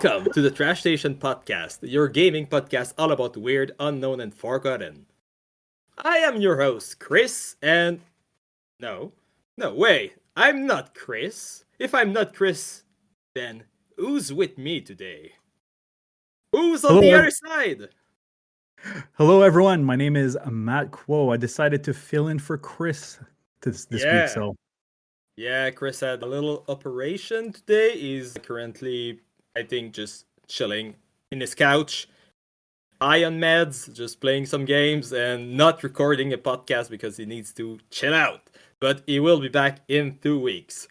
Welcome to the Trashstation Podcast, your gaming podcast all about weird, unknown, and forgotten. I am your host, Chris, and... No, wait, I'm not Chris. If I'm not Chris, then who's with me today? Who's on the other side? Hello, everyone. My name is Matt Kuo. I decided to fill in for Chris this week. So, yeah, Chris had a little operation today. He's currently, I think, just chilling in his couch, high on meds, just playing some games and not recording a podcast because he needs to chill out. But he will be back in 2 weeks.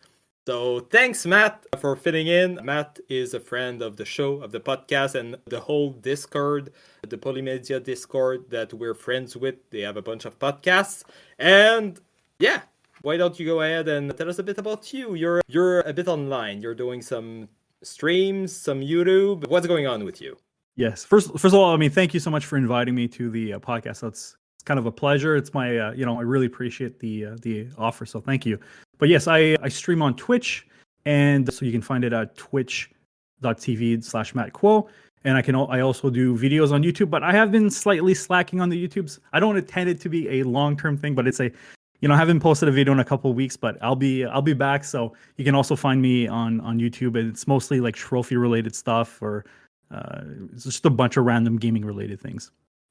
So thanks, Matt, for fitting in. Matt is a friend of the show, of the podcast, and the whole Discord, the Polymedia Discord that we're friends with. They have a bunch of podcasts. And yeah, why don't you go ahead and tell us a bit about you? You're a bit online. You're doing some streams, some YouTube. What's going on with you? Yes. First of all, I mean, thank you so much for inviting me to the podcast. It's kind of a pleasure. It's my, I really appreciate the offer. So thank you. But yes, I stream on Twitch, and so you can find it at twitch.tv/MattKuo. And I also do videos on YouTube, but I have been slightly slacking on the YouTubes. I don't intend it to be a long-term thing, but it's I haven't posted a video in a couple of weeks, but I'll be back. So you can also find me on YouTube, and it's mostly like trophy-related stuff, or it's just a bunch of random gaming-related things.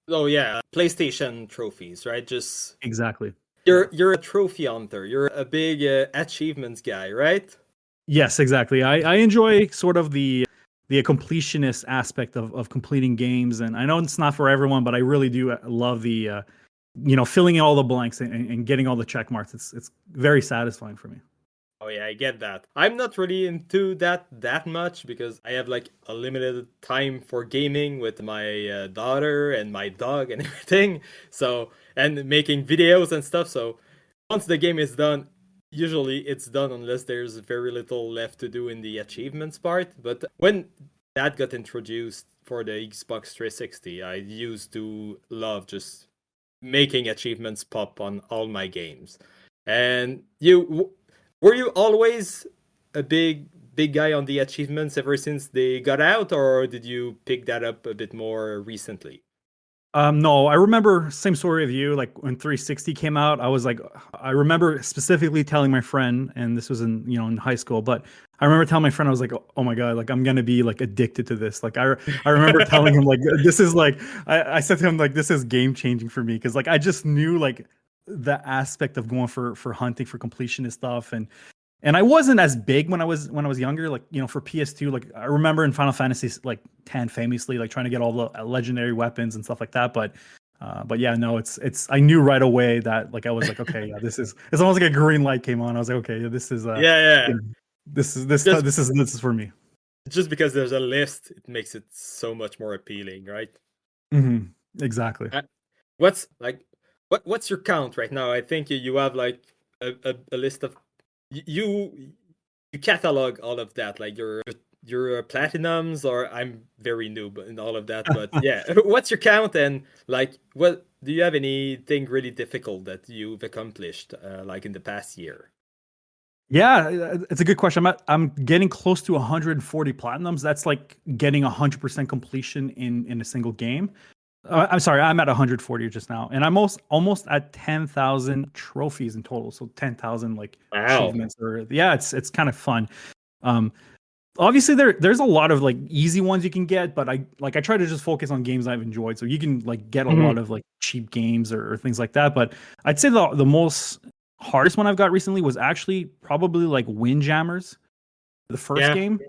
Oh yeah, PlayStation trophies, right? Just exactly. You're a trophy hunter. You're a big achievements guy, right? Yes, exactly. I enjoy sort of the completionist aspect of completing games, and I know it's not for everyone, but I really do love the filling in all the blanks and getting all the check marks. It's very satisfying for me. Oh yeah, I get that. I'm not really into that much because I have like a limited time for gaming with my daughter and my dog and everything. So, and making videos and stuff. So once the game is done, usually it's done unless there's very little left to do in the achievements part. But when that got introduced for the Xbox 360, I used to love just making achievements pop on all my games. And were you always a big guy on the achievements ever since they got out, or did you pick that up a bit more recently? No, I remember same story of you. Like when 360 came out, I remember specifically telling my friend, and this was in high school, but I remember telling my friend, I was like, oh my God, like I'm gonna be like addicted to this. Like I remember telling him like, this is like, I said to him like, this is game changing for me, because like I just knew like the aspect of going for hunting for completionist stuff, and I wasn't as big when I was younger, like for PS2. Like I remember in Final Fantasy like 10 famously like trying to get all the legendary weapons and stuff like that, but yeah, no, it's I knew right away that like I was like, okay, yeah, it's almost like a green light came on. I was like, okay, yeah, this is this is for me. Just because there's a list, it makes it so much more appealing, right? Exactly. What's your count right now? I think you have like a list of you catalog all of that, like your platinums, or I'm very noob in all of that, but yeah. What's your count, and like what do you have anything really difficult that you've accomplished like in the past year? Yeah, it's a good question. I'm getting close to 140 platinums. That's like getting 100% completion in a single game. I'm sorry, I'm at 140 just now, and I'm almost at 10,000 trophies in total. So 10,000 like achievements. It's kind of fun. Obviously there's a lot of like easy ones you can get, but I try to just focus on games I've enjoyed. So you can like get a lot of like cheap games or things like that. But I'd say the most hardest one I've got recently was actually probably like Windjammers, the first game,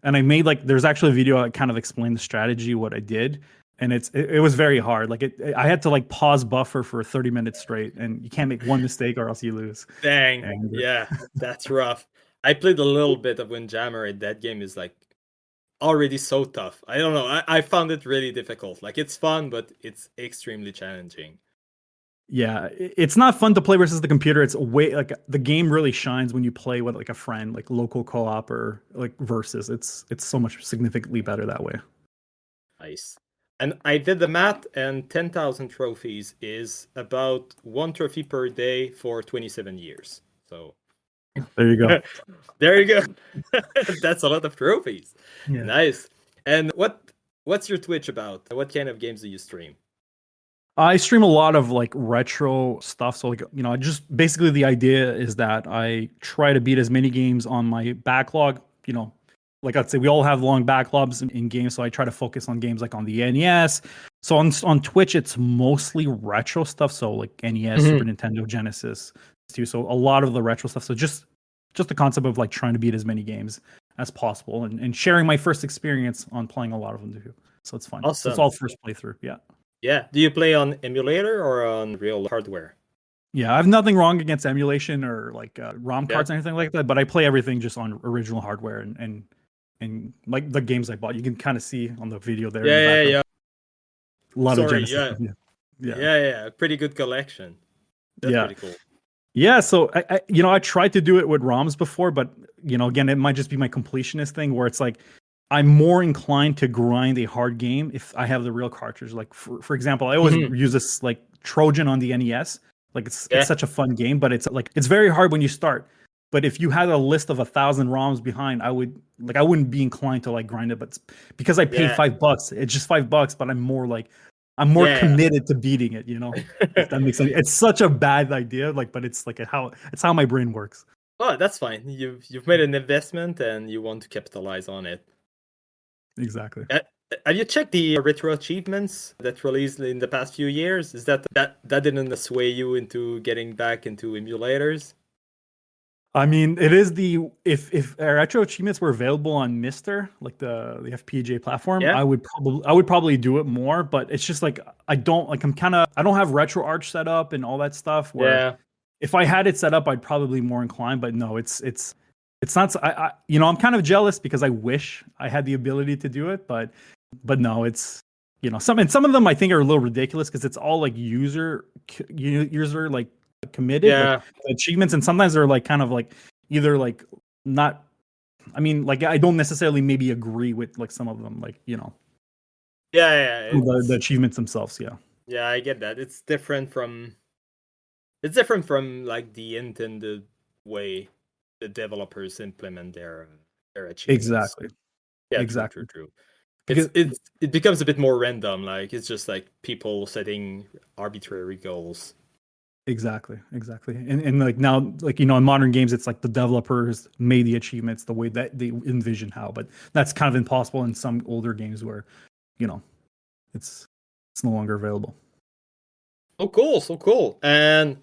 and I made like there's actually a video that kind of explained the strategy, what I did. And it was very hard. Like I had to like pause buffer for 30 minutes straight, and you can't make one mistake or else you lose. Dang, yeah, that's rough. I played a little bit of Windjammer, and that game is like already so tough. I don't know. I found it really difficult. Like it's fun, but it's extremely challenging. Yeah, it's not fun to play versus the computer. It's way like the game really shines when you play with like a friend, like local co-op or like versus. It's so much significantly better that way. Nice. And I did the math, and 10,000 trophies is about 1 trophy per day for 27 years. So there you go. There you go. That's a lot of trophies. Yeah. Nice. And what's your Twitch about? What kind of games do you stream? I stream a lot of like retro stuff. So like, I just basically the idea is that I try to beat as many games on my backlog, like I'd say we all have long backlogs in games. So I try to focus on games like on the NES. So on Twitch, it's mostly retro stuff. So like NES, Super Nintendo, Genesis too. So a lot of the retro stuff. So just the concept of like trying to beat as many games as possible and sharing my first experience on playing a lot of them too. So it's fun. So it's Awesome. all first playthrough. Yeah. Yeah. Do you play on emulator or on real hardware? Yeah, I have nothing wrong against emulation or like ROM cards or anything like that, but I play everything just on original hardware and like the games I bought. You can kind of see on the video there. Yeah. A lot of Sorry, Genesis. Yeah. Pretty good collection. That's pretty cool. Yeah, so I tried to do it with ROMs before, but again, it might just be my completionist thing where it's like I'm more inclined to grind a hard game if I have the real cartridge. Like for example, I always use this like Trojan on the NES. Like it's such a fun game, but it's very hard when you start. But if you had a list of 1,000 ROMs behind, I wouldn't be inclined to like grind it. But because I paid $5, it's just $5. But I'm more committed to beating it. If that makes sense. It's such a bad idea. But it's how my brain works. Oh, that's fine. You've made an investment and you want to capitalize on it. Exactly. Have you checked the retro achievements that released in the past few years? Is that didn't sway you into getting back into emulators? I mean, it is if retro achievements were available on Mister, like the FPGA platform, I would probably do it more. But it's just like I don't have RetroArch set up and all that stuff. Where if I had it set up, I'd probably be more inclined. But no, it's not. I'm kind of jealous because I wish I had the ability to do it. But no, it's some of them I think are a little ridiculous because it's all like user like committed like, achievements, and sometimes they're like kind of like either like not. I mean, like I don't necessarily maybe agree with like some of them, like the achievements themselves. Yeah, I get that. It's different from like the intended way the developers implement their achievements. Exactly. Yeah, exactly. True. It becomes a bit more random. Like it's just like people setting arbitrary goals. Exactly. And like now, like in modern games, it's like the developers made the achievements the way that they envision how, but that's kind of impossible in some older games where, it's no longer available. Oh, cool! So cool. And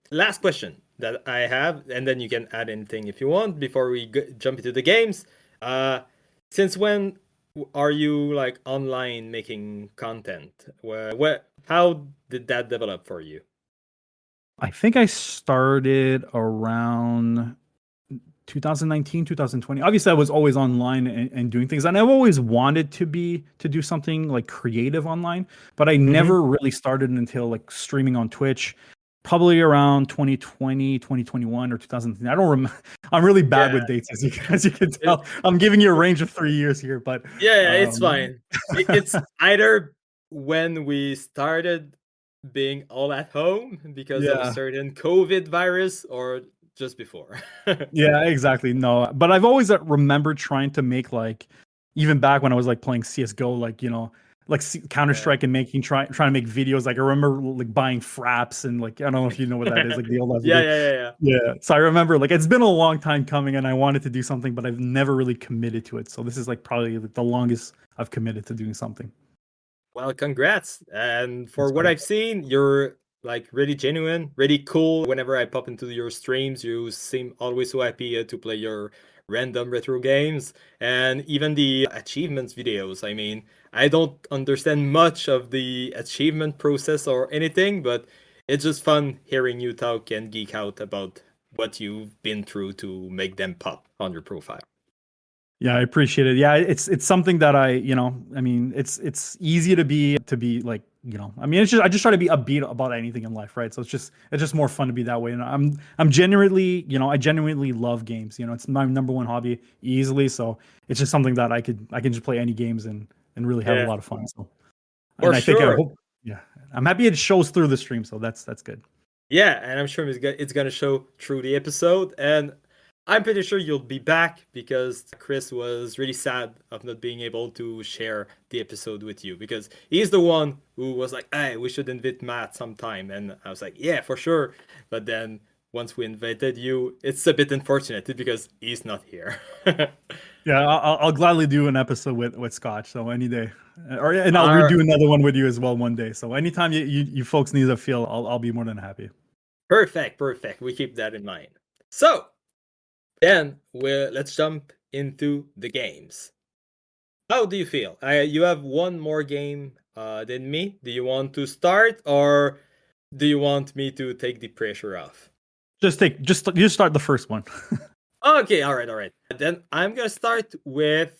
last question that I have, and then you can add anything if you want before we jump into the games. Since when are you like online making content? How did that develop for you? I think I started around 2019, 2020. Obviously, I was always online and doing things, and I've always wanted to do something like creative online, but I never really started until like streaming on Twitch, probably around 2020, 2021, or 2010. I don't remember. I'm really bad with dates, as you can tell. I'm giving you a range of 3 years here, but it's fine. It's either when we started being all at home because of a certain COVID virus or just before. Yeah, exactly. No, but I've always remembered trying to make like, even back when I was like playing CSGO, like, like Counter-Strike and trying to make videos. Like I remember like buying fraps and like, I don't know if you know what that is, like the old yeah. So I remember like it's been a long time coming and I wanted to do something, but I've never really committed to it. So this is like probably the longest I've committed to doing something. Well, congrats. And for what I've seen, you're like really genuine, really cool. Whenever I pop into your streams, you seem always so happy to play your random retro games and even the achievements videos. I mean, I don't understand much of the achievement process or anything, but it's just fun hearing you talk and geek out about what you've been through to make them pop on your profile. Yeah, I appreciate it. Yeah, it's something that I mean, it's easy to be like, I mean, I just try to be upbeat about anything in life, right? So it's just more fun to be that way. And I'm genuinely, I genuinely love games. It's my number one hobby easily. So it's just something that I can just play any games and really have a lot of fun. So I think I'm happy it shows through the stream. So that's good. Yeah, and I'm sure it's gonna show through the episode. And I'm pretty sure you'll be back because Chris was really sad of not being able to share the episode with you because he's the one who was like, hey, we should invite Matt sometime. And I was like, yeah, for sure. But then once we invited you, it's a bit unfortunate because he's not here. Yeah, I'll gladly do an episode with Scotch. So any day, and I'll Our, redo another one with you as well one day. So anytime you folks need a feel, I'll be more than happy. Perfect. We keep that in mind. So then let's jump into the games. How do you feel? You have one more game than me. Do you want to start, or do you want me to take the pressure off? Just start the first one. Okay, all right. Then I'm gonna start with.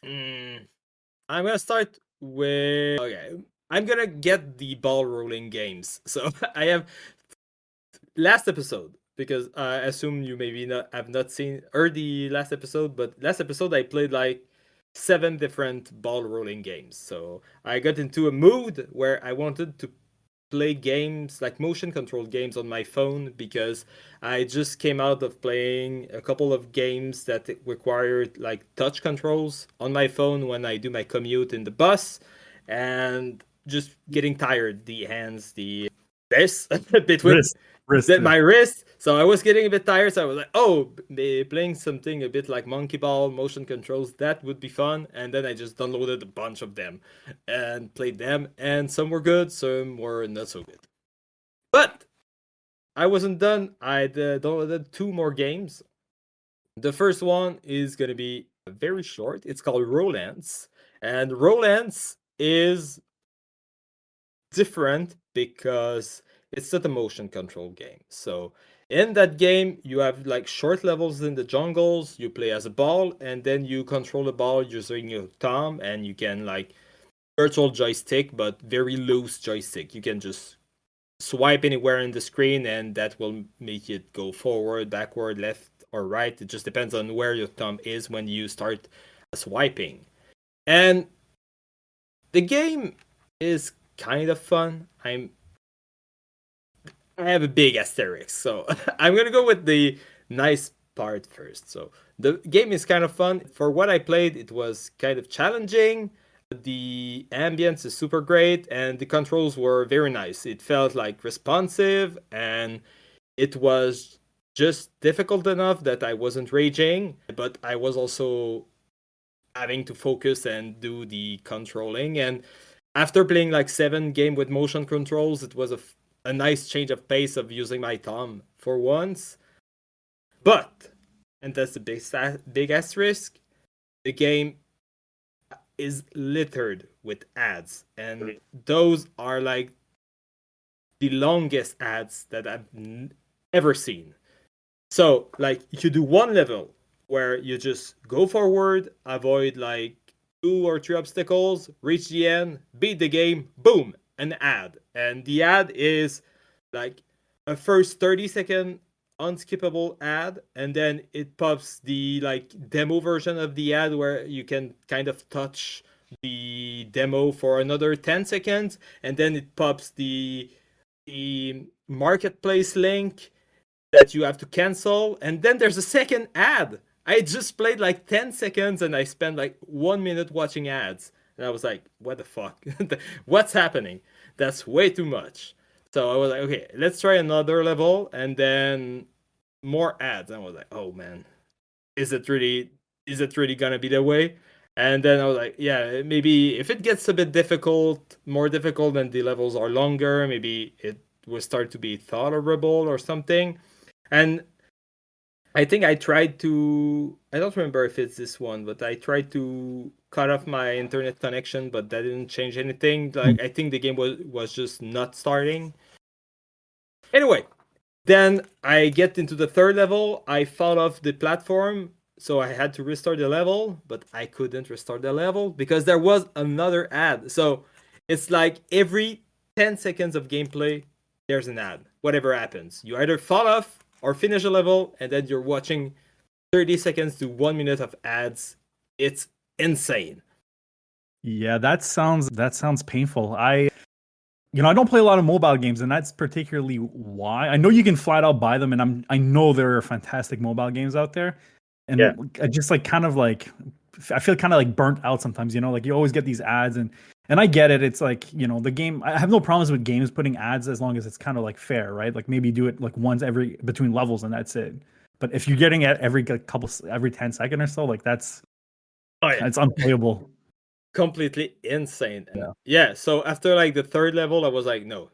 I'm gonna start with. Okay, I'm gonna get the ball rolling games. So I have last episode because I assume you maybe have not seen or the last episode, but last episode I played like 7 different ball rolling games. So I got into a mood where I wanted to play games like motion controlled games on my phone because I just came out of playing a couple of games that required like touch controls on my phone when I do my commute in the bus, and just getting tired, the hands, the this between my wrist. So I was getting a bit tired. So I was like, oh, playing something a bit like Monkey Ball, motion controls, that would be fun. And then I just downloaded a bunch of them and played them. And some were good, some were not so good. But I wasn't done. I downloaded 2 more games. The first one is going to be very short. It's called Rollance. And Rollance is different because it's not a motion control game. So in that game, you have like short levels in the jungles. You play as a ball, and then you control the ball using your thumb, and you can like virtual joystick, but very loose joystick. You can just swipe anywhere in the screen, and that will make it go forward, backward, left, or right. It just depends on where your thumb is when you start swiping. And the game is kind of fun. I have a big asterisk, so I'm gonna go with the nice part first. So the game is kind of fun. For what I played, it was kind of challenging. The ambience is super great, and the controls were very nice. It felt like responsive, and it was just difficult enough that I wasn't raging, but I was also having to focus and do the controlling. And after playing like 7 games with motion controls, it was a nice change of pace of using my thumb for once. But, and that's the big asterisk, the game is littered with ads. And those are like the longest ads that I've ever seen. So, like, you do one level where you just go forward, avoid like 2 or 3 obstacles, reach the end, beat the game, boom, an ad. And the ad is like a first 30-second unskippable ad, and then it pops the like demo version of the ad where you can kind of touch the demo for another 10 seconds, and then it pops the marketplace link that you have to cancel, and then there's a second ad. I just played like 10 seconds and I spent like 1 minute watching ads. And I was like, what the fuck? What's happening? That's way too much. So I was like, okay, let's try another level, and then more ads. And I was like, oh man, is it really gonna be the way? And then I was like, yeah, maybe if it gets a bit more difficult, and the levels are longer, maybe it will start to be tolerable or something. And I think I tried to, I don't remember if it's this one, but I tried to cut off my internet connection, but that didn't change anything. Like, I think the game was just not starting. Anyway, then I get into the 3rd level. I fall off the platform, so I had to restart the level, but I couldn't restart the level because there was another ad. So it's like every 10 seconds of gameplay, there's an ad. Whatever happens, you either fall off or finish a level, and then you're watching 30 seconds to 1 minute of ads. It's insane. Yeah, that sounds painful. I don't play a lot of mobile games, and that's particularly why. I know you can flat out buy them, and I know there are fantastic mobile games out there, Yeah. and I just like kind of like I feel kind of like burnt out sometimes. Like you always get these ads, and I get it. It's like the game. I have no problems with games putting ads as long as it's kind of like fair, right? Like maybe do it like once every between levels, and that's it. But if you're getting it every 10 seconds or so, like that's Oh yeah. it's unplayable. Completely insane. And Yeah. yeah, so after like the third level, I was like, no,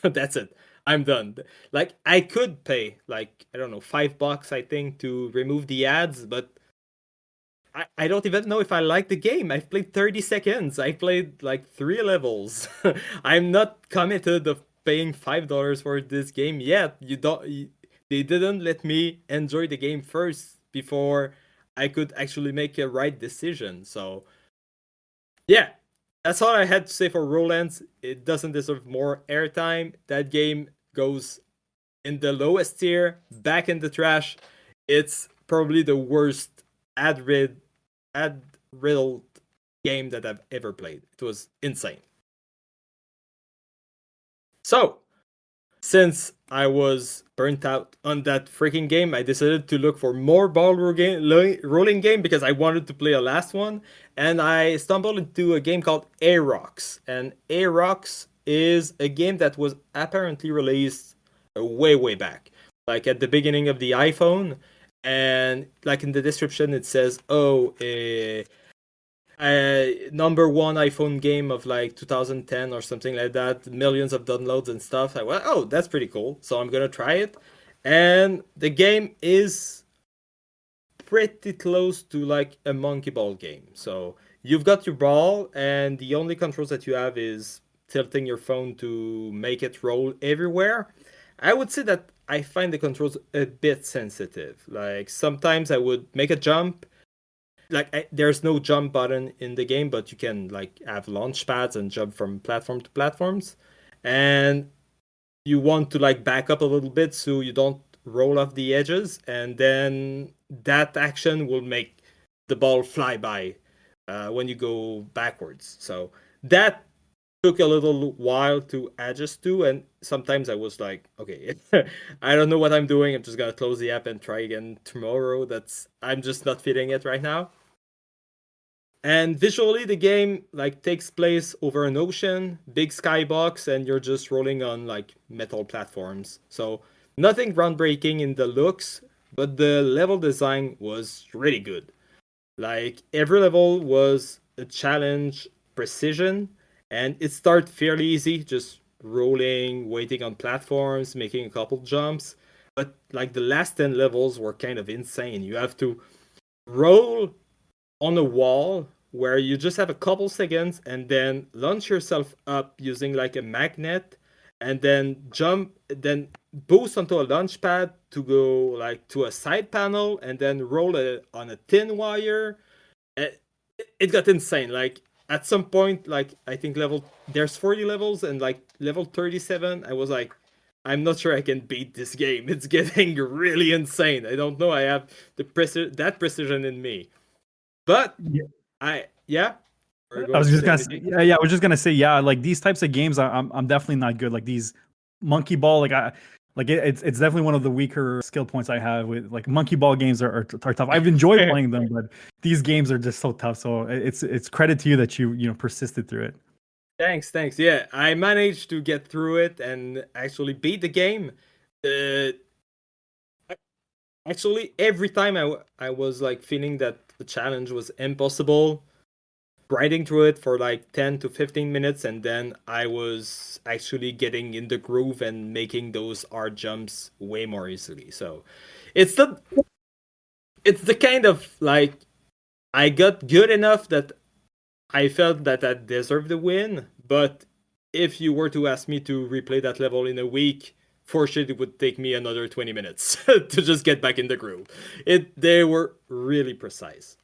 that's it. I'm done. Like I could pay like, I don't know, $5 I think to remove the ads, but I don't even know if I like the game. I've played 30 seconds. I played like 3 levels. I'm not committed of paying $5 for this game yet. They didn't let me enjoy the game first before I could actually make a right decision. So yeah, that's all I had to say for Rollance. It doesn't deserve more airtime. That game goes in the lowest tier, back in the trash. It's probably the worst ad riddled game that I've ever played. It was insane. So, since I was burnt out on that freaking game, I decided to look for more rolling game because I wanted to play a last one. And I stumbled into a game called Aerox. And Aerox is a game that was apparently released way, way back, like at the beginning of the iPhone. And like in the description, it says, "Oh, number one iPhone game of like 2010 or something like that, millions of downloads and stuff." I went, oh, that's pretty cool. So I'm gonna try it. And the game is pretty close to like a monkey ball game. So you've got your ball, and the only controls that you have is tilting your phone to make it roll everywhere. I would say that I find the controls a bit sensitive. Like sometimes I would make a jump, like there's no jump button in the game, but you can like have launch pads and jump from platform to platforms, and you want to like back up a little bit so you don't roll off the edges, and then that action will make the ball fly by when you go backwards. So that took a little while to adjust to, and sometimes I was like, okay, I don't know what I'm doing. I'm just gonna close the app and try again tomorrow. I'm just not feeling it right now. And visually, the game like takes place over an ocean, big skybox, and you're just rolling on like metal platforms. So nothing groundbreaking in the looks, but the level design was really good. Like every level was a challenge, precision, and it started fairly easy, just rolling, waiting on platforms, making a couple jumps. But like the last 10 levels were kind of insane. You have to roll on a wall where you just have a couple seconds and then launch yourself up using like a magnet, and then jump, then boost onto a launch pad to go like to a side panel, and then roll on a thin wire. It got insane. Like at some point, like I think there's 40 levels, and like level 37, I was like, I'm not sure I can beat this game. It's getting really insane. I don't know. I have that precision in me. But Yeah. yeah. I was just gonna say, yeah, I was just gonna say, yeah, like these types of games, I'm definitely not good. Like these monkey ball, it's definitely one of the weaker skill points I have with like monkey ball games are tough. I've enjoyed playing them, but these games are just so tough. So it's credit to you that you persisted through it. Thanks. Yeah, I managed to get through it and actually beat the game. Uh, Actually, every time I was like feeling that the challenge was impossible, grinding through it for like 10 to 15 minutes, and then I was actually getting in the groove and making those hard jumps way more easily. So it's the kind of like I got good enough that I felt that I deserved the win. But if you were to ask me to replay that level in a week, for sure it would take me another 20 minutes to just get back in the groove. They were really precise.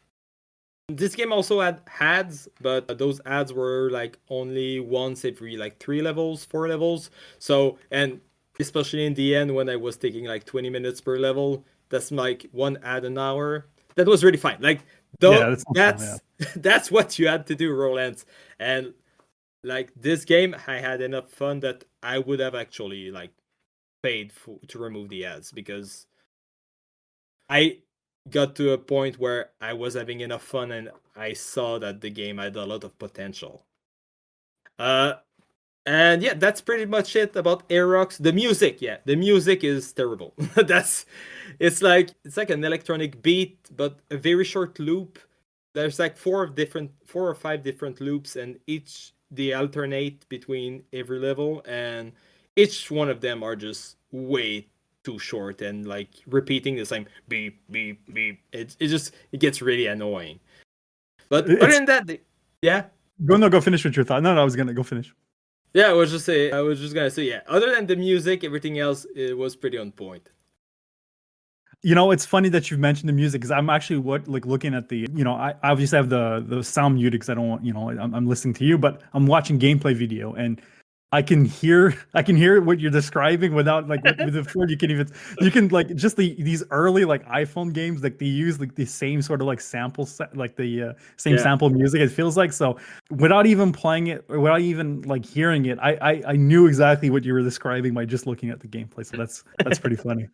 This game also had ads, but those ads were like only once every like 3 levels, 4 levels. So, and especially in the end when I was taking like 20 minutes per level, that's like one ad an hour. That was really fine. Like Yeah, though that's that's what you had to do, Rollance. And like this game, I had enough fun that I would have actually like paid to remove the ads, because I got to a point where I was having enough fun and I saw that the game had a lot of potential. And yeah, that's pretty much it about Aerox. The music, yeah, the music is terrible. It's like an electronic beat, but a very short loop. There's like four or five different loops, and they alternate between every level, and each one of them are just way too short and like repeating the same beep beep beep. It gets really annoying. But other than that, yeah. Go finish with your thought. No, I was gonna go finish. Yeah, I was just gonna say, yeah. Other than the music, everything else it was pretty on point. You know, it's funny that you've mentioned the music, because I'm actually looking at the, I obviously have the sound muted because I don't want, I'm listening to you, but I'm watching gameplay video, and I can hear what you're describing without like with the phone. You can like just these early like iPhone games, like they use like the same sort of like sample set, like the same sample music. It feels like, so without even playing it or without even like hearing it, I knew exactly what you were describing by just looking at the gameplay. So that's pretty funny.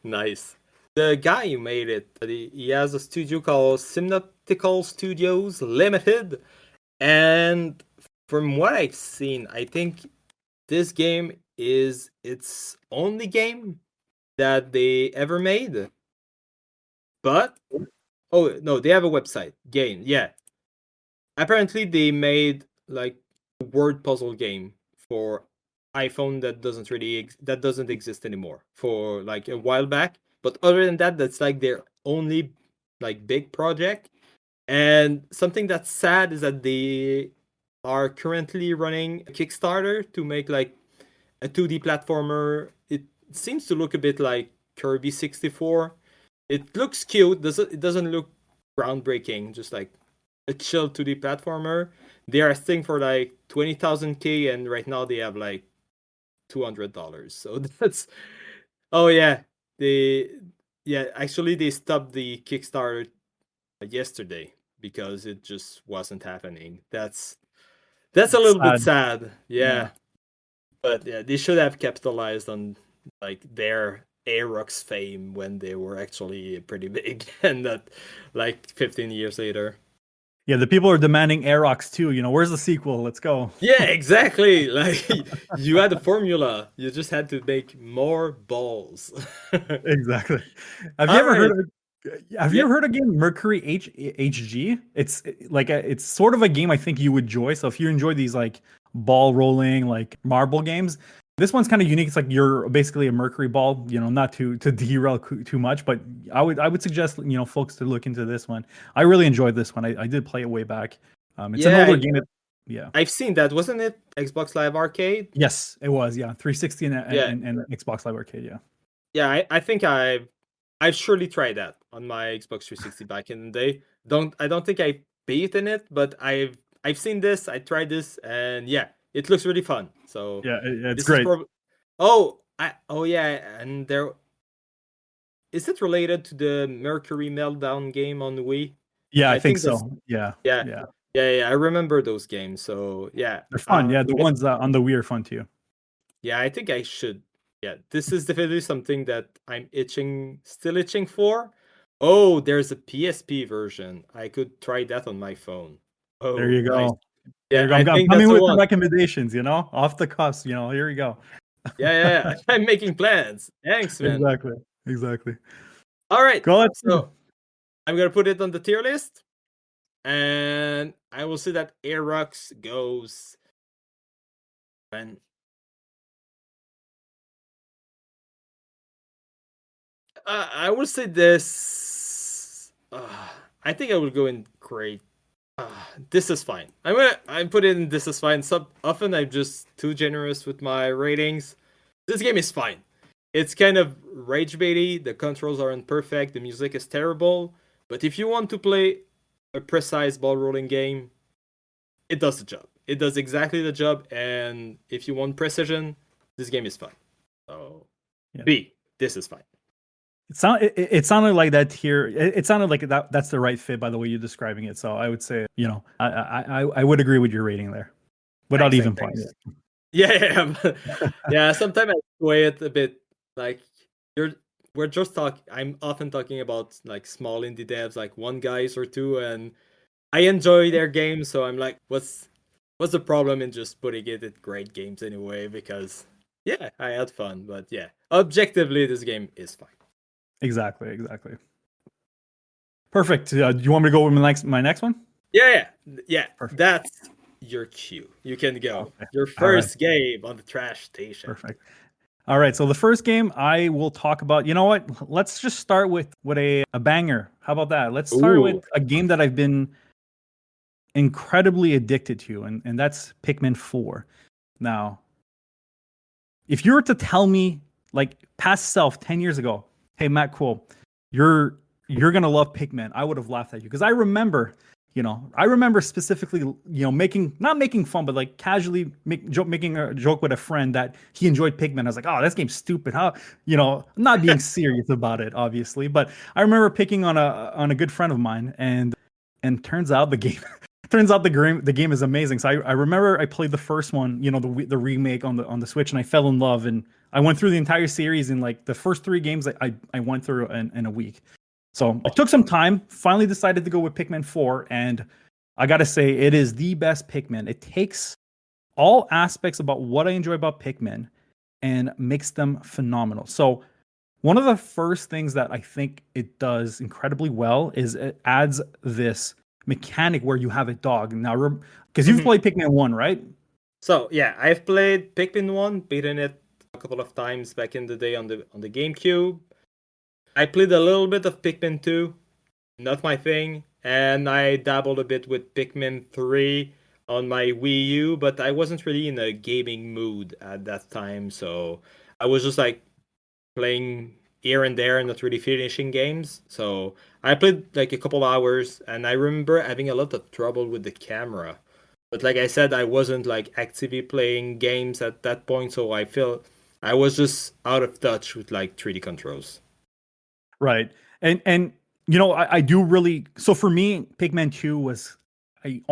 Nice. The guy who made it, he has a studio called Synoptical Studios Limited, and from what I've seen, I think this game is its only game that they ever made. But oh no, they have a website game. Yeah, apparently they made like a word puzzle game for iPhone that doesn't exist anymore for like a while back. But other than that, that's like their only like big project. And something that's sad is that they are currently running a Kickstarter to make like a 2D platformer. It seems to look a bit like Kirby 64. It looks cute. It doesn't look groundbreaking, just like a chill 2D platformer. They are asking for like 20,000 K, and right now they have like $200. So that's oh yeah. Actually they stopped the Kickstarter yesterday because it just wasn't happening. That's a little bit sad. Yeah. But yeah, they should have capitalized on like their Aerox fame when they were actually pretty big, and not like 15 years later. Yeah, the people are demanding Aerox too. Where's the sequel? Let's go. Yeah, exactly. Like you had a formula. You just had to make more balls. Exactly. Have you ever heard of a game Mercury HG? It's like it's sort of a game I think you would enjoy. So if you enjoy these like ball rolling like marble games, this one's kind of unique. It's like you're basically a mercury ball. Not to derail too much, but I would suggest folks to look into this one. I really enjoyed this one. I did play it way back. It's an older game. Yeah, I've seen that. Wasn't it Xbox Live Arcade? Yes, it was. Yeah, 360 and Xbox Live Arcade. Yeah. Yeah, I think I've surely tried that on my Xbox 360 back in the day. I don't think I beaten it, but I've seen this. I tried this, and yeah, it looks really fun. So yeah, it's great. And is it related to the Mercury Meltdown game on the Wii? Yeah, I think so. Yeah. I remember those games. So yeah, they're fun. The ones on the Wii are fun too. Yeah, I think I should. Yeah, this is definitely something that I'm still itching for. Oh, there's a PSP version. I could try that on my phone. Oh, there you go. Nice. Yeah, I'm coming with the recommendations, off the cuff, here we go. Yeah. I'm making plans. Thanks, man. Exactly. All right. Go ahead. So I'm going to put it on the tier list. And I will say that Aerox goes... And I would say this... I think I will go in great. This is fine. I put in this is fine. Often I'm just too generous with my ratings. This game is fine. It's kind of rage baity. The controls are imperfect. The music is terrible. But if you want to play a precise ball rolling game, it does the job. It does exactly the job. And if you want precision, this game is fun. So B, this is fine. It sounded like that here. It sounded like that's the right fit by the way you're describing it. So I would say, I would agree with your rating there. without Thanks, even thanks, playing thanks. it. Yeah. Sometimes I sway it a bit. Like you're, we're just talking. I'm often talking about like small indie devs, like one guys or two, and I enjoy their games. So I'm like, what's the problem in just putting it at great games anyway? Because yeah, I had fun, but yeah, objectively, this game is fine. Exactly. Perfect. Do you want me to go with my next one? Yeah. Perfect. That's your cue. You can go. Okay. Your All right. first game on the Trashstation. Perfect. All right. So the first game I will talk about, you know what? Let's just start with a banger. How about that? Let's start with Ooh. a game that I've been incredibly addicted to, and that's Pikmin 4. Now, if you were to tell me, like past self 10 years ago, hey Matt Kuo, you're gonna love Pikmin, I would have laughed at you because I remember specifically, not making fun, but like casually making a joke with a friend that he enjoyed Pikmin. I was like, oh, this game's stupid. How, I'm not being serious about it, obviously, but I remember picking on a good friend of mine, and turns out the game is amazing. So I remember I played the first one, the remake on the Switch, and I fell in love, and I went through the entire series in like the first 3 games I went through in a week. So it took some time, finally decided to go with Pikmin 4, and I gotta say, it is the best Pikmin. It takes all aspects about what I enjoy about Pikmin and makes them phenomenal. So one of the first things that I think it does incredibly well is it adds this mechanic where you have a dog. Now, because you've played Pikmin 1, right? So yeah, I've played Pikmin 1, beaten it a couple of times back in the day on the GameCube. I played a little bit of Pikmin 2, not my thing, and I dabbled a bit with Pikmin 3 on my Wii U, but I wasn't really in a gaming mood at that time, so I was just like playing here and there and not really finishing games. So I played like a couple hours, and I remember having a lot of trouble with the camera. But like I said, I wasn't like actively playing games at that point, so I feel I was just out of touch with like 3D controls. Right. And I do really, so for me, Pikmin 2 was, I'm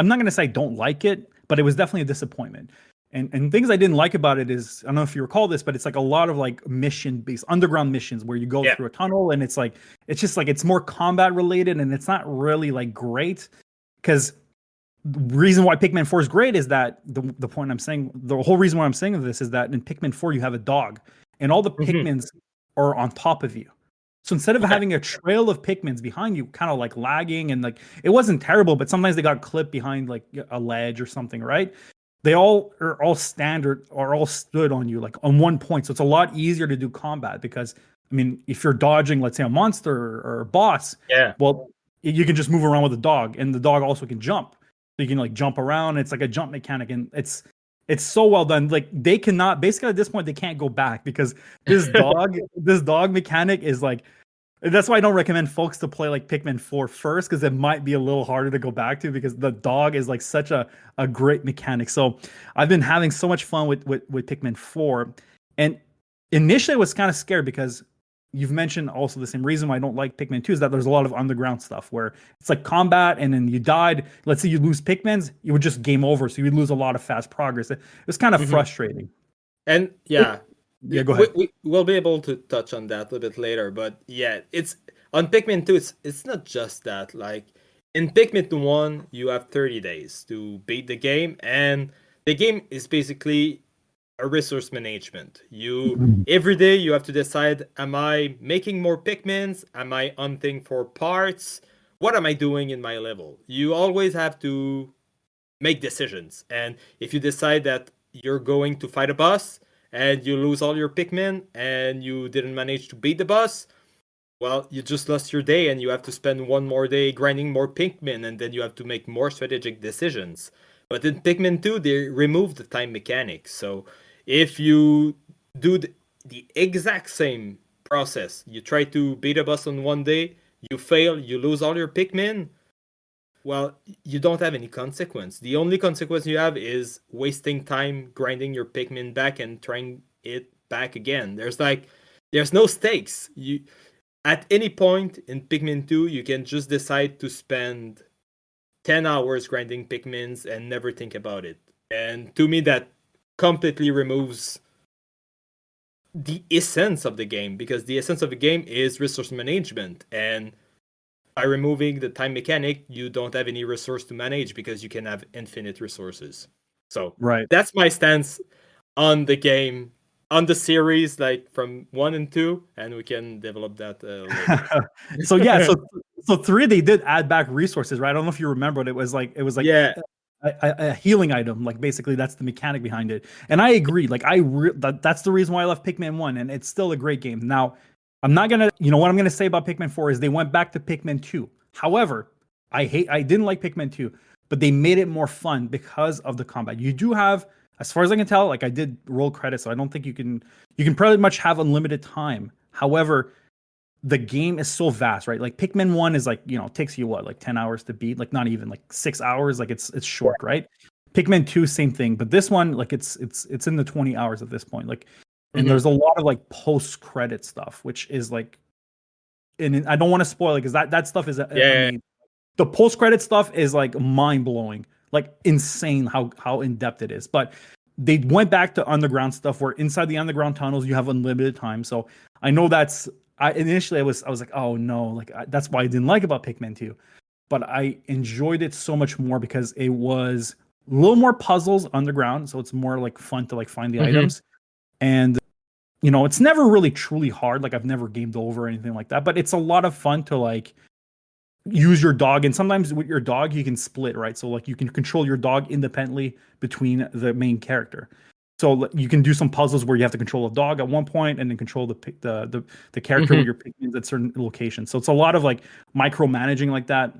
not gonna say I don't like it, but it was definitely a disappointment. And things I didn't like about it is, I don't know if you recall this, but it's like a lot of like mission based underground missions where you go Yeah. through a tunnel, and it's just like it's more combat related, and it's not really like great. Because the reason why Pikmin 4 is great is that the point I'm saying, the whole reason why I'm saying this is that in Pikmin 4 you have a dog, and all the Pikmins are on top of you. So instead of having a trail of Pikmins behind you, kind of like lagging, and like it wasn't terrible, but sometimes they got clipped behind like a ledge or something, right? They all standard or all stood on you like on one point. So it's a lot easier to do combat because, I mean, if you're dodging, let's say, a monster or a boss, Yeah. well, you can just move around with the dog, and the dog also can jump. So you can like jump around. It's like a jump mechanic, and it's so well done. Like they cannot, basically at this point they can't go back because this dog mechanic is like, that's why I don't recommend folks to play like Pikmin 4 first, because it might be a little harder to go back to because the dog is like such a great mechanic. So I've been having so much fun with Pikmin 4. And initially I was kind of scared because you've mentioned also the same reason why I don't like Pikmin 2 is that there's a lot of underground stuff where it's like combat, and then you died. Let's say you lose Pikmins, you would just game over. So you would lose a lot of fast progress. It was kind of frustrating. And yeah, Yeah, go ahead. we'll be able to touch on that a little bit later. But yeah, it's on Pikmin 2. It's not just that. Like in Pikmin 1, you have 30 days to beat the game, and the game is basically a resource management. Every day you have to decide: am I making more Pikmins? Am I hunting for parts? What am I doing in my level? You always have to make decisions, and if you decide that you're going to fight a boss and you lose all your Pikmin and you didn't manage to beat the boss, well, you just lost your day and you have to spend one more day grinding more Pikmin, and then you have to make more strategic decisions. But in Pikmin 2, they removed the time mechanics. So if you do the exact same process, you try to beat a boss on one day, you fail, you lose all your Pikmin, well, you don't have any consequence. The only consequence you have is wasting time grinding your Pikmin back and trying it back again. There's no stakes. You at any point in Pikmin 2, you can just decide to spend 10 hours grinding Pikmins and never think about it. And to me, that completely removes the essence of the game, because the essence of the game is resource management. And by removing the time mechanic, you don't have any resource to manage because you can have infinite resources. So Right. that's my stance on the game, on the series, like from 1 and 2, and we can develop that later. So yeah, so 3 they did add back resources, right? I don't know if you remember, but it was like Yeah. a healing item. Like basically that's the mechanic behind it. And I agree. Like that's the reason why I love Pikmin 1, and it's still a great game. Now, I'm not gonna, what I'm gonna say about Pikmin 4 is they went back to Pikmin 2. However, I didn't like Pikmin 2, but they made it more fun because of the combat. You do have, as far as I can tell, like I did roll credits, so I don't think you can pretty much have unlimited time. However, the game is so vast, right? Like Pikmin 1 is like, takes you what, like 10 hours to beat, like not even like 6 hours, like it's short, right? Pikmin 2 same thing, but this one like it's in the 20 hours at this point. Like, and there's a lot of like post credit stuff, which is like, and I don't want to spoil it because that stuff is amazing. The post credit stuff is like mind blowing, like insane how in depth it is. But they went back to underground stuff where inside the underground tunnels you have unlimited time. So I know that's, initially I was like, oh no, like that's why I didn't like about Pikmin 2. But I enjoyed it so much more because it was a little more puzzles underground, so it's more like fun to like find the items. And it's never really truly hard. Like I've never gamed over or anything like that, but it's a lot of fun to like use your dog. And sometimes with your dog you can split, right? So like you can control your dog independently between the main character. So you can do some puzzles where you have to control a dog at one point and then control the character with your Pikmins at certain locations. So it's a lot of like micromanaging like that,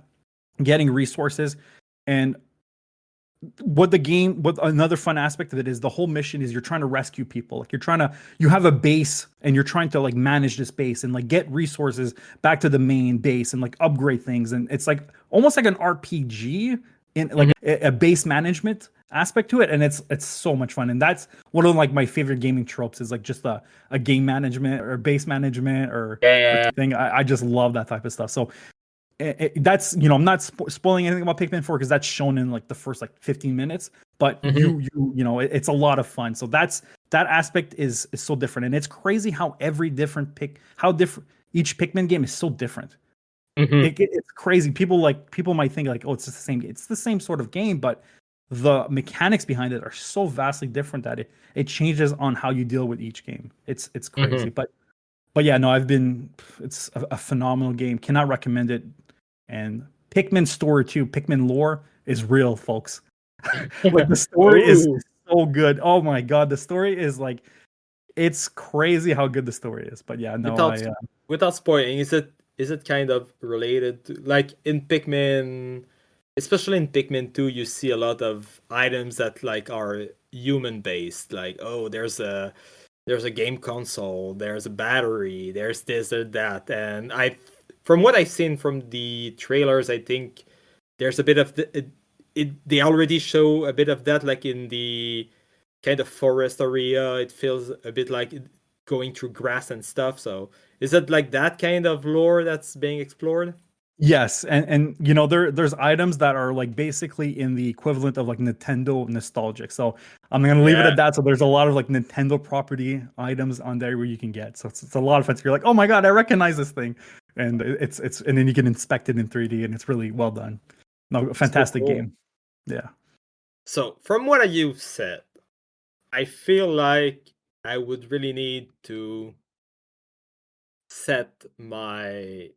getting resources. And what another fun aspect of it is, the whole mission is you're trying to rescue people. Like you have a base and you're trying to like manage this base and like get resources back to the main base and like upgrade things. And it's like almost like an RPG in like a base management aspect to it. And it's so much fun. And that's one of like my favorite gaming tropes, is like just a game management or base management or thing. I just love that type of stuff. So that's, I'm not spoiling anything about Pikmin 4 because that's shown in like the first like 15 minutes, but it's a lot of fun. So that aspect is so different, and it's crazy how each Pikmin game is so different. It's crazy. People might think like, oh, it's just the same. It's the same sort of game, but the mechanics behind it are so vastly different that it changes on how you deal with each game. It's crazy, but yeah, no, it's a phenomenal game. Cannot recommend it. And Pikmin story too, Pikmin lore is real, folks. Like the story is so good. Oh my god, the story is like, it's crazy how good the story is. But yeah, no, without spoiling, is it kind of related to, like in Pikmin, especially in Pikmin 2, you see a lot of items that like are human based, like, oh, there's a game console, there's a battery, there's this or that. And from what I've seen from the trailers, I think there's a bit of they already show a bit of that, like in the kind of forest area. It feels a bit like going through grass and stuff. So is it like that kind of lore that's being explored? Yes, and there's items that are like basically in the equivalent of like Nintendo nostalgic. So I'm gonna leave it at that. So there's a lot of like Nintendo property items on there where you can get. So it's a lot of fun. So you're like, oh my god, I recognize this thing, and it's and then you can inspect it in 3D, and it's really well done. No, fantastic game. Yeah. So from what you've said, I feel like I would really need to set my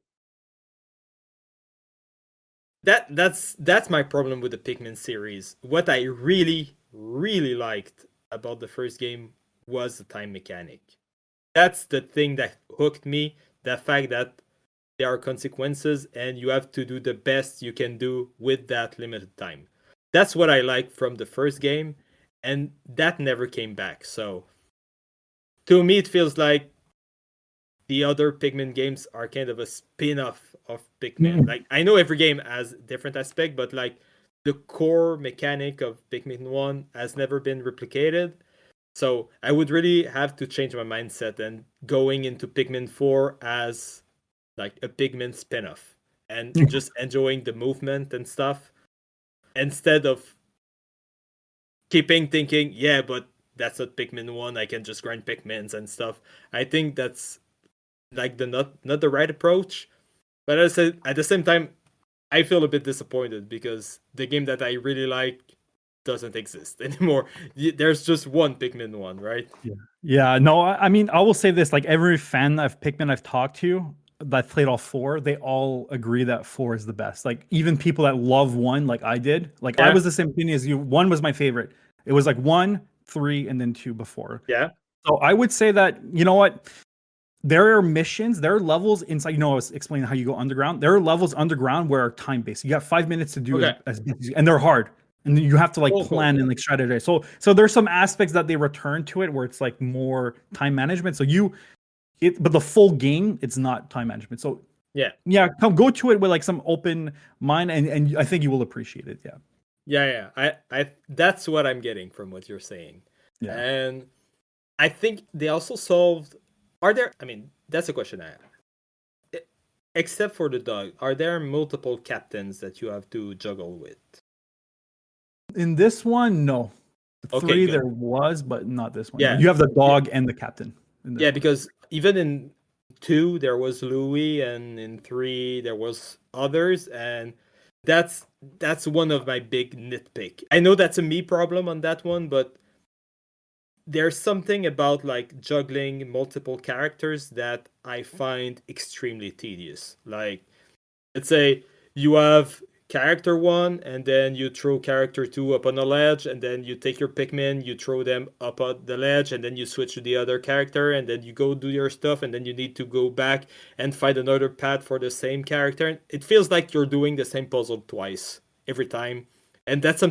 that's my problem with the Pikmin series. What I really, really liked about the first game was the time mechanic. That's the thing that hooked me. The fact that there are consequences and you have to do the best you can do with that limited time. That's what I liked from the first game, and that never came back. So to me, it feels like the other Pikmin games are kind of a spin-off of Pikmin. Like, I know every game has different aspect, but like the core mechanic of Pikmin 1 has never been replicated. So I would really have to change my mindset and going into Pikmin 4 as like a Pikmin spin-off and just enjoying the movement and stuff instead of keeping thinking, yeah, but that's not Pikmin 1. I can just grind Pikmins and stuff. I think that's like the not the right approach. But at the same time, I feel a bit disappointed because the game that I really like doesn't exist anymore. There's just one Pikmin 1, right? Yeah, no, I mean, I will say this: like every fan of Pikmin I've talked to that played all four, they all agree that four is the best. Like even people that love one, like I did, like I Yeah, was the same opinion as you. One was my favorite. It was like one, three, and then two before. yeah. So I would say that you know what, there are missions, there are levels inside. You know, I was explaining how you go underground. There are levels underground where are time based. You got 5 minutes to do Okay. and they're hard, and you have to like Cool. plan and like strategize. So there's some aspects that they return to it where it's like more time management. But the full game, it's not time management. So Yeah. yeah, come go to it with like some open mind, and I think you will appreciate it. Yeah, Yeah. I that's what I'm getting from what you're saying. yeah. And I think they also solved. Are there? I mean, that's a question I have. Except for the dog, are there multiple captains that you have to juggle with? In this one, no. Okay, Three good. there was, but not this one. No, Yeah, you have the yeah, dog and the captain in this yeah. one. Because even in 2 there was Louis, and in 3 there was others, and that's that's one of my big nitpick. I know that's a me problem on that one, but there's something about like juggling multiple characters that I find extremely tedious. Like, let's say you have character 1 and then you throw character 2 up on a ledge, and then you take your Pikmin, you throw them up on the ledge, and then you switch to the other character, and then you go do your stuff, and then you need to go back and find another path for the same character. It feels like you're doing the same puzzle twice every time. And that's a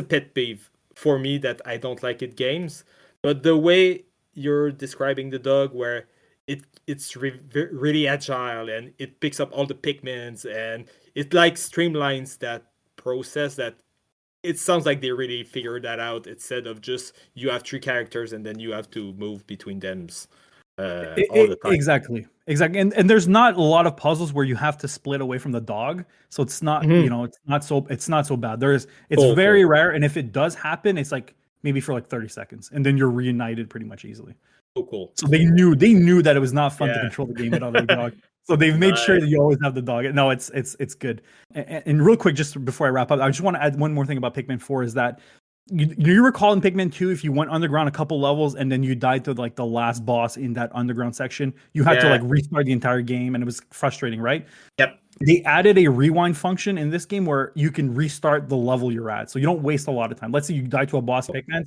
pet peeve for me that I don't like in games. But the way you're describing the dog, where really agile and it picks up all the Pikmins, and it like streamlines that process, that it sounds like they really figured that out, instead of just you have 3 characters and then you have to move between them all the time. Exactly. And there's not a lot of puzzles where you have to split away from the dog, so it's not Mm-hmm. it's not so bad. It's Cool. very rare, and if it does happen, it's like maybe for like 30 seconds, and then you're reunited pretty much easily. Cool. So they knew that it was not fun to Yeah. control the game without a dog. So they've made sure Nice. that you always have the dog. No, it's good. And real quick, just before I wrap up, I just want to add one more thing about Pikmin 4 is that you recall in Pikmin 2, if you went underground a couple levels and then you died to like the last boss in that underground section, you had to Yeah. like restart the entire game, and it was frustrating, right? Yep. They added a rewind function in this game where you can restart the level you're at. So you don't waste a lot of time. Let's say you die to a boss Pikmin,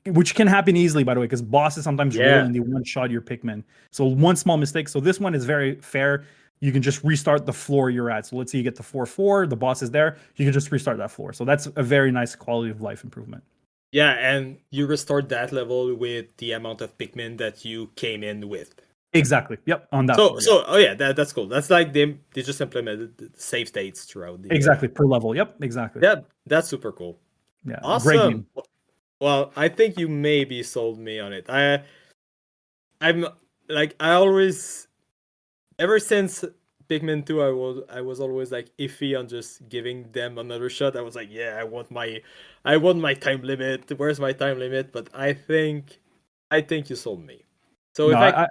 which can happen easily, by the way, because bosses sometimes real Yeah. and they one shot your Pikmin. So one small mistake. So this one is very fair. You can just restart the floor you're at. So let's say you get to 4-4, the boss is there. You can just restart that floor. So that's a very nice quality of life improvement. Yeah, and you restore that level with the amount of Pikmin that you came in with. Exactly. Yep. On that So, floor. so oh yeah, that's cool. That's like they just implemented the save states throughout the. Exactly. Per level. Yep. Exactly. Yeah, that's super cool. Yeah. Great Awesome. game. Well, I think you maybe sold me on it. I'm like, I always, ever since Pikmin 2, I was always like iffy on just giving them another shot. I was like, yeah, I want my time limit. Where's my time limit? But I think you sold me. So No, if I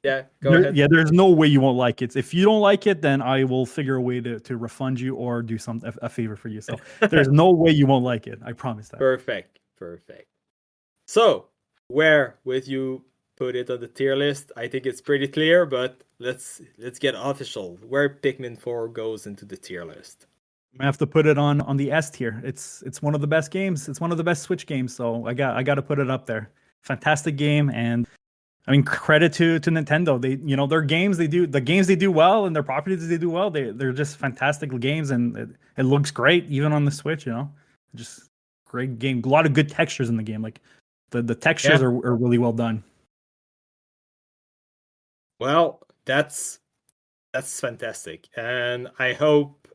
yeah, go ahead. yeah, there's no way you won't like it. If you don't like it, then I will figure a way to refund you or do a favor for you. So there's no way you won't like it. I promise that. Perfect. So, where would you put it on the tier list? I think it's pretty clear, but let's get official. Where Pikmin 4 goes into the tier list. I have to put it on the S tier. It's one of the best games. It's one of the best Switch games. So I got to put it up there. Fantastic game, and I mean credit to Nintendo. They their games they do well, and their properties they do well. They're just fantastic games, and it looks great even on the Switch. Just great game. A lot of good textures in the game. Like the textures Yeah. are really well done. Well, that's fantastic, and I hope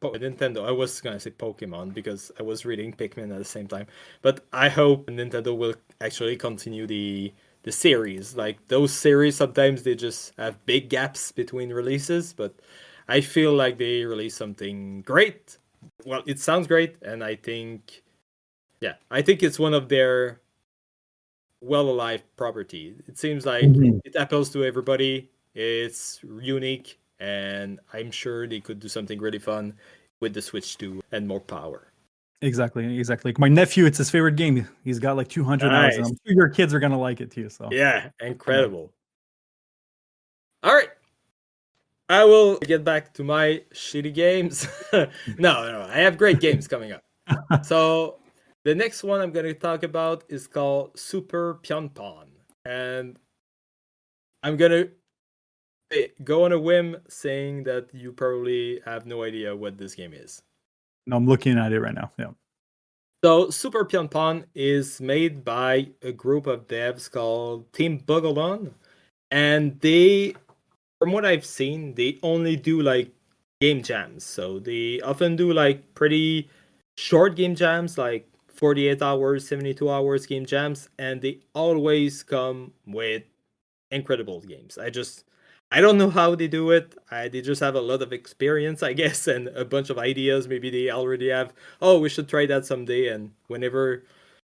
Nintendo. I was gonna say Pokemon because I was reading Pikmin at the same time, but I hope Nintendo will actually continue the series. Like, those series, sometimes they just have big gaps between releases, but I feel like they release something great well, it sounds great, and I think it's one of their well-alive property. It seems like it appeals to everybody. It's unique, and I'm sure they could do something really fun with the Switch 2 and more power. Exactly. My nephew, it's his favorite game. He's got like 200 hours, and I'm sure your kids are gonna like it too. So yeah, incredible. All right, I will get back to my shitty games. No, I have great games coming up. So the next one I'm going to talk about is called Super Pyonpon, and I'm going to go on a whim saying that you probably have no idea what this game is. No, I'm looking at it right now. Yeah. So Super Pyonpon is made by a group of devs called Team Bugalon, and they, from what I've seen, they only do like game jams. So they often do like pretty short game jams, like 48 hours, 72 hours game jams, and they always come with incredible games. I don't know how they do it. They just have a lot of experience, I guess, and a bunch of ideas. Maybe they already have, oh, we should try that someday. And whenever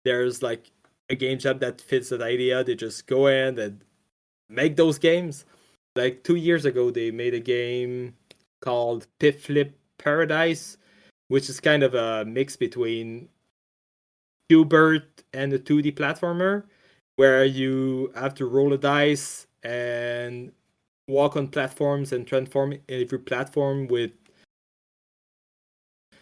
there's like a game jam that fits that idea, they just go in and make those games. Like 2 years ago, they made a game called Pit Flip Paradise, which is kind of a mix between Qbert and a 2D platformer, where you have to roll a dice and walk on platforms and transform every platform with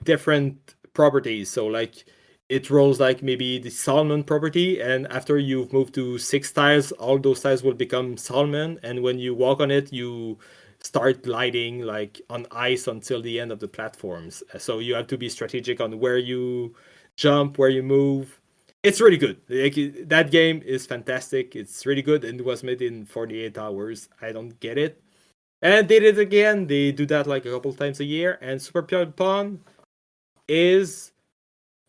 different properties. So like it rolls like maybe the salmon property, and after you've moved to 6 tiles, all those tiles will become salmon, and when you walk on it, you start gliding like on ice until the end of the platforms. So you have to be strategic on where you jump, where you move. It's really good. Like, that game is fantastic. It's really good, and it was made in 48 hours. I don't get it. And they did it again. They do that like a couple times a year. And Super Pyonpon is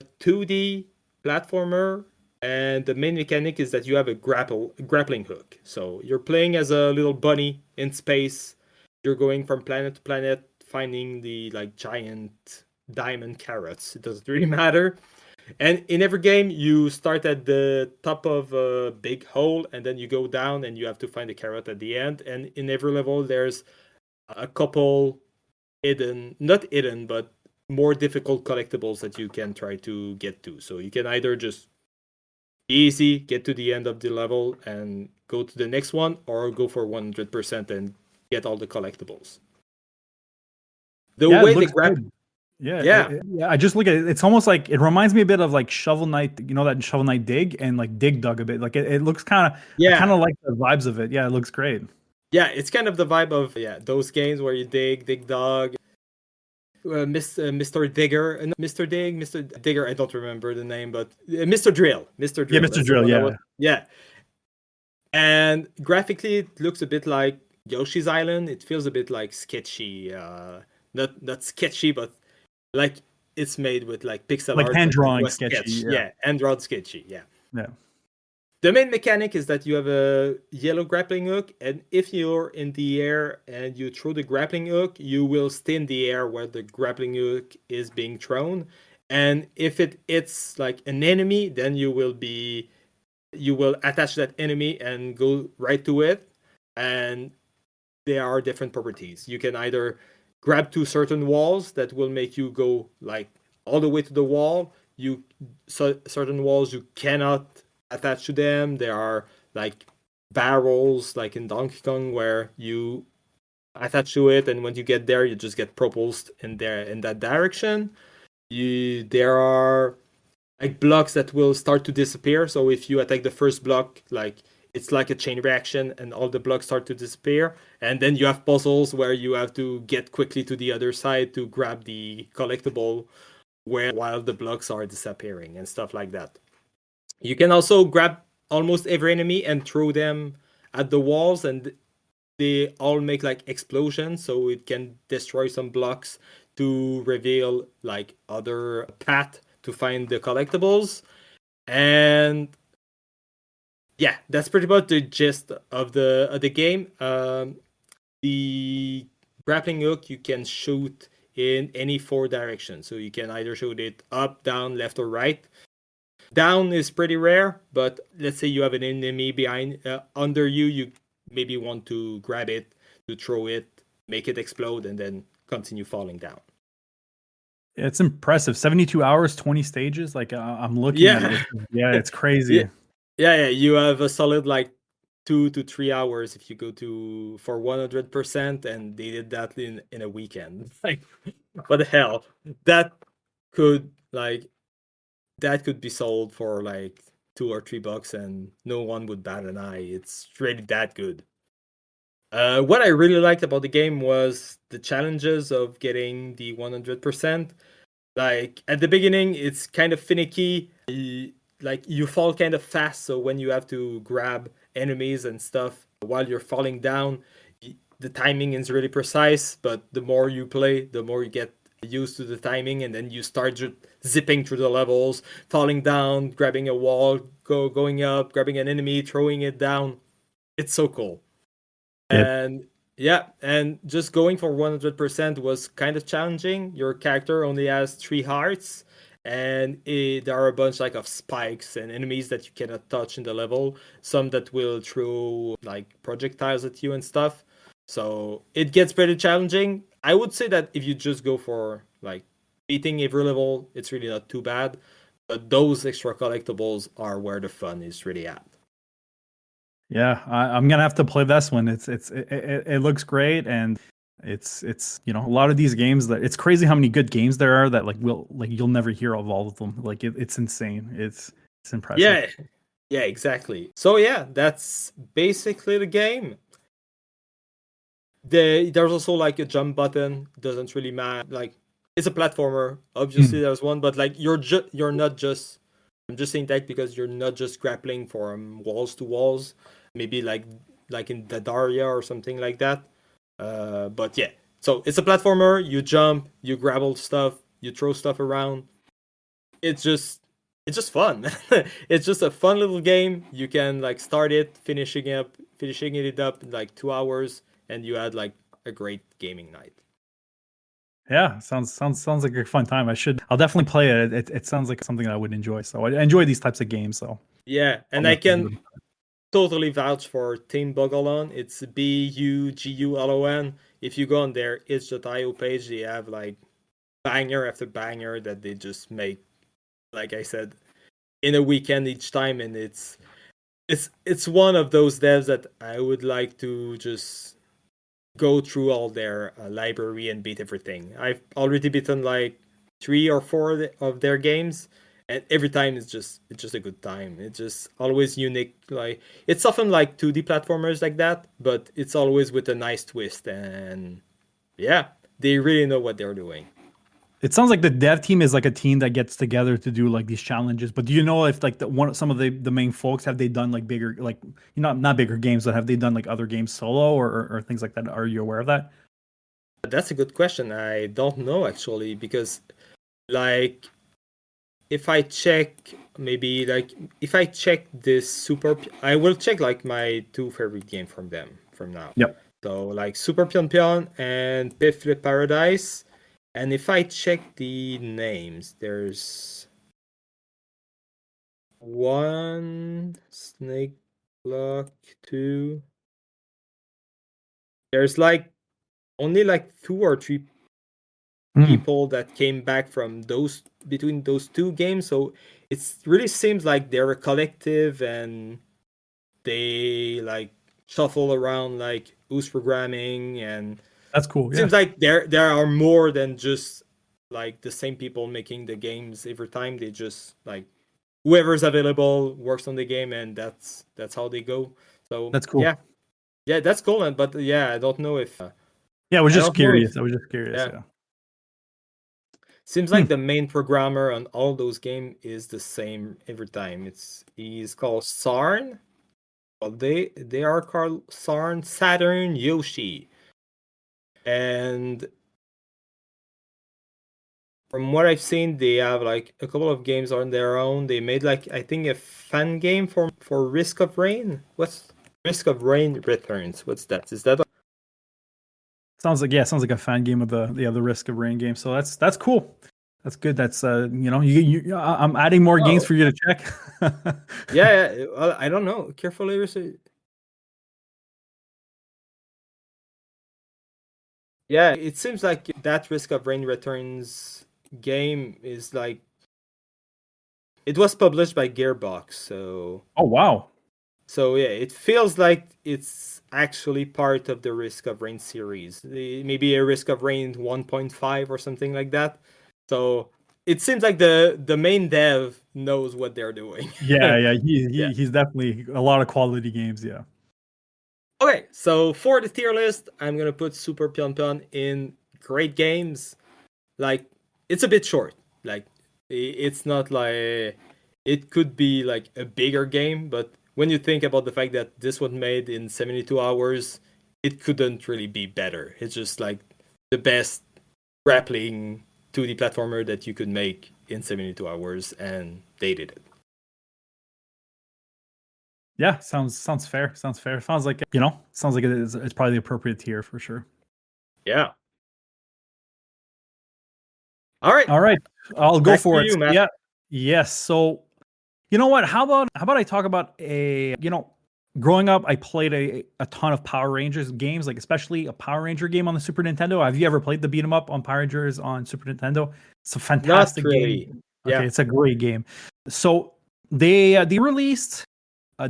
a 2D platformer, and the main mechanic is that you have a grappling hook. So you're playing as a little bunny in space. You're going from planet to planet, finding the like giant diamond carrots. It doesn't really matter. And in every game, you start at the top of a big hole, and then you go down, and you have to find a carrot at the end. And in every level, there's a couple not hidden, but more difficult collectibles that you can try to get to. So you can either just easy get to the end of the level and go to the next one, or go for 100% and get all the collectibles. The way they grab. Yeah. I just look at it. It's almost like it reminds me a bit of like Shovel Knight. You know that Shovel Knight Dig and like Dig Dug a bit. Like it looks kind of. I kind of like the vibes of it. Yeah, it looks great. Yeah, it's kind of the vibe of those games where you dig dug. Mr. Digger, Mr. Dig, Mr. Digger. I don't remember the name, but Mr. Drill. Mr. Drill. Yeah, Mr. Drill. Yeah. And graphically, it looks a bit like Yoshi's Island. It feels a bit like sketchy. Not sketchy, but like it's made with like pixel like art, hand drawing sketchy. Hand drawn sketchy. Yeah. The main mechanic is that you have a yellow grappling hook, and if you're in the air and you throw the grappling hook, you will stay in the air where the grappling hook is being thrown. And if it hits like an enemy, then you will attach that enemy and go right to it. And there are different properties. You can either grab to certain walls that will make you go like all the way to the wall. Certain walls you cannot attach to them. There are like barrels like in Donkey Kong where you attach to it, and when you get there you just get propulsed in that direction. There are like blocks that will start to disappear, so if you attack the first block, like it's like a chain reaction and all the blocks start to disappear. And then you have puzzles where you have to get quickly to the other side to grab the collectible while the blocks are disappearing and stuff like that. You can also grab almost every enemy and throw them at the walls, and they all make like explosions, so it can destroy some blocks to reveal like other path to find the collectibles. And yeah, that's pretty much the gist of the game. The grappling hook you can shoot in any 4 directions. So you can either shoot it up, down, left, or right. Down is pretty rare, but let's say you have an enemy behind under you, you maybe want to grab it, to throw it, make it explode, and then continue falling down. It's impressive. 72 hours, 20 stages. Like I'm looking at it. Yeah, it's crazy. Yeah. You have a solid like 2 to 3 hours if you go for 100%, and they did that in a weekend. Like, what the hell? That could be sold for like $2 or $3, and no one would bat an eye. It's really that good. What I really liked about the game was the challenges of getting the 100%. Like at the beginning, it's kind of finicky. Like you fall kind of fast, so when you have to grab enemies and stuff while you're falling down, the timing is really precise. But the more you play, the more you get used to the timing, and then you start zipping through the levels, falling down, grabbing a wall, going up, grabbing an enemy, throwing it down. It's so cool. And and just going for 100% was kind of challenging. Your character only has 3 hearts, and there are a bunch like of spikes and enemies that you cannot touch in the level. Some that will throw like projectiles at you and stuff. So it gets pretty challenging. I would say that if you just go for like beating every level, it's really not too bad. But those extra collectibles are where the fun is really at. Yeah, I'm gonna have to play this one. It looks great, and it's a lot of these games that it's crazy how many good games there are that you'll never hear of all of them. Like it's insane. It's impressive. Yeah, exactly. So yeah, that's basically the game. There's also like a jump button. Doesn't really matter. Like it's a platformer. Obviously, there's one, but like you're not just. I'm just saying that because you're not just grappling from walls to walls. Maybe like in the Daria or something like that. But yeah, so it's a platformer. You jump, you grab stuff, you throw stuff around. It's just fun. It's just a fun little game. You can like start it, finishing it up in like 2 hours, and you had like a great gaming night. Yeah, sounds like a fun time. I'll definitely play it. It sounds like something I would enjoy. So I enjoy these types of games. So yeah, and I can totally vouch for Team Bugulon. It's BUGULON. If you go on their itch.io page, they have like banger after banger that they just make, like I said, in a weekend each time, and it's one of those devs that I would like to just go through all their library and beat everything. I've already beaten like 3 or 4 of their games, and every time it's just a good time. It's just always unique. Like it's often like 2D platformers like that, but it's always with a nice twist, and yeah, they really know what they're doing. It sounds like the dev team is like a team that gets together to do like these challenges. But do you know if like some of the main folks, have they done like bigger, like not bigger games, but have they done like other games solo or things like that? Are you aware of that? That's a good question. I don't know actually, because like if I check this I will check like my 2 favorite games from them from now. Yep. So like Super Pyonpon and Pifle Paradise. And if I check the names, there's 1 Snake Block, 2. There's like only like 2 or 3 people that came back from between those 2 games. So it really seems like they're a collective, and they like shuffle around like who's programming, and that's cool. It seems like there are more than just like the same people making the games every time. They just like whoever's available works on the game, and that's how they go. So that's cool. Yeah, that's cool. But yeah, I don't know if. I was just curious. Yeah. Seems like the main programmer on all those games is the same every time. He's called Sarn. Well, they are called Sarn, Saturn, Yoshi. And from what I've seen, they have like a couple of games on their own. They made like I think a fan game for Risk of Rain. What's Risk of Rain Returns? What's that? Is that Sounds like a fan game of the Risk of Rain game. So that's cool. That's good. That's I'm adding more games Oh. for you to check. Yeah, well, I don't know. Carefully research. Yeah, it seems like that Risk of Rain Returns game is like it was published by Gearbox, so Oh wow. so yeah, it feels like it's actually part of the Risk of Rain series. Maybe a Risk of Rain 1.5 or something like that. So it seems like the main dev knows what they're doing. Yeah. Yeah. He's definitely a lot of quality games. Yeah. Okay, so for the tier list, I'm gonna put Super Pyonpon in great games. Like it's a bit short. Like it's not like it could be like a bigger game, but when you think about the fact that this was made in 72 hours, it couldn't really be better. It's just like the best grappling 2D platformer that you could make in 72 hours, and they did it. Yeah, sounds fair. Sounds fair. Sounds like it's probably the appropriate tier for sure. Yeah. All right. All right, I'll go Back for to it. you, Matt. Yeah, yes. So, you know what? How about I talk about growing up, I played a ton of Power Rangers games, like especially a Power Ranger game on the Super Nintendo. Have you ever played the beat 'em up on Power Rangers on Super Nintendo? It's a Not fantastic really. game. Okay, Yeah. it's a great game. So they released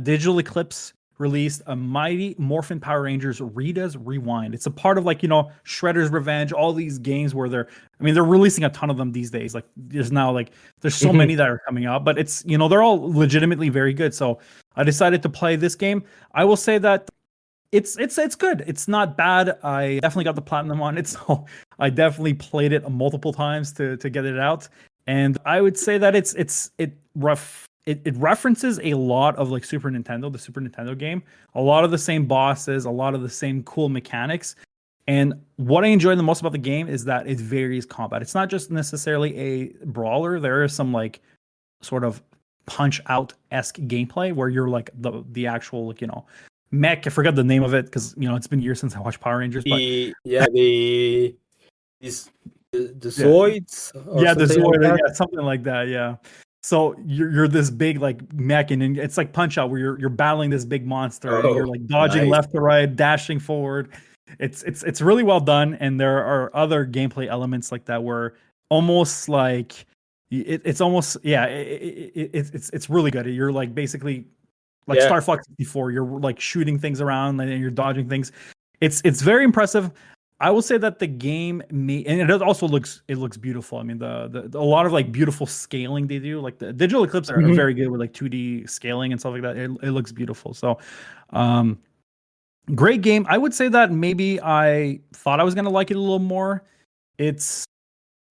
Digital Eclipse released a Mighty Morphin Power Rangers Rita's Rewind. It's a part of Shredder's Revenge, all these games where they're releasing a ton of them these days. Like there's so many that are coming out, but it's they're all legitimately very good. So I decided to play this game. I will say that it's good. It's not bad. I definitely got the platinum on it, so I definitely played it multiple times to get it out. And I would say that it references a lot of the Super Nintendo game, a lot of the same bosses, a lot of the same cool mechanics. And what I enjoy the most about the game is that it varies combat. It's not just necessarily a brawler. There is some sort of punch out esque gameplay where you're the actual mech. I forgot the name of it because it's been years since I watched Power Rangers. But the Zoids or yeah, the something like Zoid, that. yeah, something like that, yeah. So you're this big mech, and it's like Punch Out where you're battling this big monster and you're dodging Nice. left to right, dashing forward. It's really well done, and there are other gameplay elements like that where almost it's almost it's really good. You're basically Yeah. Star Fox 64. You're shooting things around and you're dodging things. It's very impressive. I will say that the game and it also looks beautiful. I mean, a lot of beautiful scaling they do. Like the Digital Eclipse are very good with 2D scaling and stuff like that. It looks beautiful. So, great game. I would say that maybe I thought I was gonna like it a little more. It's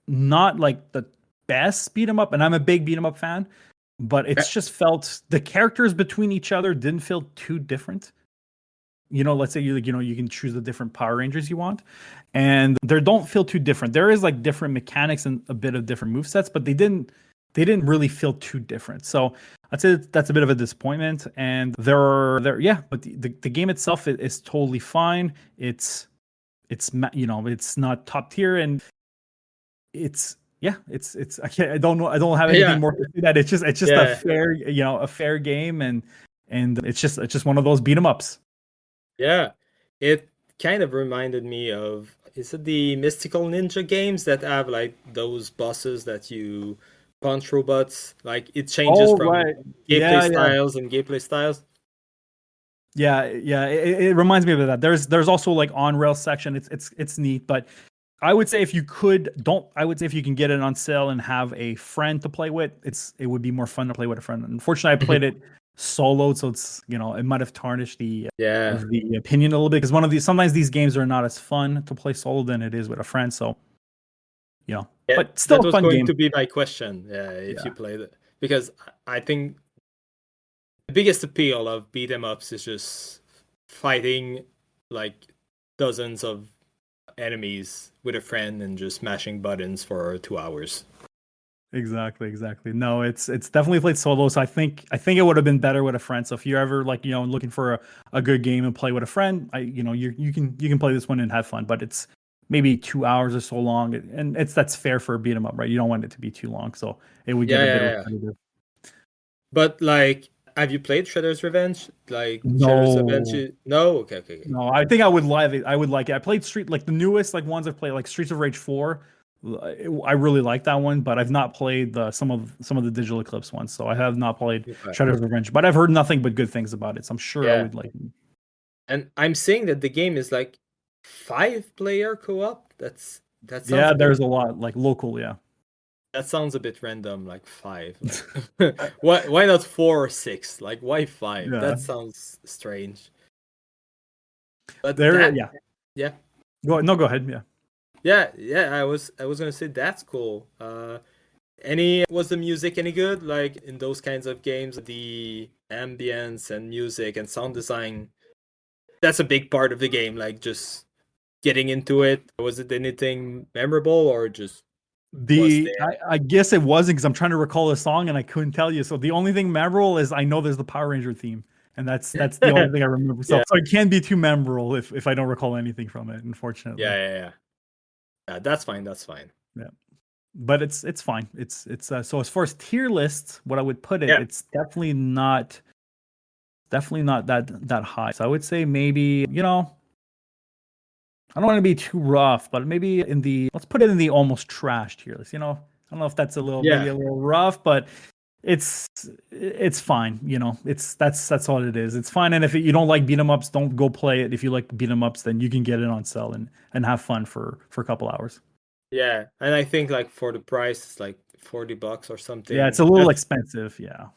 not the best beat 'em up, and I'm a big beat 'em up fan, but it's just felt the characters between each other didn't feel too different. Let's say you can choose the different Power Rangers you want, and they don't feel too different. There is different mechanics and a bit of different movesets, but they didn't really feel too different. So I'd say that's a bit of a disappointment. And but the game itself is totally fine. It's not top tier, and it's I don't know. I don't have anything more to say that. It's just a fair game, and it's just one of those beat 'em ups. Yeah, it kind of reminded me of, is it the Mystical Ninja games that have those bosses that you punch robots? It changes from Right. gameplay styles and gameplay styles. Yeah. It reminds me of that. There's also on rail section. It's neat, but I would say if you can get it on sale and have a friend to play with, it would be more fun to play with a friend. Unfortunately, I played it soloed, so it's it might have tarnished the opinion a little bit, because sometimes these games are not as fun to play solo than it is with a friend. So but still that a was fun going game. to be my question. If you played it, because I think the biggest appeal of beat 'em ups is just fighting dozens of enemies with a friend and just mashing buttons for 2 hours. Exactly. No, it's definitely played solo. So I think it would have been better with a friend. So if you're ever like, looking for a good game and play with a friend, you can play this one and have fun. But it's maybe 2 hours or so long, and that's fair for a beat 'em up, right? You don't want it to be too long, so it would get Yeah, a bit yeah, yeah. repetitive. But like, have you played Shredder's Revenge? Like Shredder's Revenge? No, No. Okay, okay, okay. no, I think I would like it. I would like it. I played like the newest like ones I've played, like Streets of Rage 4. I really like that one, but I've not played some of the Digital Eclipse ones. So I have not played Okay. Shredder's Revenge, but I've heard nothing but good things about it. So I'm sure I Yeah, would like it. and I'm seeing that the game is like 5-player co-op. That sounds Yeah, a bit there's a lot like local. Yeah, that sounds a bit random. Like five. Like, why not 4 or 6? Like why 5? yeah. That sounds strange. But There. that Yeah. yeah. Go ahead. Yeah. Yeah. I was gonna say that's cool. Any was the music any good? Like in those kinds of games, the ambience and music and sound design. That's a big part of the game. Like just getting into it. Was it anything memorable or just was there? I guess it wasn't because I'm trying to recall the song and I couldn't tell you. So the only thing memorable is I know there's the Power Ranger theme, and that's the only thing I remember. So Yeah, so it can't be too memorable if I don't recall anything from it, unfortunately. yeah. That's fine. That's fine. Yeah, but it's fine. It's so as far as tier lists, what I would put it, Yeah, it's definitely not that high. So I would say maybe I don't want to be too rough, but maybe let's put it in the almost trash tier list. I don't know if that's maybe yeah, a little rough, but it's fine. That's all it is. It's fine. And if you don't like beat 'em ups, don't go play it. If you like beat 'em ups, then you can get it on sale and have fun for a couple hours. yeah. And I think like for the price, it's like $40 or Yeah, it's something. a little That's expensive. Yeah,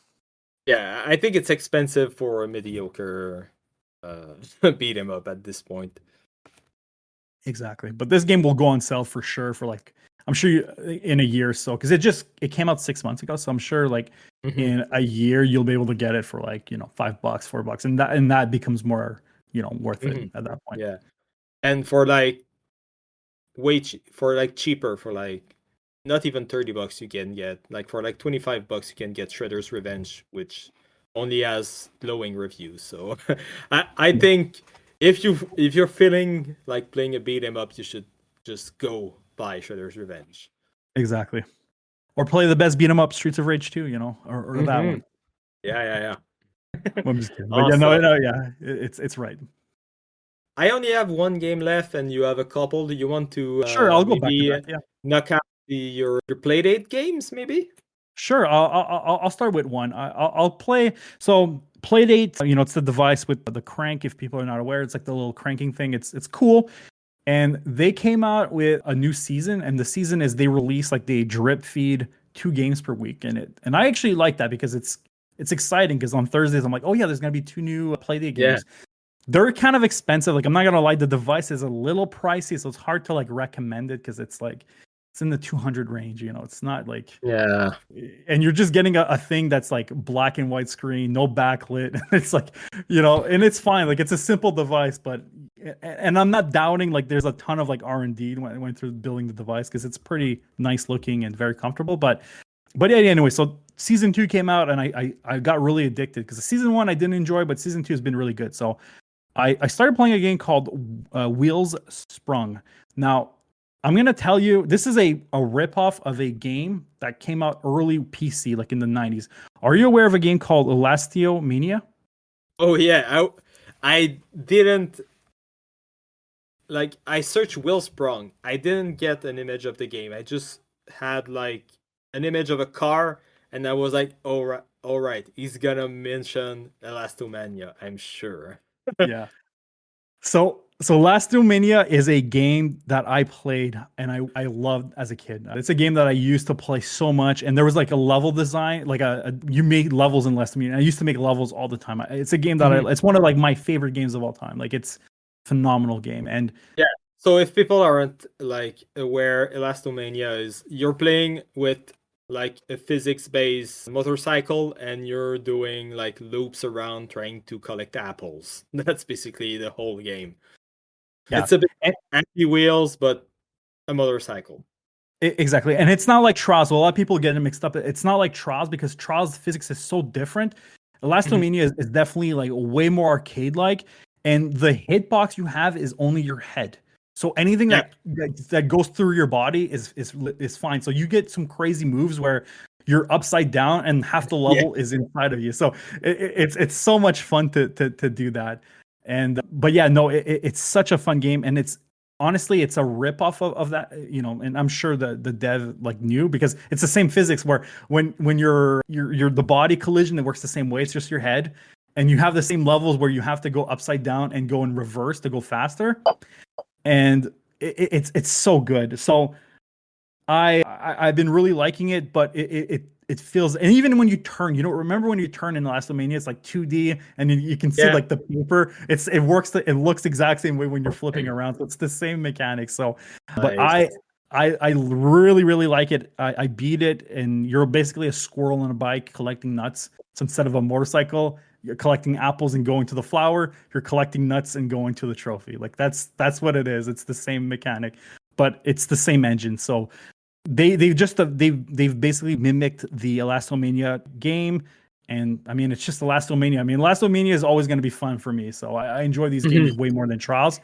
yeah. I think it's expensive for a mediocre uh beat 'em up at this point. exactly. But this game will go on sale for sure for like I'm sure in a year or so because it came out 6 months ago. So I'm sure like Hmm. in a year you'll be able to get it for like $5, $4, and that becomes more worth it Hmm. at that point. Yeah, and for like for like cheaper for like not even $30 you can get like for like $25 you can get Shredder's Revenge, which only has glowing reviews. So I think if you're feeling like playing a beat 'em up, you should just go buy Shredder's Revenge. Exactly. Or play the best beat 'em up Streets of Rage 2, or that Hmm. one. Yeah. Well, I'm just kidding. But yeah, no, Awesome. no, yeah, it's right. I only have one game left, and you have a couple. Do you want to Sure, I'll go back to maybe back. Yeah. knock out your Playdate games? Maybe. Sure, I'll start with one. I'll play. So Playdate, it's the device with the crank. If people are not aware, it's like the little cranking thing. It's cool. And they came out with a new season, and the season is they release like they drip feed 2 games per week, and I actually like that because it's exciting because on Thursdays I'm like, oh yeah, there's gonna be 2 new Playdate Yeah. games. They're kind of expensive. Like I'm not gonna lie, the device is a little pricey, so it's hard to like recommend it because it's in the 200 range. It's not like, Yeah. and you're just getting a thing that's like black and white screen, no backlit. It's like, and it's fine. Like it's a simple device, but and I'm not doubting like there's a ton of like R&D went through building the device because it's pretty nice looking and very comfortable. But yeah, anyway, so season 2 came out and I got really addicted because season 1 I didn't enjoy, but season 2 has been really good. So I started playing a game called Wheelsprung. Now, I'm gonna tell you, this is a ripoff of a game that came out early PC, like in the 90s. Are you aware of a game called Mania? Oh yeah. I didn't like. I searched Wheelsprung. I didn't get an image of the game. I just had like an image of a car, and I was like, all right. He's gonna mention Elastomania, I'm sure. Yeah. So Mania is a game that I played and I loved as a kid. It's a game that I used to play so much, and there was like a level design, like you made levels in Mania. I used to make levels all the time. It's a game that Mhm. it's one of like my favorite games of all time. Like it's a phenomenal game, and Yeah. So if people aren't like aware, Elastomania is you're playing with like a physics-based motorcycle and you're doing like loops around trying to collect apples. That's basically the whole game. yeah, It's a bit and anti-wheels, but a motorcycle. Exactly. And it's not like Trials. A lot of people get it mixed up. It's not like Trials because Trials physics is so different. Elastomania is definitely like way more arcade-like, and the hitbox you have is only your head. So anything that goes through your body is fine. So you get some crazy moves where you're upside down and half the level is inside of you. So it's so much fun to do that. And but yeah, no, it's such a fun game, and it's honestly it's a rip off of that, and I'm sure the dev like knew because it's the same physics where when you're the body collision, it works the same way. It's just your head, and you have the same levels where you have to go upside down and go in reverse to go faster, and it's so good. So I've been really liking it, but it feels, and even when you turn, remember when you turn in Elastomania, it's like 2D, and you can see like the paper. It works. It looks the exact same way when you're flipping around. So it's the same mechanics. So, but Nice. I really really like it. I beat it, and you're basically a squirrel on a bike collecting nuts. So instead of a motorcycle, you're collecting apples and going to the flower. You're collecting nuts and going to the trophy. Like that's what it is. It's the same mechanic, but it's the same engine. So they've basically mimicked the Elastomania game, and I mean it's just Elastomania. I mean Elastomania is always going to be fun for me, so I enjoy these games way more than Trials.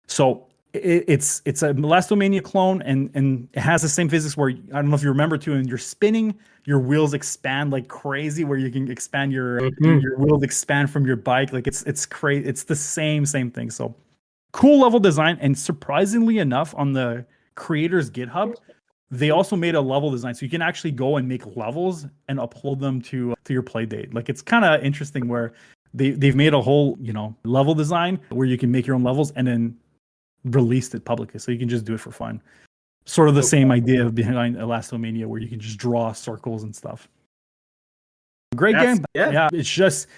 So it's a Elastomania clone, and it has the same physics where I don't know if you remember too, and you're spinning, your wheels expand like crazy, where you can expand your wheels expand from your bike. Like it's crazy. It's the same thing. So cool level design, and surprisingly enough, on the creators GitHub, they also made a level design, so you can actually go and make levels and upload them to your Playdate. Like it's kind of interesting where they've made a whole level design where you can make your own levels and then released it publicly, so you can just do it for fun. Sort of the same idea behind Elastomania, where you can just draw circles and stuff. Great game. Yeah, it's just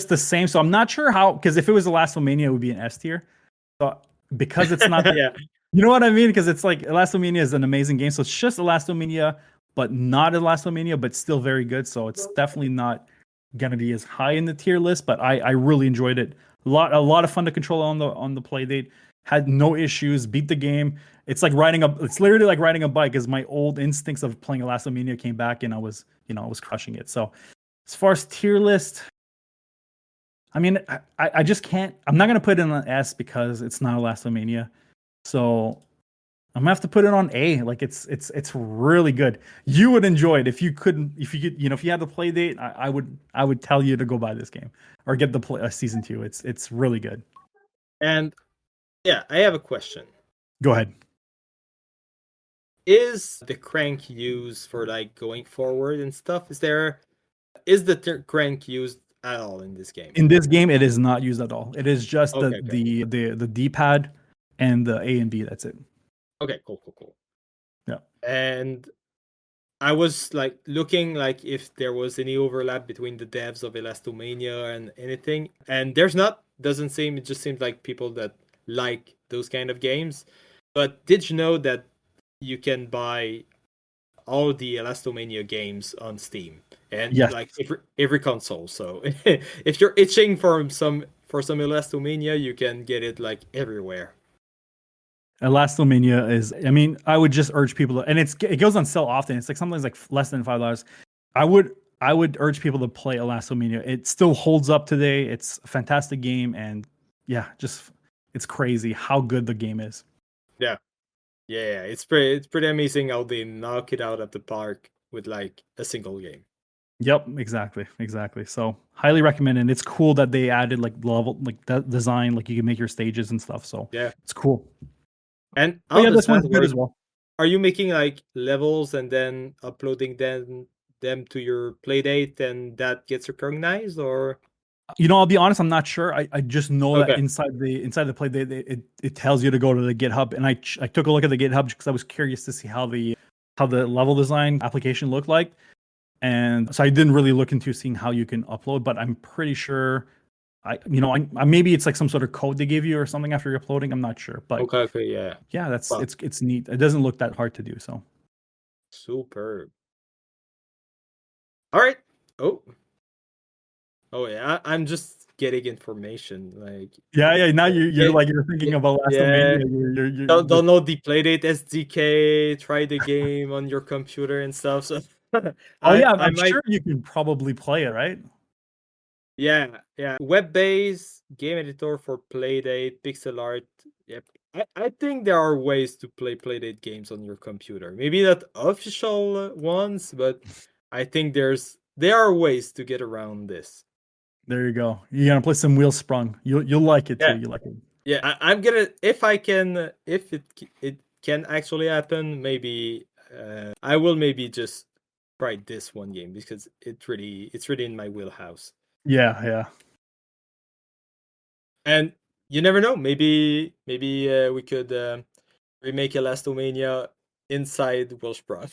the same. So I'm not sure how, because if it was Elastomania, it would be an S tier. But because it's not that. You know what I mean? Because it's like Elastomania is an amazing game. So it's just Elastomania, but not Elastomania, but still very good. So it's definitely not gonna be as high in the tier list. But I really enjoyed it. A lot of fun to control on the Playdate. Had no issues. Beat the game. It's literally like riding a bike. Because my old instincts of playing Elastomania came back, and I was crushing it. So as far as tier list, I mean, I just can't. I'm not gonna put it in an S because it's not Elastomania. So I'm gonna have to put it on A. Like it's really good. You would enjoy it if you had the Playdate. I would tell you to go buy this game or get the season 2. It's really good. And yeah, I have a question. Go ahead. Is the crank used for like going forward and stuff? Is the crank used at all in this game? In this game, it is not used at all. It is just the D-pad and the A and B. That's it. Okay, cool. Yeah. And I was like looking like if there was any overlap between the devs of Elastomania and anything, and there's not. Doesn't seem. It just seems like people that like those kind of games. But did you know that you can buy all the Elastomania games on Steam and like every console? So if you're itching for some Elastomania, you can get it like everywhere. Elastomania is, I mean, I would just urge people to, and it goes on sale often. It's like sometimes like less than $5. I would urge people to play Elastomania. It still holds up today. It's a fantastic game, and yeah, just it's crazy how good the game is. Yeah, it's pretty amazing how they knock it out of the park with like a single game. Yep, exactly. So highly recommend, and it's cool that they added like level, like that design, like you can make your stages and stuff. So yeah, it's cool. And this one's good as well. Are you making like levels and then uploading them to your Playdate, and that gets recognized, or? I'll be honest, I'm not sure. I just know that inside the Playdate, it tells you to go to the GitHub, and I took a look at the GitHub because I was curious to see how the level design application looked like, and so I didn't really look into seeing how you can upload, but I'm pretty sure. I maybe it's like some sort of code they give you or something after you're uploading. I'm not sure, but yeah, that's it's neat. It doesn't look that hard to do. So superb. All right. Oh yeah, I'm just getting information. Like, Yeah. Now you're yeah, like you're thinking about Last yeah. Domania. You're Don't know the Playdate SDK. Try the game on your computer and stuff. So oh yeah, I I'm might. sure you can probably play it, right? Yeah. Web-based game editor for Playdate, pixel art. Yep. I think there are ways to play Playdate games on your computer. Maybe not official ones, but I think there are ways to get around this. There you go. You're gonna play some Wheelsprung. You'll like it too. Yeah. You like it. Yeah, I'm gonna if I can if it can actually happen, maybe I will maybe just try this one game because it's really in my wheelhouse. Yeah. And you never know, maybe we could remake a Lastomania inside Wheelsprung.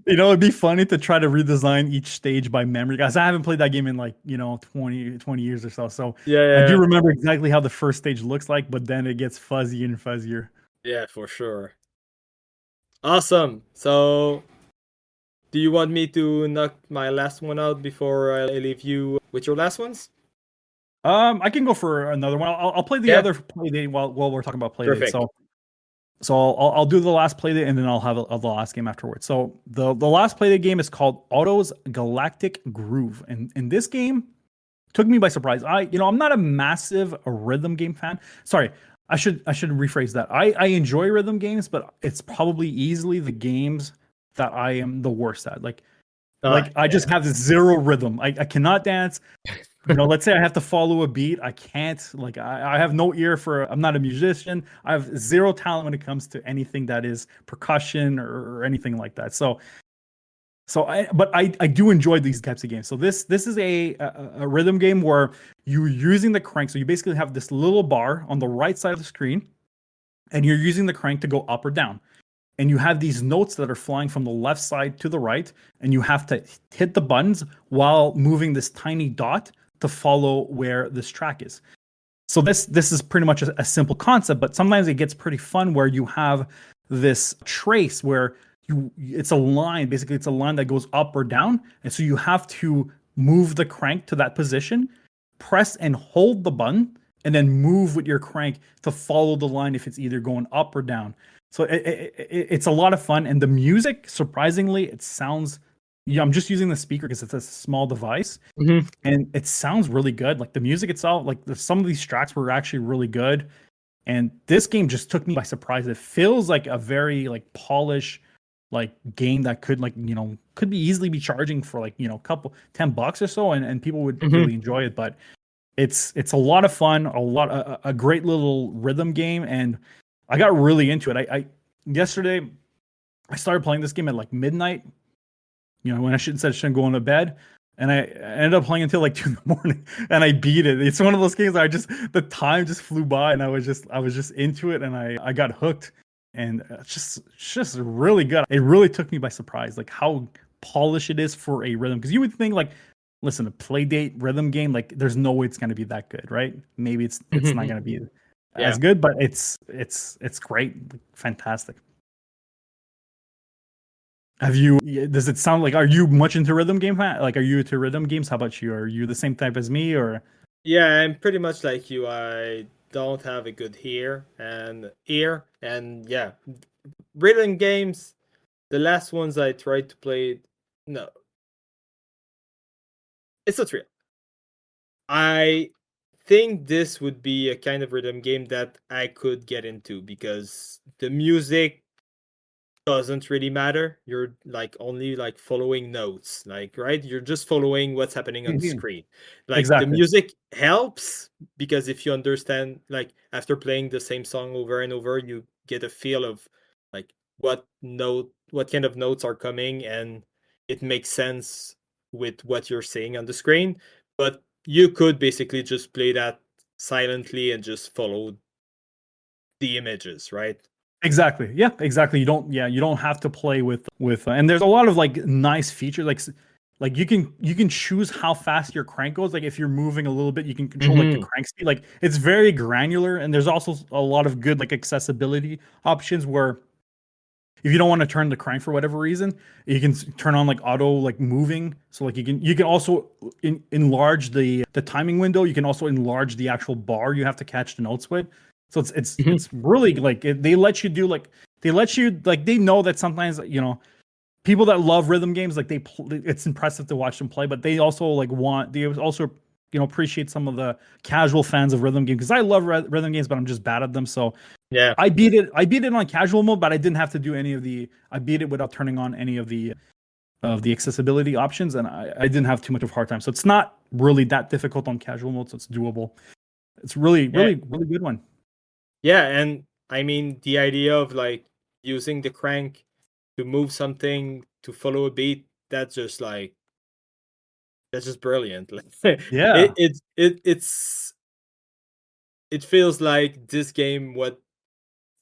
It'd be funny to try to redesign each stage by memory, guys. I haven't played that game in like 20 years or so. So I do Yeah. remember exactly how the first stage looks like, but then it gets fuzzy and fuzzier. Yeah, for sure. Awesome. So do you want me to knock my last one out before I leave you with your last ones? I can go for another one. I'll play the other Playdate while we're talking about Playdate. Perfect. So I'll do the last Playdate and then I'll have the last game afterwards. So the last Playdate game is called Otto's Galactic Groove, and this game took me by surprise. I'm not a massive rhythm game fan. Sorry, I should rephrase that. I enjoy rhythm games, but it's probably easily the games that I am the worst at. Like I just have zero rhythm. I cannot dance. Let's say I have to follow a beat. I can't. Like I have no ear for. I'm not a musician. I have zero talent when it comes to anything that is percussion or anything like that. But I do enjoy these types of games. So this is a rhythm game where you're using the crank. So you basically have this little bar on the right side of the screen, and you're using the crank to go up or down. And you have these notes that are flying from the left side to the right, and you have to hit the buttons while moving this tiny dot to follow where this track is. So this is pretty much a simple concept, but sometimes it gets pretty fun where you have this trace where it's a line. Basically, it's a line that goes up or down, and so you have to move the crank to that position, press and hold the button, and then move with your crank to follow the line if it's either going up or down. So it's a lot of fun, and the music, surprisingly, it sounds. Yeah, I'm just using the speaker because it's a small device, and it sounds really good. Like the music itself, like some of these tracks were actually really good, and this game just took me by surprise. It feels like a very like polished like game that could could be easily be charging for like a couple $10 or so, and people would really enjoy it. But it's a lot of fun, a great little rhythm game, and I got really into it. I yesterday I started playing this game at like midnight. When I shouldn't go into bed, and I ended up playing until like 2 a.m, and I beat it. It's one of those games where the time just flew by, and I was just into it, and I got hooked, and it's just really good. It really took me by surprise, like how polished it is for a rhythm. Because you would think like, listen, a Playdate rhythm game, like there's no way it's gonna be that good, right? Maybe it's not gonna be as good, but it's great, fantastic. Does it sound like, are you much into rhythm game fan? Like, are you into rhythm games? How about you? Are you the same type as me, or? Yeah, I'm pretty much like you. I don't have a good ear, and yeah, rhythm games. The last ones I tried to play, no, it's not real. I think this would be a kind of rhythm game that I could get into because the music doesn't really matter. You're like only like following notes, like, right? You're just following what's happening on the screen. Like the Exactly. music helps because if you understand, like after playing the same song over and over, you get a feel of like what kind of notes are coming, and it makes sense with what you're seeing on the screen. But you could basically just play that silently and just follow the images, right? Exactly. Yeah, exactly. You don't have to play with and there's a lot of like nice features, like you can choose how fast your crank goes. Like if you're moving a little bit, you can control like the crank speed. Like it's very granular, and there's also a lot of good like accessibility options where if you don't want to turn the crank for whatever reason, you can turn on like auto like moving. So like you can also enlarge the timing window. You can also enlarge the actual bar you have to catch the notes with. So it's really like they let you do like they know that sometimes people that love rhythm games like it's impressive to watch them play, but they also appreciate some of the casual fans of rhythm games because I love rhythm games, but I'm just bad at them. So Yeah. I beat it on casual mode, but I didn't have to do any of the. I beat it without turning on any of the accessibility options, and I didn't have too much of a hard time. So it's not really that difficult on casual mode, so it's doable. It's really good one. Yeah, and I mean the idea of like using the crank to move something to follow a beat, that's just brilliant. Like Yeah. it feels like this game what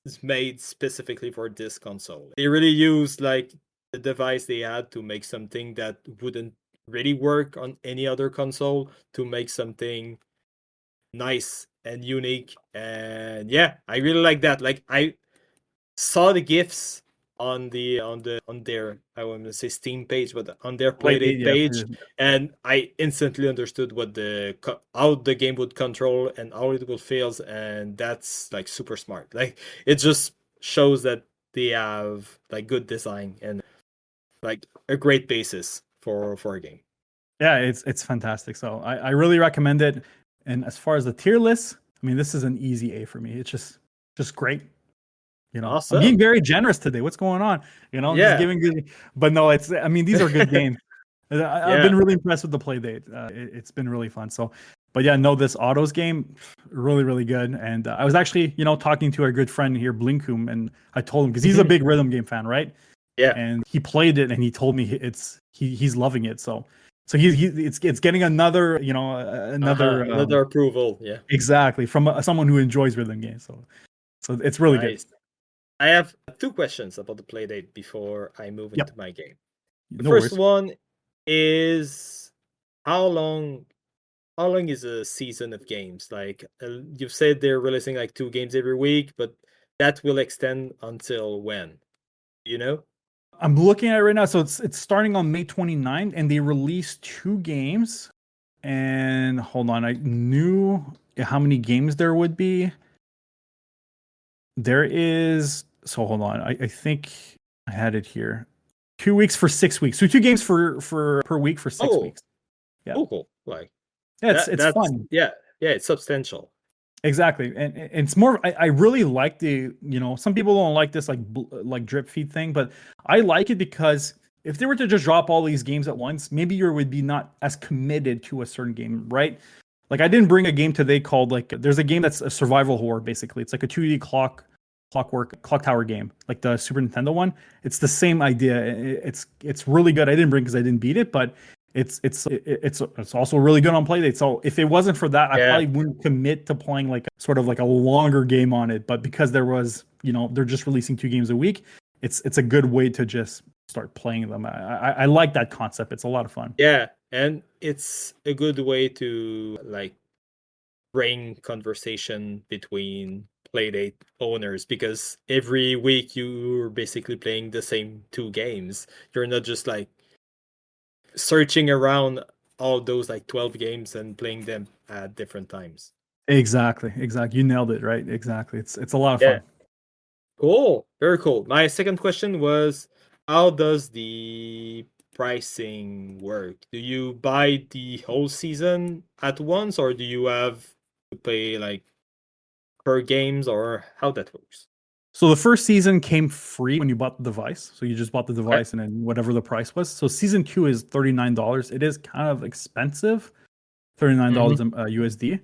is made specifically for this console. They really used like the device they had to make something that wouldn't really work on any other console to make something nice and unique. And yeah, I really like that. Like I saw the gifs on their, I want to say Steam page, but on their Playdate, Playdate yeah. page, and I instantly understood what how the game would control and how it will fails, and that's like super smart. Like it just shows that they have like good design and like a great basis for a game. Yeah, it's fantastic. So I really recommend it. And as far as the tier list, I mean, this is an easy A for me. It's just great. I'm being Awesome. very generous today. What's going on? Just Yeah. giving good. But no, I mean, these are good games. I've been really impressed with the Playdate. It's been really fun. So, but yeah, no, this Autos game, really, really good. And I was actually, talking to our good friend here, Blinkum, and I told him because he's a big rhythm game fan, right? Yeah. And he played it, and he told me he's loving it. So it's getting another, another approval. Yeah. Exactly, from someone who enjoys rhythm games. So it's really Nice. good. I have two questions about the Playdate before I move into my game. The No first worries. one is how long is a season of games? Like you've said they're releasing like 2 games every week, but that will extend until when? You know? I'm looking at it right now. So it's starting on May 29th, and they released 2 games. And hold on, I knew how many games there would be. There is, so hold on. I think I had it here. 2 weeks for 6 weeks. So 2 games for per week for 6 weeks. Yeah. Oh, cool. Like yeah, it's fun. Yeah, it's substantial. Exactly, and it's more. I really like the. Some people don't like this like drip feed thing, but I like it because if they were to just drop all these games at once, maybe you would be not as committed to a certain game, right? Like I didn't bring a game today called like there's a game that's a survival horror basically. It's like a 2D clock tower game, like the Super Nintendo one. It's the same idea. It's really good. I didn't bring because I didn't beat it, but it's also really good on Playdate. So if it wasn't for that, I probably wouldn't commit to playing like sort of like a longer game on it. But because there was, they're just releasing 2 games a week, it's a good way to just start playing them. I like that concept. It's a lot of fun. Yeah, and it's a good way to like bring conversation between Playdate owners because every week you're basically playing the same 2 games. You're not just like searching around all those like 12 games and playing them at different times. Exactly. You nailed it, right? Exactly. It's a lot of fun. Cool. Very cool. My second question was, how does the pricing work? Do you buy the whole season at once, or do you have to pay like per games, or how that works? So the first season came free when you bought the device. So you just bought the device and then whatever the price was. So season 2 is $39. It is kind of expensive, $39 USD.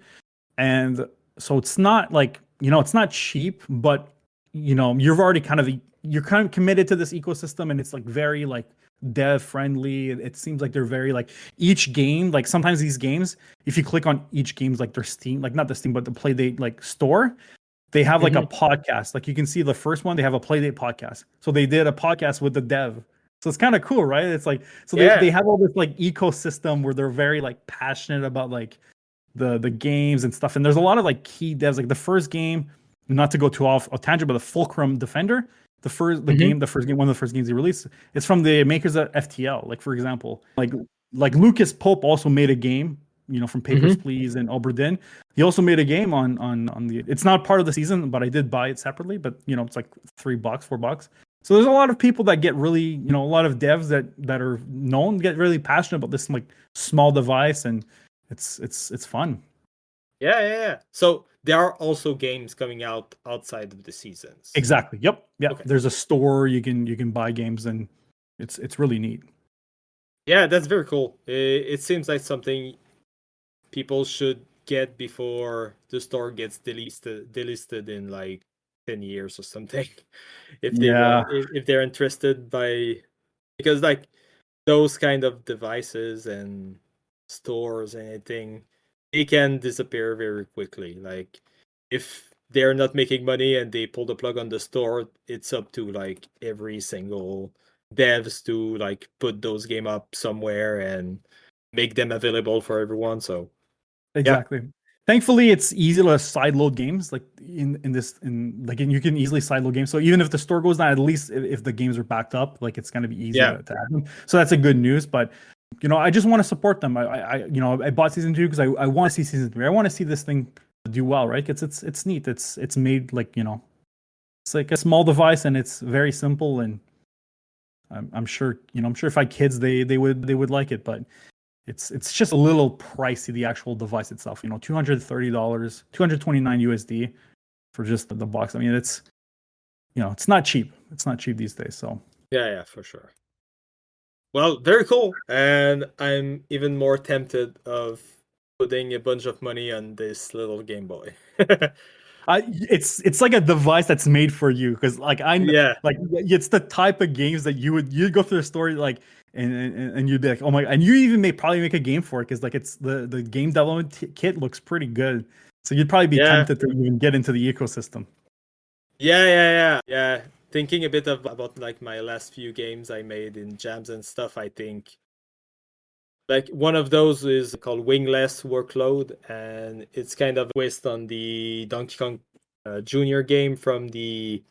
And so it's not like, it's not cheap, but you're already you're kind of committed to this ecosystem, and it's like very like dev friendly. It seems like they're very like each game, like sometimes these games, if you click on each game's like their Steam, like not the Steam, but the Playdate like store, they have like a podcast. Like you can see the first one, they have a Playdate podcast. So they did a podcast with the dev. So it's kind of cool, right? It's like, so they have all this like ecosystem where they're very like passionate about like the games and stuff. And there's a lot of like key devs. Like the first game, not to go too off a tangent, but the Fulcrum Defender, The first the Mhm. game, the first game, one of the first games they released, it's from the makers of FTL. Like for example, like Lucas Pope also made a game, from Papers, Mhm. Please and Oberdin. He also made a game on the. It's not part of the season, but I did buy it separately. But it's like $3, $4. So there's a lot of people that get really, a lot of devs that are known get really passionate about this like small device, and it's fun. Yeah, yeah, yeah. So there are also games coming out outside of the seasons. Exactly. Yep. Yep. Okay. There's a store you can buy games, and it's really neat. Yeah, that's very cool. It seems like something people should get before the store gets delisted in like 10 years or something. If they Yeah. want, if they're interested by, because like those kind of devices and stores and anything, they can disappear very quickly. Like if they're not making money and they pull the plug on the store, it's up to like every single devs to like put those game up somewhere and make them available for everyone. So yeah, Exactly. Thankfully, it's easy to sideload games like and you can easily sideload games. So even if the store goes down, at least if the games are backed up, like it's gonna be easy yeah, to add them. So that's a good news. But I just want to support them. I bought season 2 because I want to see season 3. I want to see this thing do well, right? It's neat. It's made like it's like a small device and it's very simple, and I'm sure I'm sure if I had kids they would like it, but it's just a little pricey, the actual device itself. $230, 229 USD for just the box. I mean, it's not cheap. It's not cheap these days. So yeah, for sure. Well, very cool. And I'm even more tempted of putting a bunch of money on this little Game Boy. it's like a device that's made for you, because Yeah, like it's the type of games that you'd go through the story like and you'd be like, oh my, and you even may probably make a game for it because like it's the game development kit looks pretty good. So you'd probably be yeah, tempted to even get into the ecosystem. yeah. Thinking a bit about like my last few games I made in jams and stuff, I think like one of those is called Wingless Workload, and it's kind of based on the Donkey Kong Junior game from the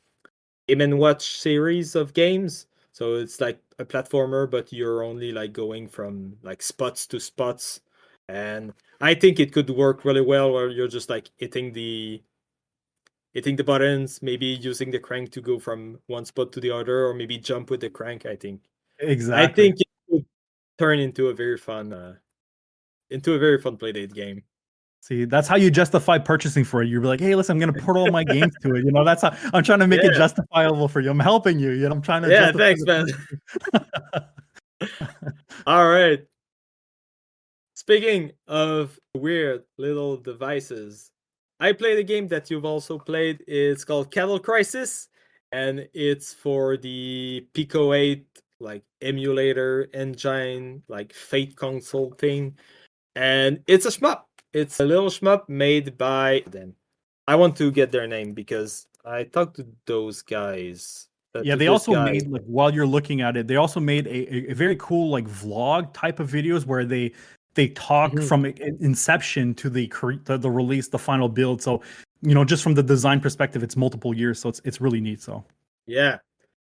Game & Watch series of games. So it's like a platformer, but you're only like going from like spots to spots. And I think it could work really well where you're just like hitting the buttons, maybe using the crank to go from one spot to the other, or maybe jump with the crank. I Exactly. think it could turn into a very fun Playdate game. See, that's how you justify purchasing for it. You're like, hey, listen, I'm gonna port all my games to it. That's how I'm trying to make it Yeah, justifiable for you. I'm helping you. I'm trying to yeah, justify thanks, the man. purchase. All right. Speaking of weird little devices, I played a game that you've also played. It's called Cattle Crisis, and it's for the Pico 8 like emulator engine, like Fate console thing. And it's a shmup. It's a little shmup made by them. I want to get their name because I talked to those guys. Yeah, To they this also guy. made, like, while you're looking at it, they also made a very cool like vlog type of videos where they talk Mhm. from inception to the release, the final build. So just from the design perspective, it's multiple years, so it's really neat. So Yeah.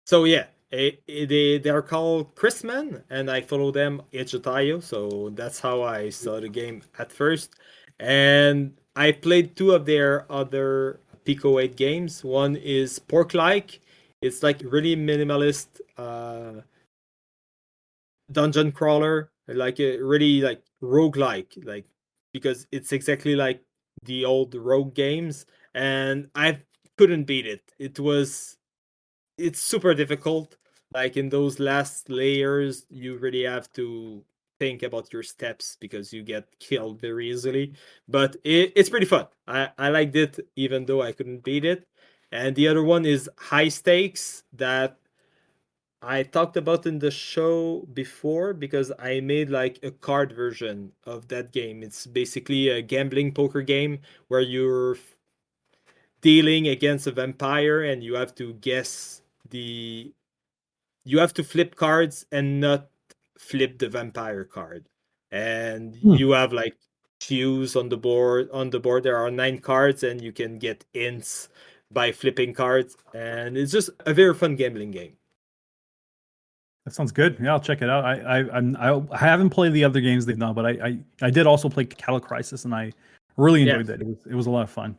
So yeah, they are called Chrisman, and I follow them Ichitayo, so that's how I saw the game at first. And I played two of their other Pico 8 games. One is Pork Like. It's like really minimalist dungeon crawler, like a really like roguelike, like because it's exactly like the old Rogue games, and I couldn't beat it. It's super difficult. Like in those last layers, you really have to think about your steps because you get killed very easily. But it's pretty fun. I liked it even though I couldn't beat it. And the other one is High Stakes that I talked about in the show before because I made like a card version of that game. It's basically a gambling poker game where you're dealing against a vampire and you have to guess the you have to flip cards and not flip the vampire card. And Hmm. you have like cues on the board. On the board there are 9 cards and you can get hints by flipping cards, and it's just a very fun gambling game. That sounds good. Yeah, I'll check it out. I haven't played the other games they've done, but I did also play Galatic Crisis, and I really enjoyed that. It was a lot of fun.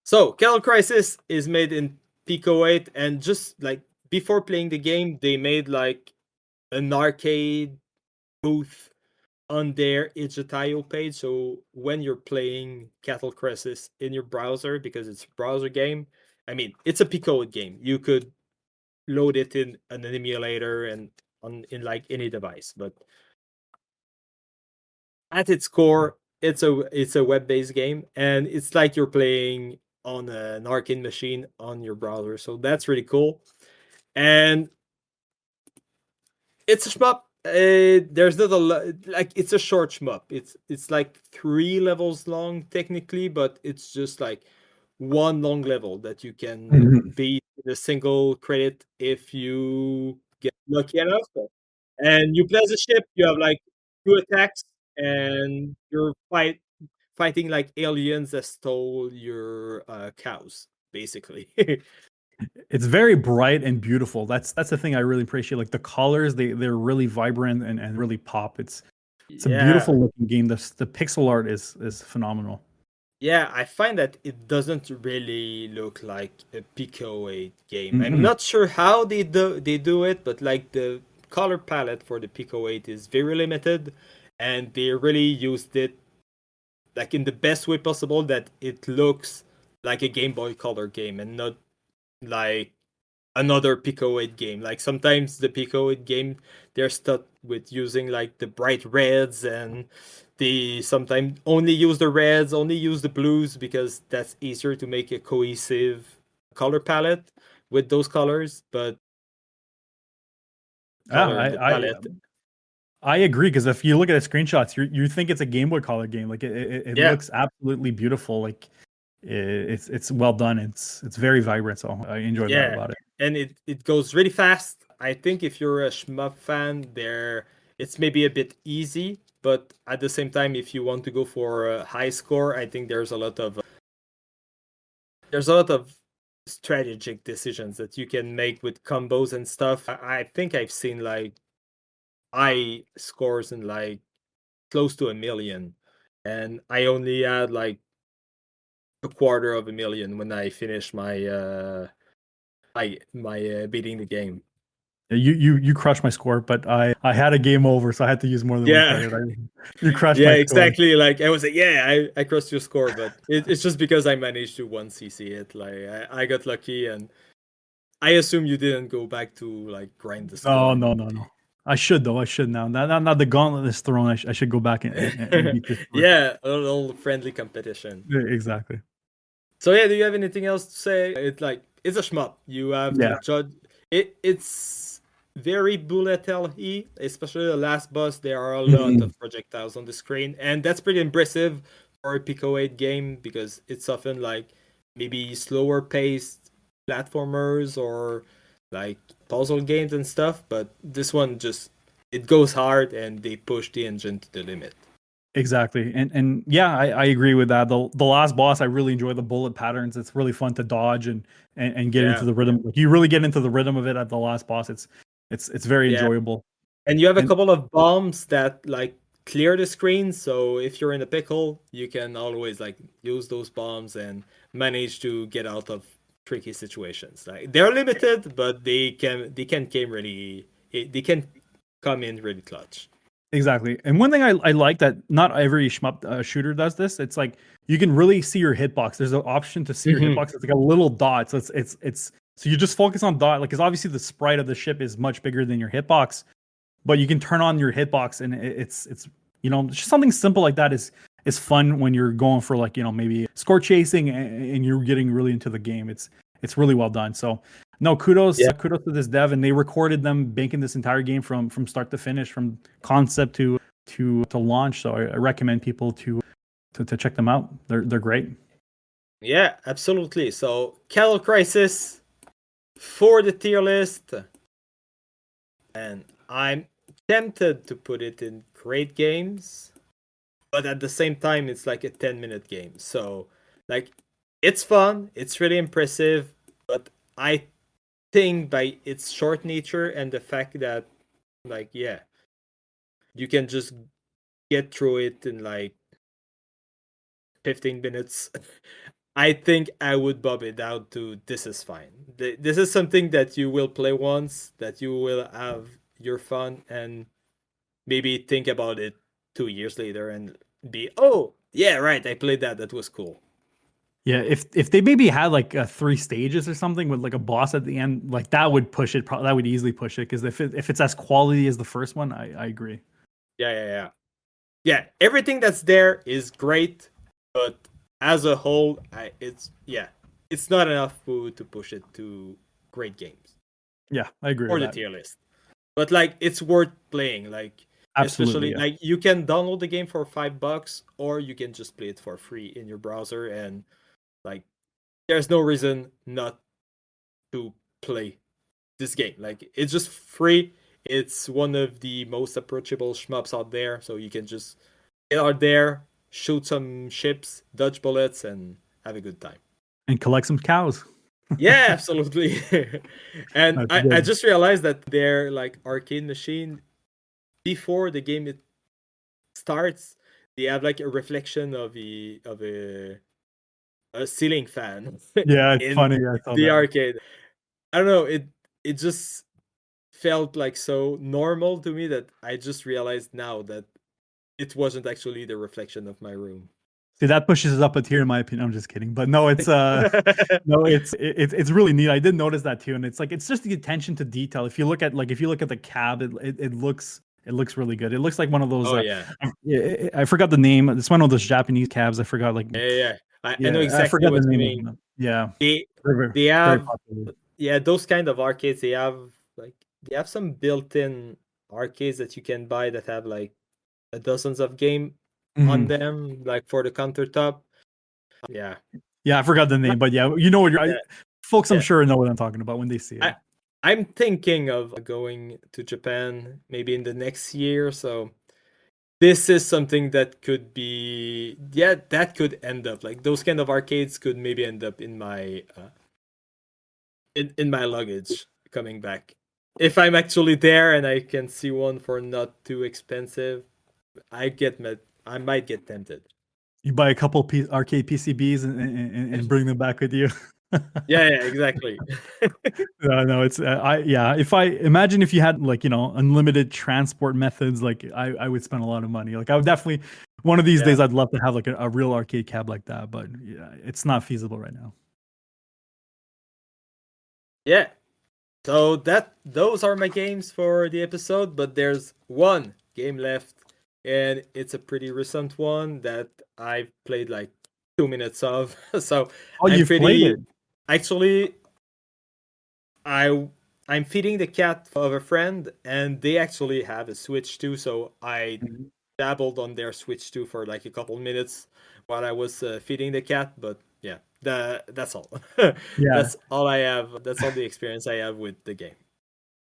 So Galatic Crisis is made in Pico 8, and just like before playing the game, they made like an arcade booth on their itch.io page. So when you're playing Galatic Crisis in your browser, because it's a browser game, I mean it's a Pico 8 game. You could load it in an emulator and in like any device, but at its core, it's a web-based game, and it's like you're playing on an arcade machine on your browser. So that's really cool. And it's a shmup. There's not like it's a short shmup. It's like 3 levels long technically, but it's just like one long level that you can beat in a single credit if you get lucky enough. And you play as a ship. You have like 2 attacks, and you're fighting like aliens that stole your cows, basically. It's very bright and beautiful. That's the thing I really appreciate. Like the colors, they're really vibrant and really pop. It's a beautiful looking game. The pixel art is phenomenal. Yeah, I find that it doesn't really look like a Pico 8 game. I'm not sure how they do it, but like the color palette for the Pico 8 is very limited, and they really used it like in the best way possible, that it looks like a Game Boy Color game and not like another Pico 8 game. Like sometimes the Pico 8 game, they're stuck with using like the bright reds, and they sometimes only use the reds, only use the blues, because that's easier to make a cohesive color palette with those colors. But I agree, because if you look at the screenshots, you think it's a Game Boy Color game. Like it looks absolutely beautiful. Like it's well done. It's very vibrant. So I enjoy that about it. And it goes really fast. I think if you're a shmup fan, it's maybe a bit easy, but at the same time, if you want to go for a high score, I think there's a lot of strategic decisions that you can make with combos and stuff. I think I've seen like high scores in like close to 1 million, and I only had like 250,000 when I finished my beating the game. You crushed my score, but I had a game over, so I had to use more than one credit. You crushed my score. Exactly. Like I was like, I crushed your score, but it's just because I managed to 1cc it. Like I got lucky, and I assume you didn't go back to like grind the score. No. I should though. I should now. Now the gauntlet is thrown. I should go back and beat this score. Yeah, a little friendly competition. Exactly. So yeah, do you have anything else to say? It's a shmup. You have to judge it. It's very bullet hell-y, especially the last boss. There are a lot of projectiles on the screen, and that's pretty impressive for a Pico 8 game, because it's often like maybe slower paced platformers or like puzzle games and stuff, but this one it goes hard, and they push the engine to the limit. Exactly. And yeah, I agree with that. The last boss, I really enjoy the bullet patterns. It's really fun to dodge and get into the rhythm. Like you really get into the rhythm of it at the last boss. It's very enjoyable. And you have a couple of bombs that like clear the screen, so if you're in a pickle, you can always like use those bombs and manage to get out of tricky situations. Like they're limited, but they can come in really clutch. Exactly. And one thing I like that not every shmup shooter does this. It's like you can really see your hitbox. There's an option to see your hitbox. It's like a little dot. So it's so you just focus on dot, like, because obviously the sprite of the ship is much bigger than your hitbox, but you can turn on your hitbox, and it's just something simple like that is fun when you're going for like maybe score chasing and you're getting really into the game. It's really well done. So no, kudos to this dev, and they recorded them making this entire game from start to finish, from concept to launch. So I recommend people to check them out. They're great. Yeah, absolutely. So Cattle Crisis for the tier list, and I'm tempted to put it in great games, but at the same time, it's like a 10-minute game. So like it's fun. It's really impressive, but I think by its short nature and the fact that, like, yeah, you can just get through it in like 15 minutes. I think I would bump it down to this is fine. This is something that you will play once, that you will have your fun, and maybe think about it 2 years later and be, oh, yeah, right, I played that. That was cool. Yeah, if they maybe had like 3 stages or something with like a boss at the end, like that would push it. That would easily push it because if it's as quality as the first one, I agree. Yeah. Everything that's there is great, but as a whole, it's not enough to push it to great games Yeah, I agree or with the that. tier list. But like, it's worth playing. Like, Absolutely, especially yeah. like, you can download the game for $5, or you can just play it for free in your browser, and like, there's no reason not to play this game. Like, it's just free. It's one of the most approachable shmups out there, so you can just get out there, shoot some ships, dodge bullets, and have a good time. And collect some cows. Yeah, absolutely. And That's I good. just realized that their like arcade machine, before the game it starts, they have like a reflection of a ceiling fan Yeah, it's in funny. I saw the that. arcade. I don't know, it just felt like so normal to me that I just realized now that it wasn't actually the reflection of my room. See, that pushes us up a tier in my opinion. I'm just kidding, but no, it's no, it's really neat. I did notice that too, and it's like it's just the attention to detail. If you look at the cab, it looks really good. It looks like one of those. Oh yeah, I forgot the name. It's one of those Japanese cabs. I forgot like yeah. I know yeah, I exactly forgot the what you name of mean. them. Yeah, They very they very have popular. those kind of arcades. They have some built-in arcades that you can buy that have like dozens of game on Mhm. them, like for the countertop. Yeah, Yeah, I forgot the name, but yeah, you know what yeah, folks. I'm yeah. sure know what I'm talking about when they see it. I'm thinking of going to Japan maybe in the next year. So this is something that could be, that could end up like those kind of arcades could maybe end up in my in my luggage coming back. If I'm actually there and I can see one for not too expensive, I might get tempted. You buy a couple arcade PCBs and bring them back with you. Yeah, exactly. No, it's if I imagine if you had like unlimited transport methods, like I would spend a lot of money. Like I would definitely one of these Yeah. days I'd love to have like a real arcade cab like that, but yeah, it's not feasible right now. Yeah. So those are my games for the episode, but there's one game left, and it's a pretty recent one that I've played like 2 minutes of. So Oh, I'm you've played pretty it? actually I'm feeding the cat of a friend, and they actually have a Switch too. So I Mhm. dabbled on their Switch too for like a couple minutes while I was feeding the cat. But yeah, that's all. Yeah. That's all I have. That's all the experience I have with the game.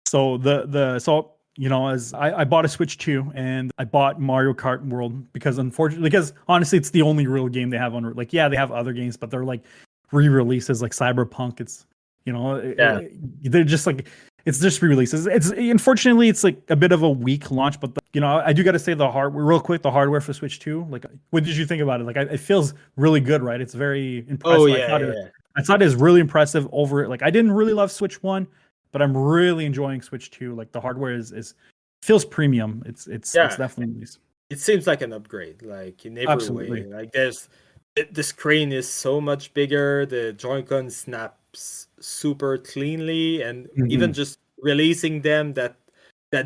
So as I bought a Switch 2 and I bought Mario Kart World because honestly it's the only real game they have on, like, yeah, they have other games, but they're like re-releases like Cyberpunk. It's Yeah. they're just like it's just re-releases. It's unfortunately it's like a bit of a weak launch, but I do got to say the hardware for Switch 2, like, what did you think about it? Like it feels really good, right? It's very Oh impressive. yeah, yeah. I thought it was really impressive over it. Like I didn't really love Switch 1, but I'm really enjoying Switch 2. Like the hardware is feels premium. It's Yeah. definitely nice. It seems like an upgrade, like in every way. Absolutely. Like the screen is so much bigger. The Joy-Con snaps super cleanly, and even Mhm. just releasing them, that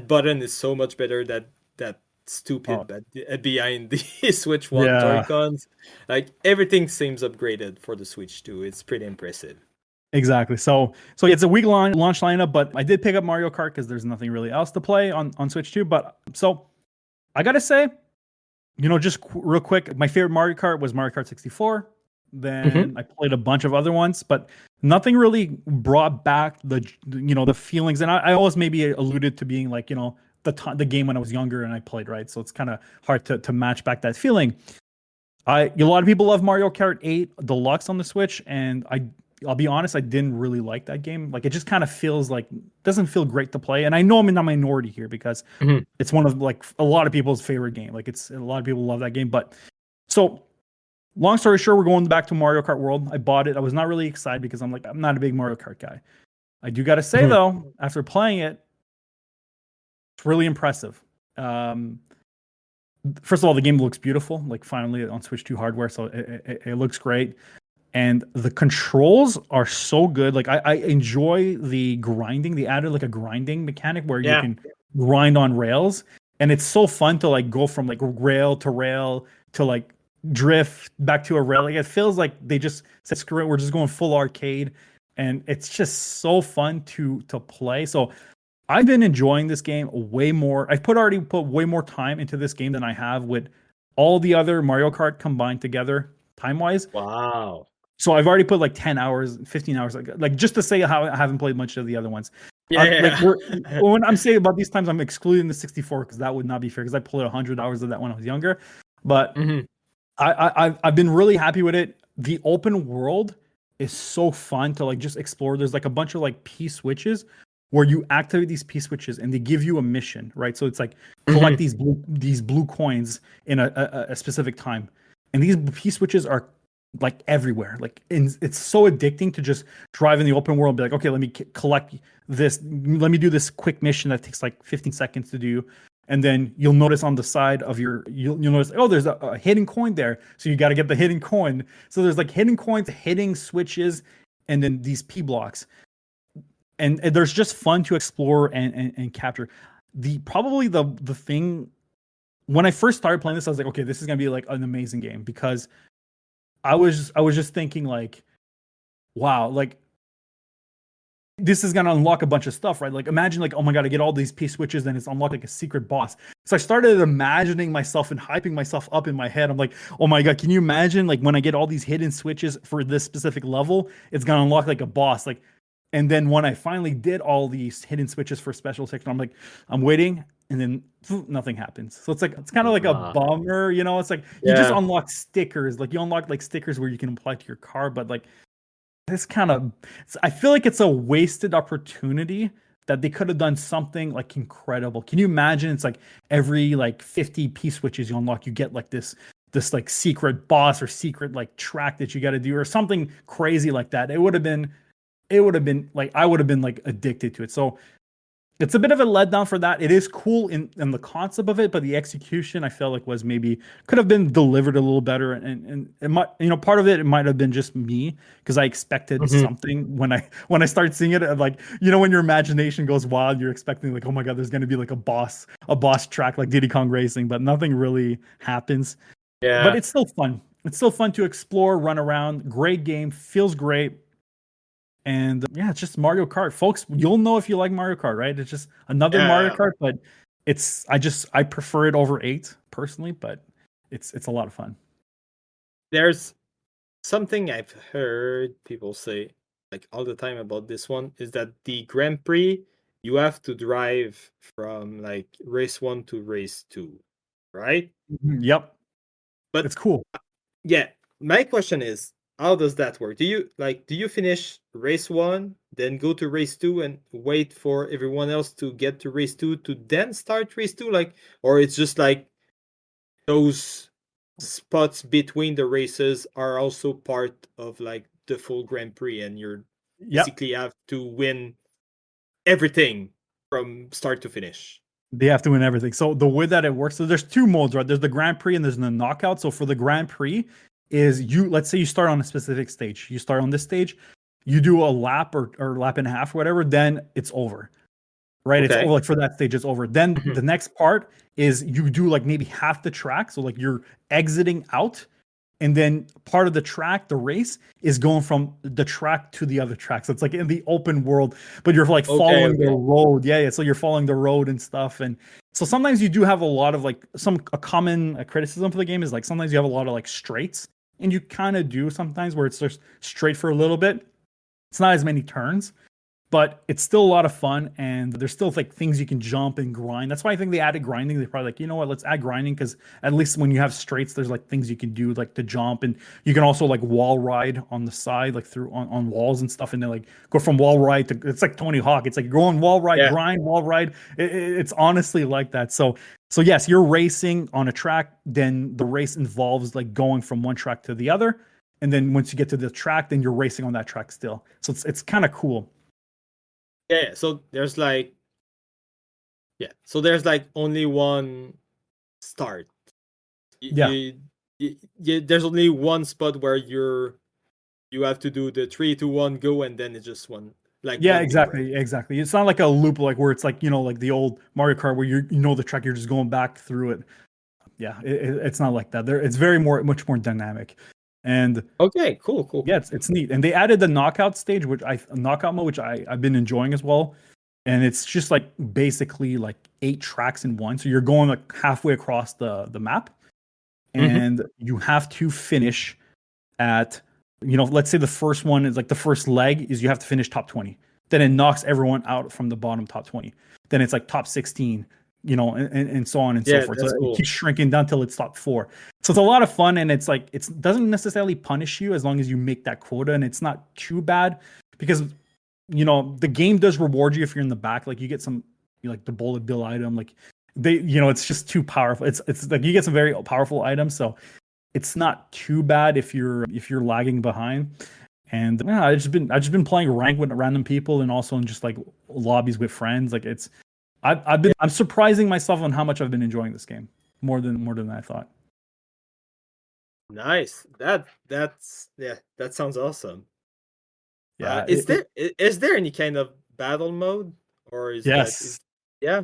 button is so much better. That Oh, stupid but behind the Switch One yeah, Joy-Cons. Like everything seems upgraded for the Switch 2. It's pretty impressive. exactly. So it's a week long launch lineup, but I did pick up Mario Kart because there's nothing really else to play on Switch 2. But so I gotta say, just real quick, my favorite Mario Kart was Mario Kart 64. Mm-hmm. Then I played a bunch of other ones, but nothing really brought back the feelings. And I always maybe alluded to being like the game when I was younger and I played, right. So it's kind of hard to match back that feeling. A lot of people love Mario Kart 8 Deluxe on the Switch, and I'll be honest, I didn't really like that game. Like it just kind of feels like doesn't feel great to play. And I know I'm in the minority here because Mhm. it's one of like a lot of people's favorite game. Like it's a lot of people love that game. But so long story short, we're going back to Mario Kart World. I bought it. I was not really excited because I'm not a big Mario Kart guy. I do got to say Mhm. though, after playing it, it's really impressive. Um, First of all, the game looks beautiful. Like finally on Switch 2 hardware, so it looks great. And the controls are so good. Like I enjoy the grinding. They added like a grinding mechanic where you Yeah. can grind on rails, and it's so fun to like go from like rail to like drift back to a rail. Like it feels like they just said, "Screw it, we're just going full arcade," and it's just so fun to play. So I've been enjoying this game way more. Already put way more time into this game than I have with all the other Mario Kart combined together, time wise. Wow. So I've already put like 10 hours, 15 hours, like just to say how I haven't played much of the other ones. Like Yeah. when I'm saying about these times, I'm excluding the 64 because that would not be fair because I played 100 hours of that when I was younger. But Mhm. I've been really happy with it. The open world is so fun to like just explore. There's like a bunch of like P switches where you activate these P switches and they give you a mission, right? So it's like collect Mhm. these blue coins in a specific time, and these P switches are like everywhere. Like it's so addicting to just drive in the open world and be like, okay, let me collect this. Let me do this quick mission that takes like 15 seconds to do, and then you'll notice on the side of you'll notice, oh, there's a hidden coin there, so you got to get the hidden coin. So there's like hidden coins, hitting switches, and then these P blocks, and there's just fun to explore and capture. The probably the thing when I first started playing this, I was like, okay, this is gonna be like an amazing game because I was just thinking like, wow, like this is gonna unlock a bunch of stuff, right? Like imagine like, oh my god, I get all these P switches and it's unlocked like a secret boss. So I started imagining myself and hyping myself up in my head. I'm like, oh my god, can you imagine like when I get all these hidden switches for this specific level, it's gonna unlock like a boss. Like, and then when I finally did all these hidden switches for special section, I'm like, I'm waiting, and then nothing happens. So it's like it's kind of like a Wow. bummer, you know? It's like you just Yeah. unlock stickers, like you unlock like stickers where you can apply to your car, but like this kind of I feel like it's a wasted opportunity that they could have done something like incredible. Can you imagine it's like every like 50 P switches you unlock, you get like this like secret boss or secret like track that you got to do or something crazy like that. It would have been like I would have been like addicted to it. So it's a bit of a letdown for that. It is cool in the concept of it, but the execution I felt like was maybe could have been delivered a little better. And it might, part of it might have been just me because I expected Mhm. something when I started seeing it. Like when your imagination goes wild, you're expecting like, oh my god, there's gonna be like a boss track like Diddy Kong Racing, but nothing really happens. But Yeah. it's still fun. It's still fun to explore, run around. Great game, feels great. And yeah, it's just Mario Kart, folks. You'll know if you like Mario Kart, right? It's just another Mario Yeah. Kart, but I prefer it over 8 personally, but it's a lot of fun. There's something I've heard people say like all the time about this one is that the Grand Prix you have to drive from like race 1 to race 2, right? Yep, But it's cool. yeah, my question is how does that work? Do you finish race 1, then go to race 2 and wait for everyone else to get to race 2 to then start race 2 like, or it's just like those spots between the races are also part of like the full Grand Prix and you're Yep, basically have to win everything from start to finish. they have to win everything. So the way that it works, so there's two modes, right? There's the Grand Prix and there's the knockout. So for the Grand Prix, is let's say you start on a specific stage. You start on this stage, you do a lap or lap and a half, or whatever, then it's over. Right? It's over Okay. like for that stage, it's over. Then Mhm. the next part is you do like maybe half the track. So like you're exiting out, and then part of the track, the race, is going from the track to the other track. So it's like in the open world, but you're like Okay, following the okay. road. Yeah, yeah. So you're following the road and stuff. And so sometimes you do have a lot of like a common criticism for the game is like sometimes you have a lot of like straights, and you kind of do sometimes where it's just straight for a little bit. It's not as many turns. but it's still a lot of fun, and there's still like things you can jump and grind. That's why I think they added grinding. They're probably like, you know what, let's add grinding, because at least when you have straights, there's like things you can do like to jump, and you can also like wall ride on the side, like through on walls and stuff, and then like go from wall ride to, it's like Tony Hawk. It's like going wall ride, Yeah. grind, wall ride. It's honestly like that. So yes, you're racing on a track, then the race involves like going from one track to the other. And then once you get to the track, then you're racing on that track still. So it's kind of cool. Yeah. So there's like, So there's like only one start. Yeah. There's only one spot where you have to do the 3, 2, 1, go, and then it's just one. Like Yeah, one exactly. Exactly. It's not like a loop, like where it's like, like the old Mario Kart where you know the track, you're just going back through it. Yeah, it's not like that. It's very much more dynamic. And okay, cool. yeah, it's neat. And they added the knockout stage, knockout mode, which I've been enjoying as well. And it's just like basically like 8 tracks in one. So you're going like halfway across the map, and you have to finish at, let's say the first one is like the first leg is you have to finish top 20. Then it knocks everyone out from the bottom top 20. Then it's like top 16, and so on and so forth. So cool. It keeps shrinking down till it's top 4. So it's a lot of fun, and it's like, it doesn't necessarily punish you as long as you make that quota, and it's not too bad because, the game does reward you if you're in the back. Like you get some, like the bullet bill item, like they, it's just too powerful. It's like you get some very powerful items. So it's not too bad if you're lagging behind. And yeah, I've just been playing rank with random people, and also in just like lobbies with friends. Like I'm surprising myself on how much I've been enjoying this game more than I thought. Nice. That sounds awesome. Yeah. Is there any kind of battle mode, or is yes. Yeah.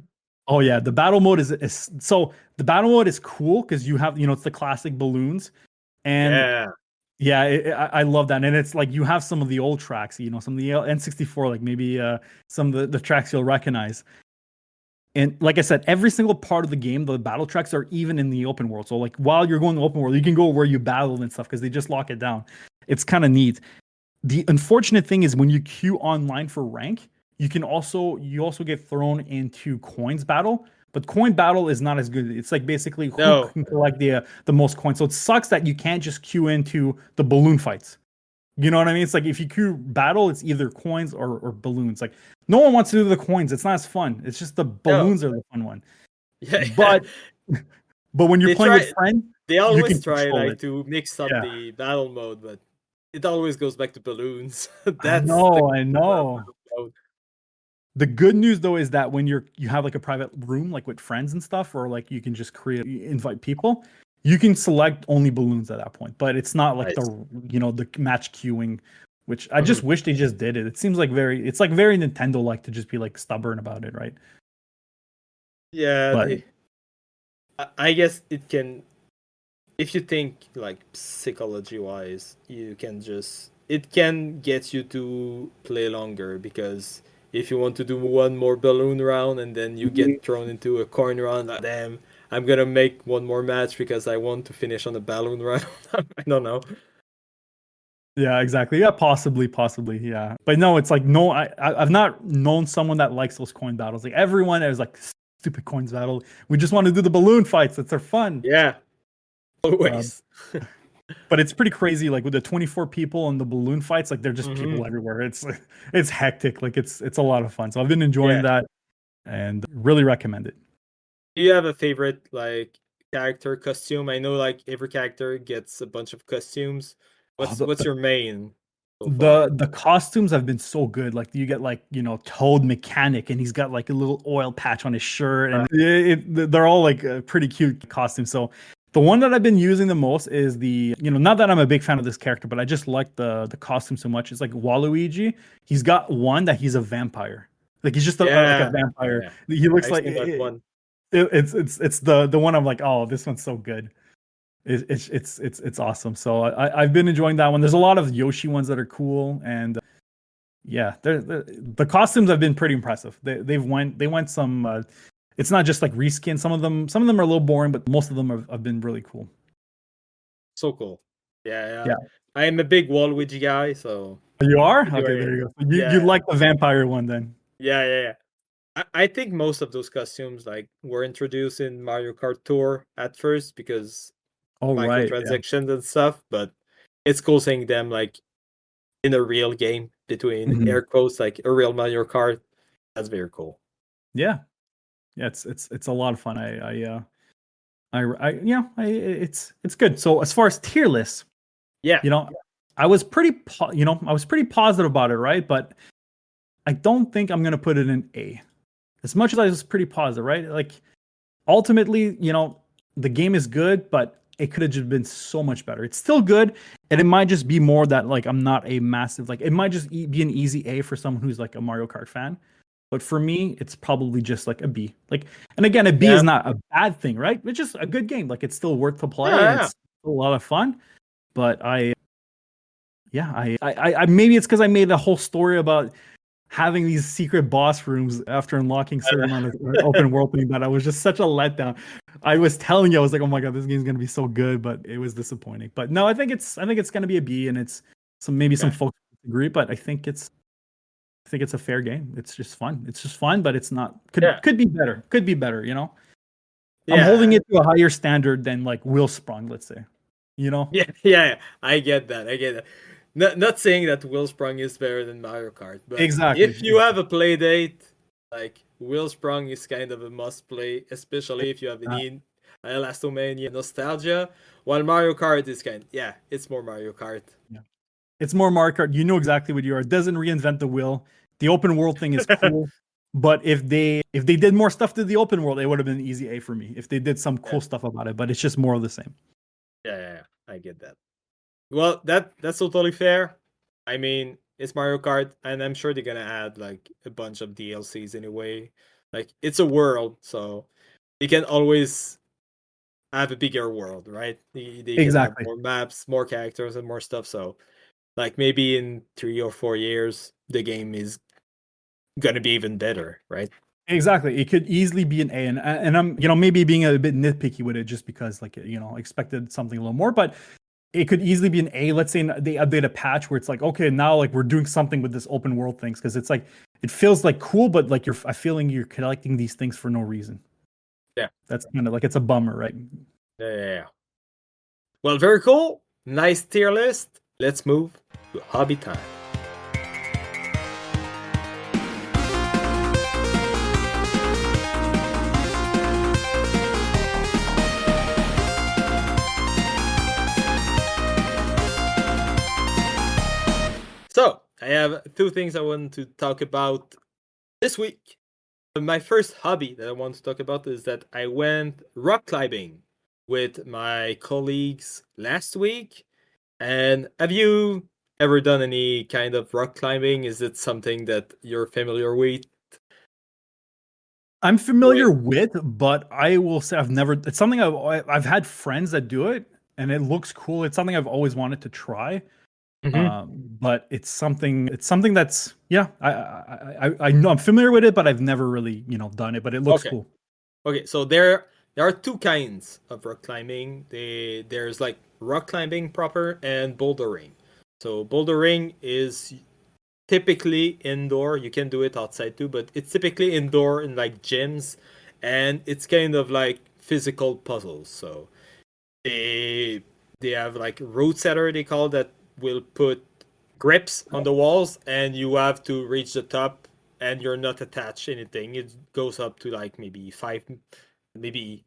Oh yeah, the battle mode is so the battle mode is cool because you have, it's the classic balloons, and I love that. And it's like you have some of the old tracks, some of the N64, like maybe some of the tracks you'll recognize. And like I said, every single part of the game, the battle tracks are even in the open world. So like while you're going to the open world, you can go where you battle and stuff because they just lock it down. It's kind of neat. The unfortunate thing is when you queue online for rank, you also get thrown into coins battle, but coin battle is not as good. It's like basically who can collect the most coins. So it sucks that you can't just queue into the balloon fights. You know what I mean? It's like if you queue battle, it's either coins or balloons. Like no one wants to do the coins. It's not as fun. It's just the balloons are the fun one. Yeah. But when you're playing with friends, they always try like to mix up the battle mode, but it always goes back to balloons. I know. The good news though is that when you have like a private room like with friends and stuff, or like you can just invite people, you can select only balloons at that point. But it's not like the match queuing, which I just wish they just did it. It seems like very Nintendo like to just be like stubborn about it, right? Yeah, but I guess it can, if you think like psychology wise, it can get you to play longer, because if you want to do one more balloon round and then you get thrown into a coin round, like, damn, I'm gonna make one more match because I want to finish on a balloon round. I don't know. Yeah, exactly. Yeah, possibly. Yeah, but no, it's like no, I've not known someone that likes those coin battles. Like everyone is like stupid coins battle. We just want to do the balloon fights. They're fun. Yeah, always. But it's pretty crazy. Like with the 24 people and the balloon fights, like they're just people everywhere. It's hectic. Like it's a lot of fun. So I've been enjoying that, and really recommend it. Do you have a favorite like character costume? I know like every character gets a bunch of costumes. What's your main? So the costumes have been so good. Like you get like Toad Mechanic, and he's got like a little oil patch on his shirt, and they're all like pretty cute costumes. So the one that I've been using the most is the not that I'm a big fan of this character, but I just like the costume so much. It's like Waluigi. He's got one that he's a vampire. Like he's just like a vampire. Yeah. He looks like one. It's the one I'm like, oh, this one's so good. It's awesome. So I've been enjoying that one. There's a lot of Yoshi ones that are cool, and the costumes have been pretty impressive. They went some. It's not just like reskin. Some of them are a little boring, but most of them have been really cool. So cool. Yeah. I am a big Waluigi guy, so You are? You Okay, there you go. You Yeah, like the vampire one then. yeah. I think most of those costumes like were introduced in Mario Kart Tour at first because Oh, right. Yeah. microtransactions and stuff, but it's cool seeing them like in a real game between Mhm. air quotes, like a real Mario Kart. That's very cool. Yeah. Yeah, it's a lot of fun. It's good. So as far as tier lists, Yeah, you know, I was pretty positive about it, right? But I don't think I'm gonna put it in A. As much as I was pretty positive, right? Like ultimately, the game is good, but it could have just been so much better. It's still good, and it might just be more that like I'm not a massive like it might just be an easy A for someone who's like a Mario Kart fan. But for me, it's probably just like a B. Like, and again, a B is yeah, not a bad thing, right? It's just a good game. Like, it's still worth to play and yeah, it's a lot of fun. But yeah, maybe it's because I made a whole story about having these secret boss rooms after unlocking certain amount of open world thing that I was just such a letdown. I was telling you, I was like, oh my god, this game's gonna be so good, but it was disappointing. But no, I think it's gonna be a B, and it's some yeah, folks agree, but I think it's a fair game. It's just fun. It's just fun, but it's not yeah, could be better. Could be better, I'm holding yeah, it to a higher standard than like Wheelsprung, let's say. You know? yeah. I get that. I get that. Not saying that Wheelsprung is better than Mario Kart, but Exactly. if you have a play date, like Wheelsprung is kind of a must play, especially if you have Uh, any Elastomania nostalgia. While Mario Kart is yeah, it's more Mario Kart. yeah. It's more Mario Kart. You know exactly what you are. It doesn't reinvent the wheel. The open world thing is cool. But if they did more stuff to the open world, it would have been easy A for me. If they did some Yeah, cool stuff about it, but it's just more of the same. yeah. I get that. Well, that's totally fair. I mean, it's Mario Kart, and I'm sure they're gonna add like a bunch of DLCs anyway. Like it's a world, so they can always have a bigger world, right? They can have Exactly. more maps, more characters, and more stuff. So, like maybe in 3 or 4 years, the game is gonna be even better, right? Exactly. It could easily be an A, and I'm maybe being a bit nitpicky with it just because like expected something a little more, but it could easily be an A. Let's say they update a patch where it's like, okay, now like we're doing something with this open world things because it's like it feels like cool, but like I feeling you're collecting these things for no reason. Yeah, That's kind of like it's a bummer, right? yeah. Well, very cool. Nice tier list. Let's move to hobby time. So, I have two things I want to talk about this week. My first hobby that I want to talk about is that I went rock climbing with my colleagues last week. And have you ever done any kind of rock climbing? Is it something that you're familiar with? I'm familiar with, but I will say I've never. It's something I've had friends that do it, and it looks cool. It's something I've always wanted to try. Mm-hmm. But it's something that's yeah. I know I'm familiar with it, but I've never really done it. But it looks Okay. cool. Okay, so there are two kinds of rock climbing. There's like rock climbing proper and bouldering. So bouldering is typically indoor. You can do it outside too, but it's typically indoor in like gyms, and it's kind of like physical puzzles. So they they have like road setter they call that will put grips on the walls, and you have to reach the top, and you're not attached anything. It goes up to like maybe five, maybe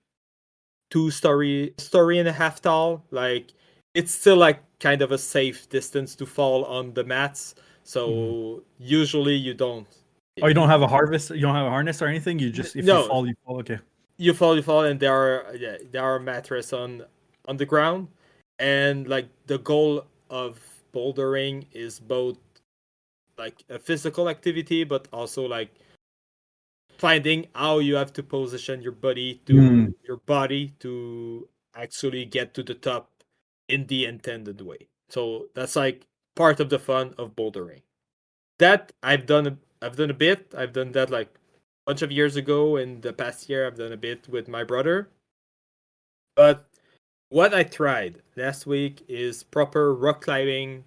story and a half tall. Like it's still like kind of a safe distance to fall on the mats. Mhm. So usually you don't. Oh, you don't You, have a harvest. You don't have a harness or anything. You just if no, you fall. Okay. you fall, and there are mattress on the ground, and like the goal of bouldering is both like a physical activity, but also like finding how you have to position Mm. your body to actually get to the top in the intended way. So that's like part of the fun of bouldering. That I've done a bit. I've done that like a bunch of years ago. In the past year, I've done a bit with my brother. But what I tried last week is proper rock climbing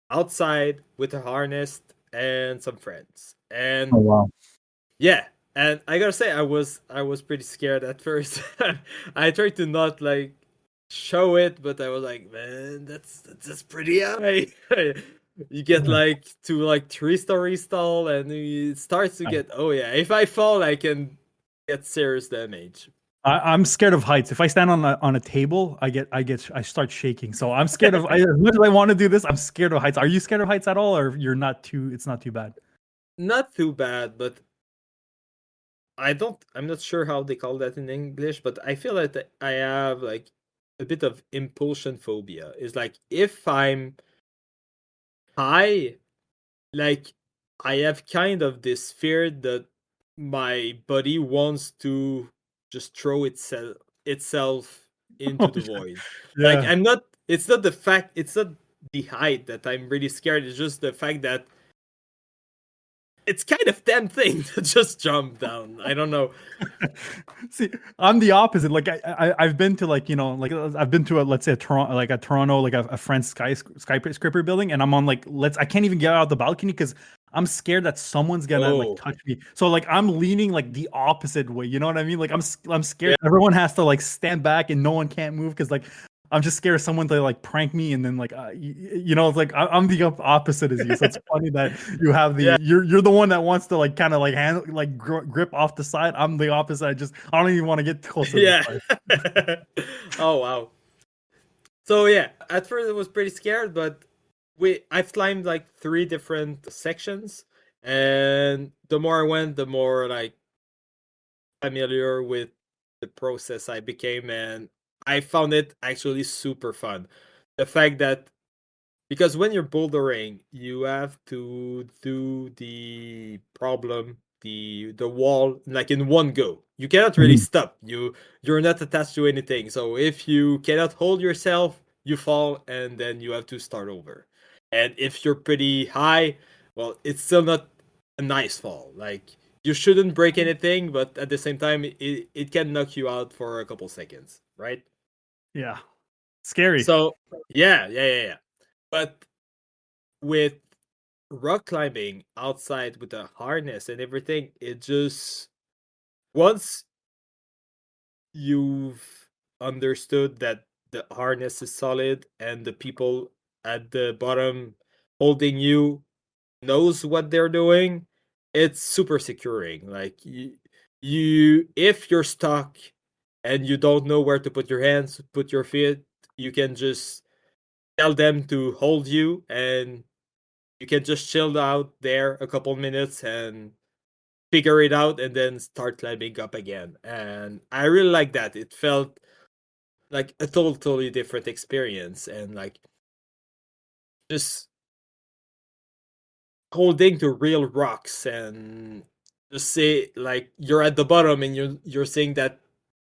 outside with a harness and some friends. And Oh wow. yeah, and I gotta say, I was pretty scared at first. I tried to not like show it, but I was like, man, that's pretty high. You get like to like 3 story stall, and it starts to get, oh yeah, if I fall, I can get serious damage. I'm scared of heights. If I stand on a table, I start shaking. So I'm scared of. As much as I want to do this, I'm scared of heights. Are you scared of heights at all, or you're not too? It's not too bad. Not too bad, but I'm not sure how they call that in English, but I feel like I have like a bit of impulsion phobia. It's like if I'm high, like I have kind of this fear that my body wants to just throw itself into the void. Like Yeah. I'm not it's not the fact it's not the height that I'm really scared, it's just the fact that it's kind of tempting to just jump down. I don't know. See, I'm the opposite. Like I've been to like I've been to let's say a Toronto like a friend's skyscraper building, and I'm on like I can't even get out the balcony because I'm scared that someone's gonna like Oh, touch me. So like I'm leaning like the opposite way. You know what I mean? Like I'm yeah. scared. Everyone has to like stand back and no one can't move because like I'm just scared of someone to like prank me and then like it's like I'm the opposite as you. So it's funny that you have Yeah. you're the one that wants to like kind of like handle like grip off the side. I'm the opposite. I don't even want to get close to this Yeah. part. Oh wow. So yeah, at first I was pretty scared, but I've climbed like 3 different sections, and the more I went, the more like familiar with the process I became, and I found it actually super fun. The fact that because when you're bouldering, you have to do the problem, the wall like in one go. You cannot really Mhm. stop. You're not attached to anything. So if you cannot hold yourself, you fall and then you have to start over. And if you're pretty high, well, it's still not a nice fall. Like you shouldn't break anything, but at the same time it can knock you out for a couple seconds, right? Yeah, scary. So yeah. But with rock climbing outside with a harness and everything, it just once you've understood that the harness is solid and the people at the bottom holding you knows what they're doing, it's super securing. Like you if you're stuck and you don't know where to put your hands, put your feet, you can just tell them to hold you, and you can just chill out there a couple minutes and figure it out and then start climbing up again. And I really like that. It felt like a totally different experience, and like just holding to real rocks and just say like you're at the bottom and you're seeing that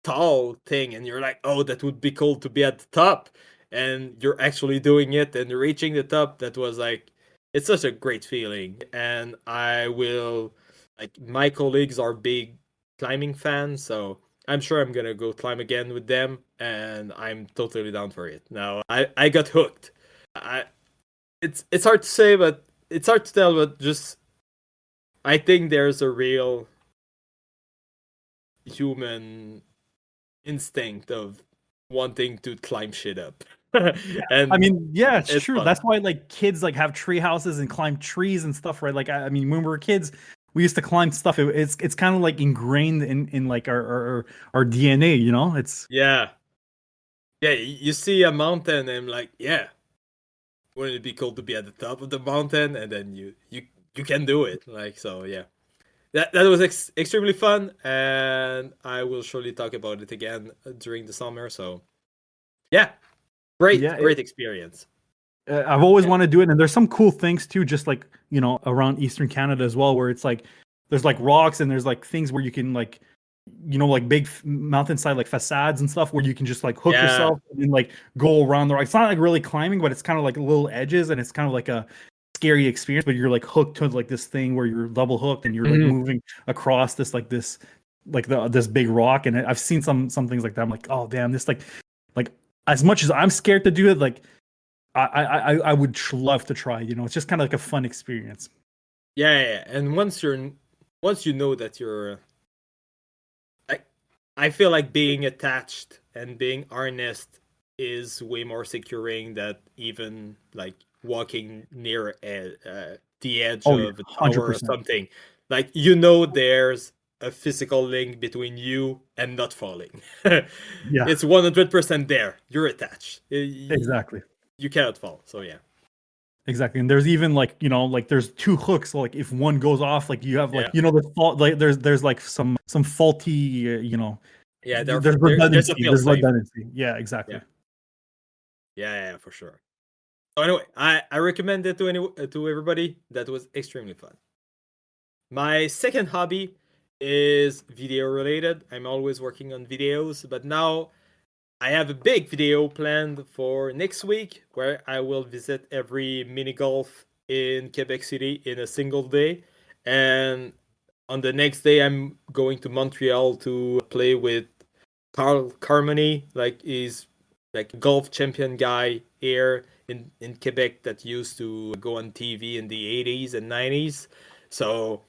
tall thing and you're like, oh, that would be cool to be at the top, and you're actually doing it and reaching the top. That was like, it's such a great feeling. And I will, like, my colleagues are big climbing fans, so I'm sure I'm gonna go climb again with them, and I'm totally down for it. Now I got hooked. I It's hard to say, but it's hard to tell, but just I think there's a real human instinct of wanting to climb shit up. I And mean, yeah, it's it's true. fun. That's why like kids like have tree houses and climb trees and stuff, right? Like I mean, when we were kids, we used to climb stuff. It's kind of like ingrained in like our DNA, you know? It's Yeah. Yeah, you see a mountain and like, yeah, wouldn't it be cool to be at the top of the mountain, and then you can do it. Like, so yeah. That was extremely fun, and I will surely talk about it again during the summer. So yeah, yeah, great experience. I've always Yeah. wanted to do it, and there's some cool things too, just like around Eastern Canada as well, where it's like there's like rocks and there's like things where you can like like big mountainside like facades and stuff where you can just like hook Yeah. yourself and then like go around the rock. It's not like really climbing, but it's kind of like little edges, and it's kind of like a scary experience. But you're like hooked to like this thing where you're double hooked and you're like Mhm. moving across this like this big rock. And I've seen some things like that. I'm like, oh damn, this like as much as I'm scared to do it, like I would love to try. You know, it's just kind of like a fun experience. Yeah. And once you know that you're like, I feel like being attached and being harnessed is way more securing than even like walking near the edge Oh yeah, of a tower or 100%. something. Like you know, there's a physical link between you and not falling. Yeah, It's 100% there. You're attached. exactly. You cannot fall. So yeah. Exactly. And there's even like, you know, like there's two hooks. So like if one goes off, like you have like, Yeah. you know, the fault, like there's like some faulty, you know, Yeah, there's there's a redundancy. fail There's safe. redundancy. Yeah, exactly. Yeah. Yeah, for sure. So anyway, I recommend it to everybody. That was extremely fun. My second hobby is video related. I'm always working on videos, but now I have a big video planned for next week where I will visit every mini golf in Quebec City in a single day. And on the next day, I'm going to Montreal to play with Carl Carmony. Like he's like a golf champion guy here in Quebec that used to go on TV in the 80s and 90s. So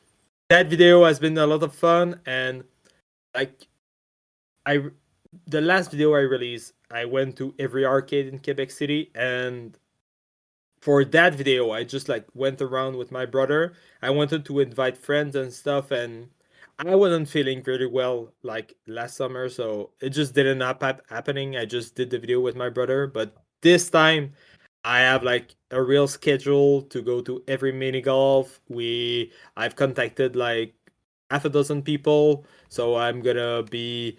that video has been a lot of fun, and like I the last video I released, I went to every arcade in Quebec City, and for that video, I just like went around with my brother. I wanted to invite friends and stuff, and I wasn't feeling very well like last summer, so it just didn't happening. I just did the video with my brother, but this time I have like a real schedule to go to every mini golf. I've contacted like half a dozen people, so I'm gonna be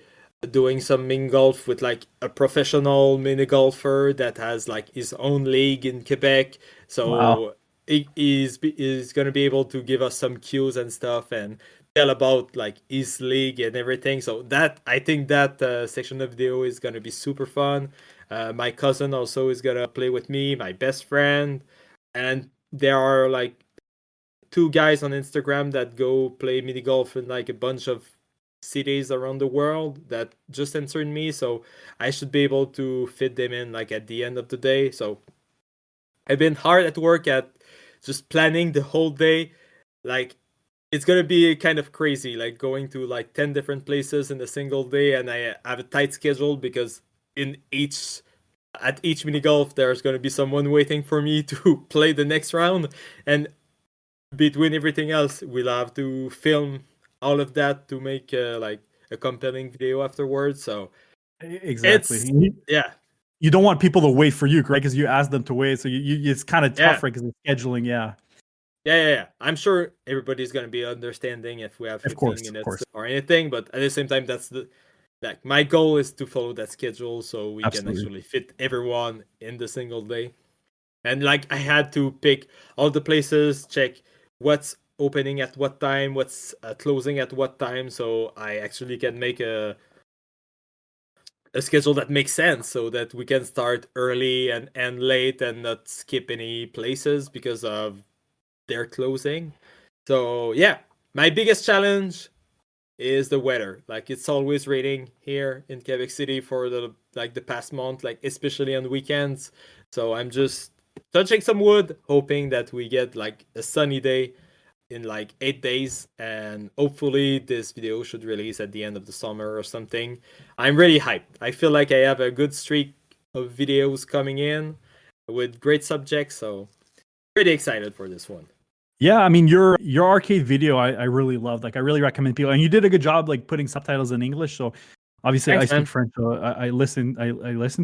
doing some mini golf with like a professional mini golfer that has like his own league in Quebec. Wow. So he's gonna be able to give us some cues and stuff and tell about like his league and everything. So that I think that section of video is gonna be super fun. My cousin also is gonna play with me, my best friend, and there are like two guys on Instagram that go play mini golf in like a bunch of cities around the world that just answered me, so I should be able to fit them in like at the end of the day. So I've been hard at work at just planning the whole day. Like it's gonna be kind of crazy, like going to like 10 different places in a single day, and I have a tight schedule because in each at each mini golf there's gonna be someone waiting for me to play the next round, and between everything else, we'll have to film all of that to make like a compelling video afterwards. So Exactly. it's yeah, You don't want people to wait for you, right? Because you ask them to wait. So it's kind of yeah, tough, right? Because of scheduling. Yeah. yeah. I'm sure everybody's gonna be understanding if we have Of 15 course. Of minutes course. or anything. But at the same time, that's the like my goal is to follow that schedule so we can Absolutely. actually fit everyone in the single day. And like I had to pick all the places, check what's opening at what time, what's closing at what time, so I actually can make a schedule that makes sense so that we can start early and end late and not skip any places because of their closing. So yeah, my biggest challenge is the weather. Like it's always raining here in Quebec City for the past month, like especially on weekends. So I'm just touching some wood, hoping that we get like a sunny day in like 8 days, and hopefully this video should release at the end of the summer or something. I'm really hyped. I feel like I have a good streak of videos coming in with great subjects, so pretty excited for this one. Yeah, I mean your arcade video I really loved. Like I really recommend people, and you did a good job like putting subtitles in English. So obviously I Thanks, speak man. French, so I listened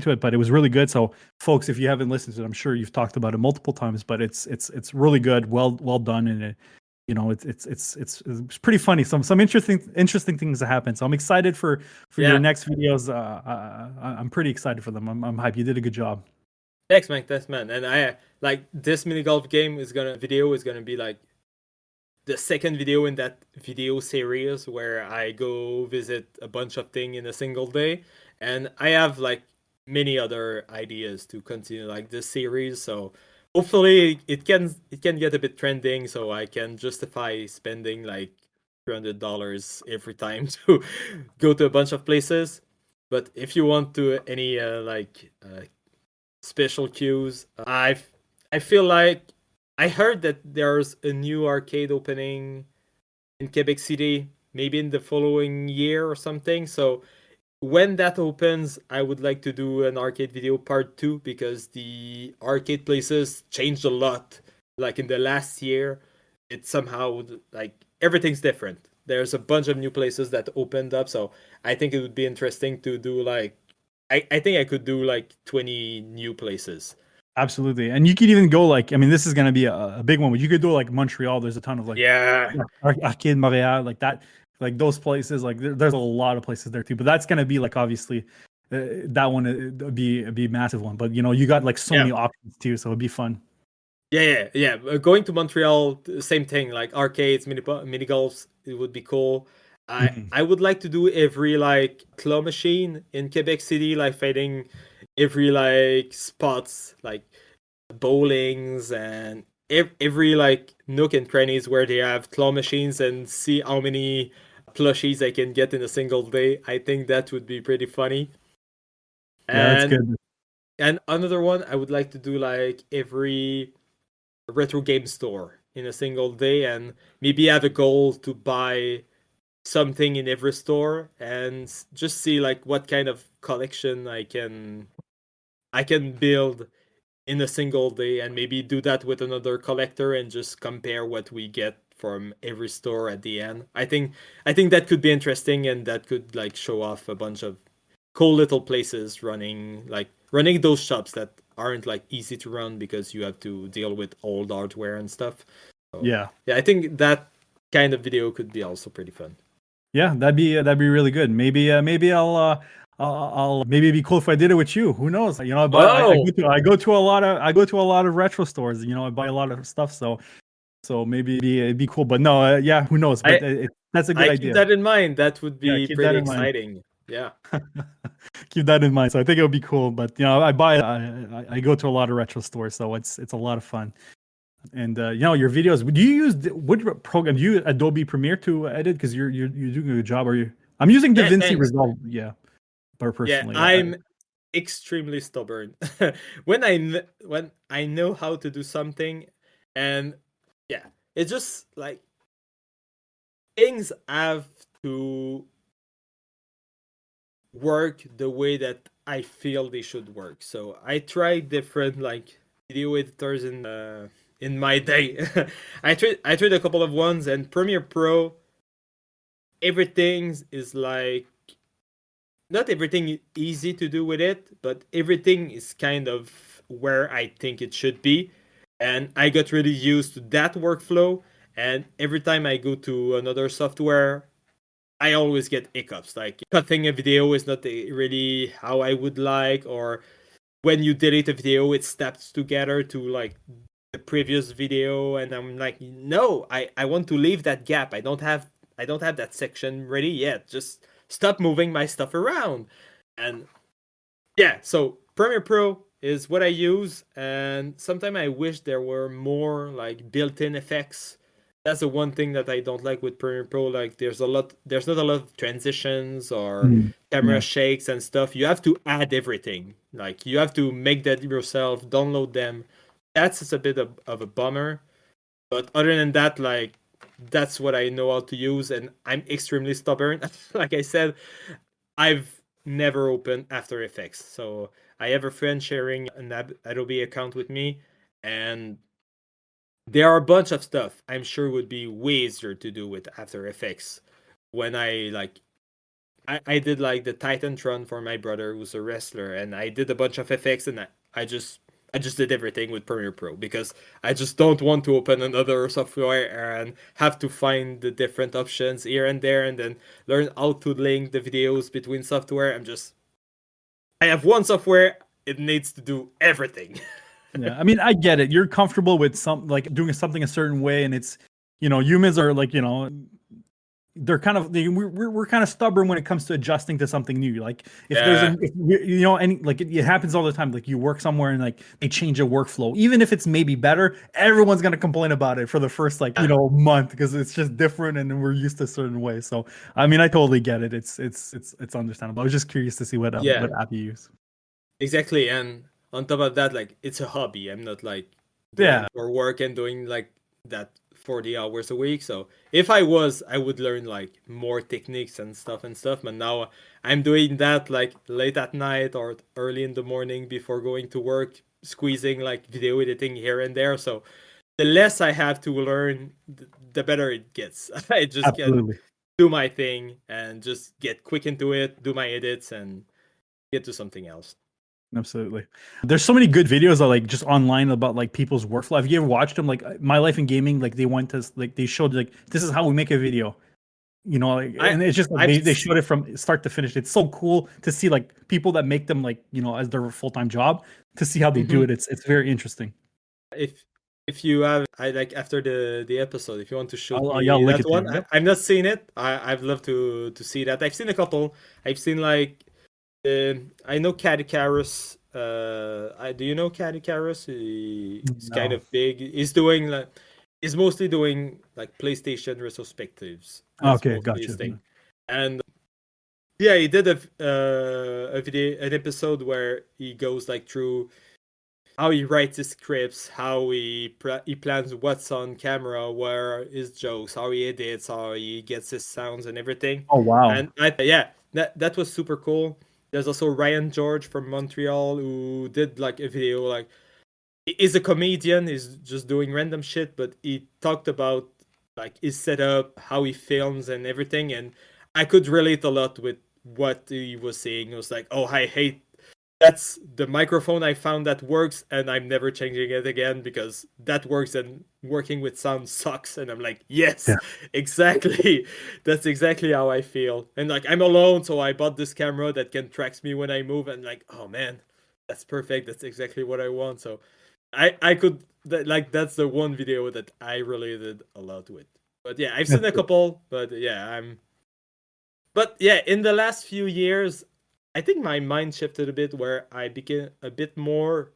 to it, but it was really good. So folks, if you haven't listened to it, I'm sure you've talked about it multiple times, but it's really good, well done, and it, you know it's pretty funny. Some interesting things that happen. So I'm excited for your Yeah. next videos. I'm pretty excited for them. I'm hyped. You did a good job. Thanks, man. Thanks, man. And I like this mini golf game is gonna be like the second video in that video series where I go visit a bunch of things in a single day, and I have like many other ideas to continue like this series. So hopefully it can get a bit trending, so I can justify spending like $300 every time to go to a bunch of places. But if you want to any special queues. I feel like I heard that there's a new arcade opening in Quebec City, maybe in the following year or something. So when that opens, I would like to do an arcade video part 2 because the arcade places changed a lot. Like in the last year, it somehow like everything's different. There's a bunch of new places that opened up, so I think it would be interesting to do like I think I could do like 20 new places. Absolutely. And you could even go like, I mean, this is going to be a big one, but you could go like Montreal. There's a ton of like Yeah. Arcade Montreal, like that, like those places. Like there's a lot of places there too. But that's going to be like obviously that one would be a massive one. But you know, you got like so many options too, so it'd be fun. Yeah. Going to Montreal, same thing. Like arcades, mini golfs, it would be cool. I would like to do every like claw machine in Quebec City, like fighting every like spots, like bowlings and every like nook and crannies where they have claw machines, and see how many plushies I can get in a single day. I think that would be pretty funny. Yeah, that's And good. and another one, I would like to do like every retro game store in a single day, and maybe have a goal to buy something in every store and just see like what kind of collection I can build in a single day, and maybe do that with another collector and just compare what we get from every store at the end. I think that could be interesting, and that could like show off a bunch of cool little places running those shops that aren't like easy to run because you have to deal with old hardware and stuff. So, Yeah. I think that kind of video could be also pretty fun. Yeah, that'd be really good. Maybe I'll maybe it'd be cool if I did it with you. Who knows? You know, but I go to a lot of retro stores. You know, I buy a lot of stuff. So maybe it'd be cool. But no, yeah, who knows? But that's a good idea. Keep that in mind. That would be keep pretty that in mind. exciting. Yeah. Keep that in mind. So I think it would be cool. But you know, I go to a lot of retro stores, so it's a lot of fun. And you know, your videos. Do you use what program? Do you Adobe Premiere to edit? Because you're doing a good job. Are you? I'm using DaVinci Resolve. Yeah, but personally, I'm extremely stubborn. when I know how to do something, and yeah, it's just like things have to work the way that I feel they should work. So I try different like video editors in my day. I tried a couple of ones, and Premiere Pro, everything is like not everything easy to do with it, but everything is kind of where I think it should be. And I got really used to that workflow. And every time I go to another software, I always get hiccups. Like cutting a video is not really how I would like, or when you delete a video, it snaps together to like the previous video, and I'm like, no, I want to leave that gap. I don't have that section ready yet. Just stop moving my stuff around. And yeah, so Premiere Pro is what I use, and sometimes I wish there were more like built-in effects. That's the one thing that I don't like with Premiere Pro. Like there's not a lot of transitions or camera shakes and stuff. You have to add everything. Like you have to make that yourself, download them. That's just a bit of a bummer. But other than that, like that's what I know how to use, and I'm extremely stubborn. Like I said, I've never opened After Effects. So I have a friend sharing an Adobe account with me, and there are a bunch of stuff I'm sure would be way easier to do with After Effects. When I did like the Titantron for my brother who's a wrestler, and I did a bunch of effects, and I just did everything with Premiere Pro because I just don't want to open another software and have to find the different options here and there, and then learn how to link the videos between software. I have one software, it needs to do everything. Yeah, I mean, I get it. You're comfortable with like doing something a certain way, and it's, you know, humans are like, you know, they're kind of we're kind of stubborn when it comes to adjusting to something new. Like if there's you know, any like it happens all the time. Like you work somewhere and like they change a workflow, even if it's maybe better, everyone's gonna complain about it for the first like, you know, month because it's just different and we're used to a certain way. So I mean, I totally get it. It's understandable. I was just curious to see what app you use. Exactly, and on top of that, like it's a hobby. I'm not like Yeah, doing for work and doing like that 40 hours a week. So if I was, I would learn like more techniques and stuff. But now I'm doing that like late at night or early in the morning before going to work, squeezing like video editing here and there. So the less I have to learn, the better it gets. I just can absolutely. do my thing and just get quick into it, do my edits, and get to something else. Absolutely. There's so many good videos that like just online about like people's workflow. Have you ever watched them? Like My Life in Gaming, like they went to like they showed like this is how we make a video. Like, I and it's just like I've they showed it from start to finish. It's so cool to see like people that make them like, as their full-time job to see how they do Mhm. it. It's very interesting. if if you have, I like after the episode, if you want to shoot Yeah, I'll me link that it to one, you. Yep. I've not seen it. I'd love to see that. I've seen a couple. I've seen like I know Cadicarus. Do you know Cadicarus? He's kind No. of big. He's doing like he's mostly doing like PlayStation retrospectives. That's Okay, mostly his gotcha. thing. And yeah, he did a video, an episode where he goes like through how he writes his scripts, how he plans what's on camera, where his jokes, how he edits, how he gets his sounds and everything. Oh wow. And yeah, that was super cool. There's also Ryan George from Montreal who did like a video like he's a comedian, he's just doing random shit, but he talked about like his setup, how he films and everything, and I could relate a lot with what he was saying. It was like, oh, I hate that's the microphone I found that works, and I'm never changing it again because that works and working with sound sucks. And I'm like, yes, Yeah. exactly. That's exactly how I feel. And like, I'm alone, so I bought this camera that can track me when I move, and like, oh man, that's perfect. That's exactly what I want. So I could like that's the one video that I related a lot with. But yeah, I've seen That's a cool. couple, but yeah, but yeah, in the last few years, I think my mind shifted a bit where I became a bit more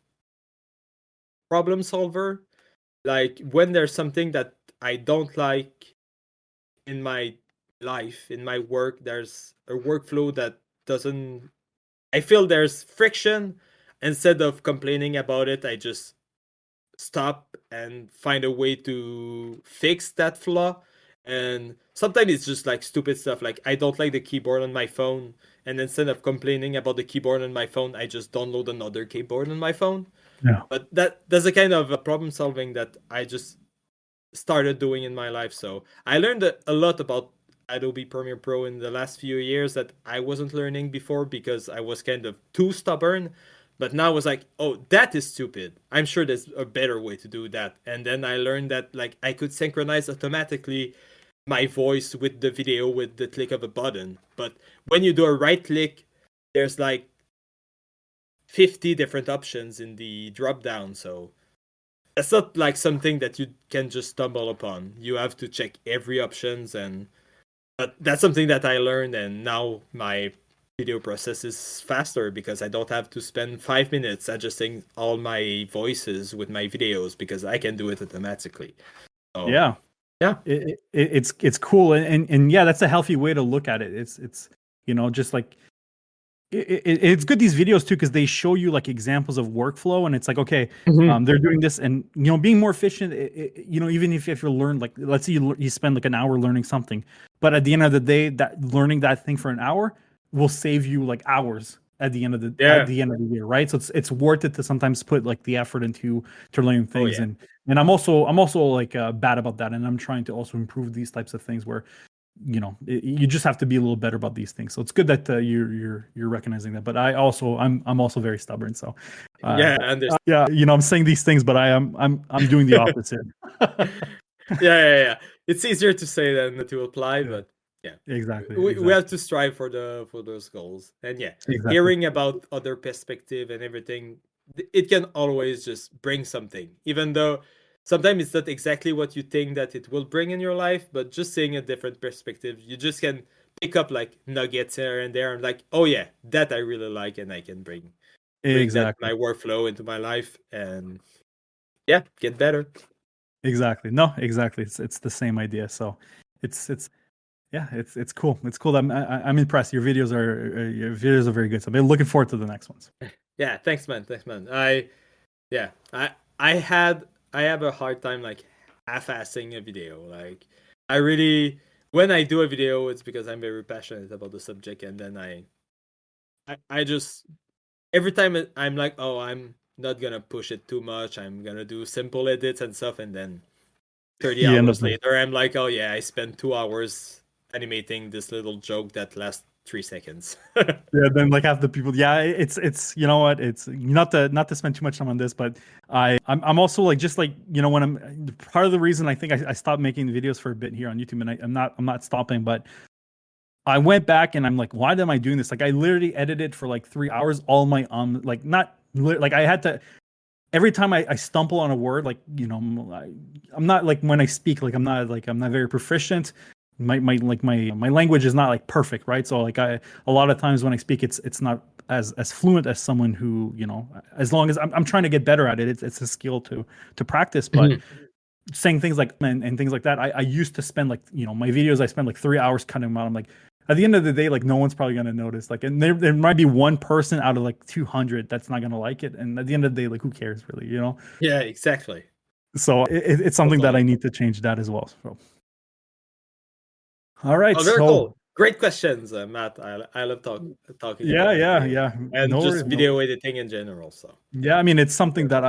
problem solver. Like when there's something that I don't like in my life, in my work, there's a workflow that doesn't, I feel there's friction. Instead of complaining about it, I just stop and find a way to fix that flaw. And sometimes it's just like stupid stuff. Like I don't like the keyboard on my phone, and instead of complaining about the keyboard on my phone, I just download another keyboard on my phone. Yeah. But that's a kind of a problem solving that I just started doing in my life. So I learned a lot about Adobe Premiere Pro in the last few years that I wasn't learning before because I was kind of too stubborn. But now I was like, oh, that is stupid. I'm sure there's a better way to do that. And then I learned that like I could synchronize automatically my voice with the video with the click of a button. But when you do a right click, there's like 50 different options in the drop down. So it's not like something that you can just stumble upon. You have to check every options, and but that's something that I learned, and now my video process is faster because I don't have to spend 5 minutes adjusting all my voices with my videos because I can do it automatically. So Yeah. yeah. It's cool, and yeah, that's a healthy way to look at it. It's just like it's good, these videos too, because they show you like examples of workflow, and it's like, okay, Mhm. they're doing this, and being more efficient. Even if you learn, like, let's say you spend like an hour learning something, but at the end of the day, that learning that thing for an hour will save you like hours at the end of Yeah. the year, right? So it's worth it to sometimes put like the effort into to learning Oh things. yeah. And I'm also like bad about that, and I'm trying to also improve these types of things where you just have to be a little better about these things. So it's good that you're recognizing that. But I'm also very stubborn. So Yeah, I understand. yeah, I'm saying these things, but I'm doing the opposite. Yeah. It's easier to say than to apply, Yeah, but yeah, exactly, we have exactly, to strive for those goals. And yeah, exactly. hearing about other perspective and everything, it can always just bring something, even though sometimes it's not exactly what you think that it will bring in your life, but just seeing a different perspective, you just can pick up like nuggets here and there, and like, oh yeah, that I really like, and I can bring that Exactly. my workflow into my life, and yeah, get better. Exactly. No, exactly. It's the same idea. So it's yeah, it's cool. It's cool. I'm impressed. Your videos are very good. So I'm looking forward to the next ones. Yeah, thanks, man. Thanks, man. Yeah, I had I have a hard time like half-assing a video. Like, I really when I do a video, it's because I'm very passionate about the subject, and then I just every time I'm like, oh, I'm not gonna push it too much. I'm gonna do simple edits and stuff, and then 30 You end up hours later, I'm like, oh yeah, I spent 2 hours animating this little joke that lasts 3 seconds. yeah, then like half the people, yeah, it's you know what, it's not to spend too much time on this, but I'm also like just like when I'm part of the reason I think I stopped making videos for a bit here on YouTube, and I'm not stopping, but I went back and I'm like, why am I doing this? Like I literally edited for like 3 hours, all my like not like I had to every time I stumble on a word, like I'm not like when I speak, like I'm not very proficient. My language is not like perfect, right? So like a lot of times when I speak, it's not as fluent as someone who as long as I'm trying to get better at it. It's a skill to practice, but saying things like and things like that. I used to spend like my videos. I spend like 3 hours cutting them out. I'm like, at the end of the day, like no one's probably gonna notice. Like, and there might be one person out of like 200 that's not gonna like it. And at the end of the day, like who cares really, Yeah, exactly. So it's something that I need to change that as well. So, all right, Oh, very so cool. Great questions, Matt. I love talking yeah, about yeah, video yeah. and No worries, just no. video editing in general. So Yeah, I mean, it's something that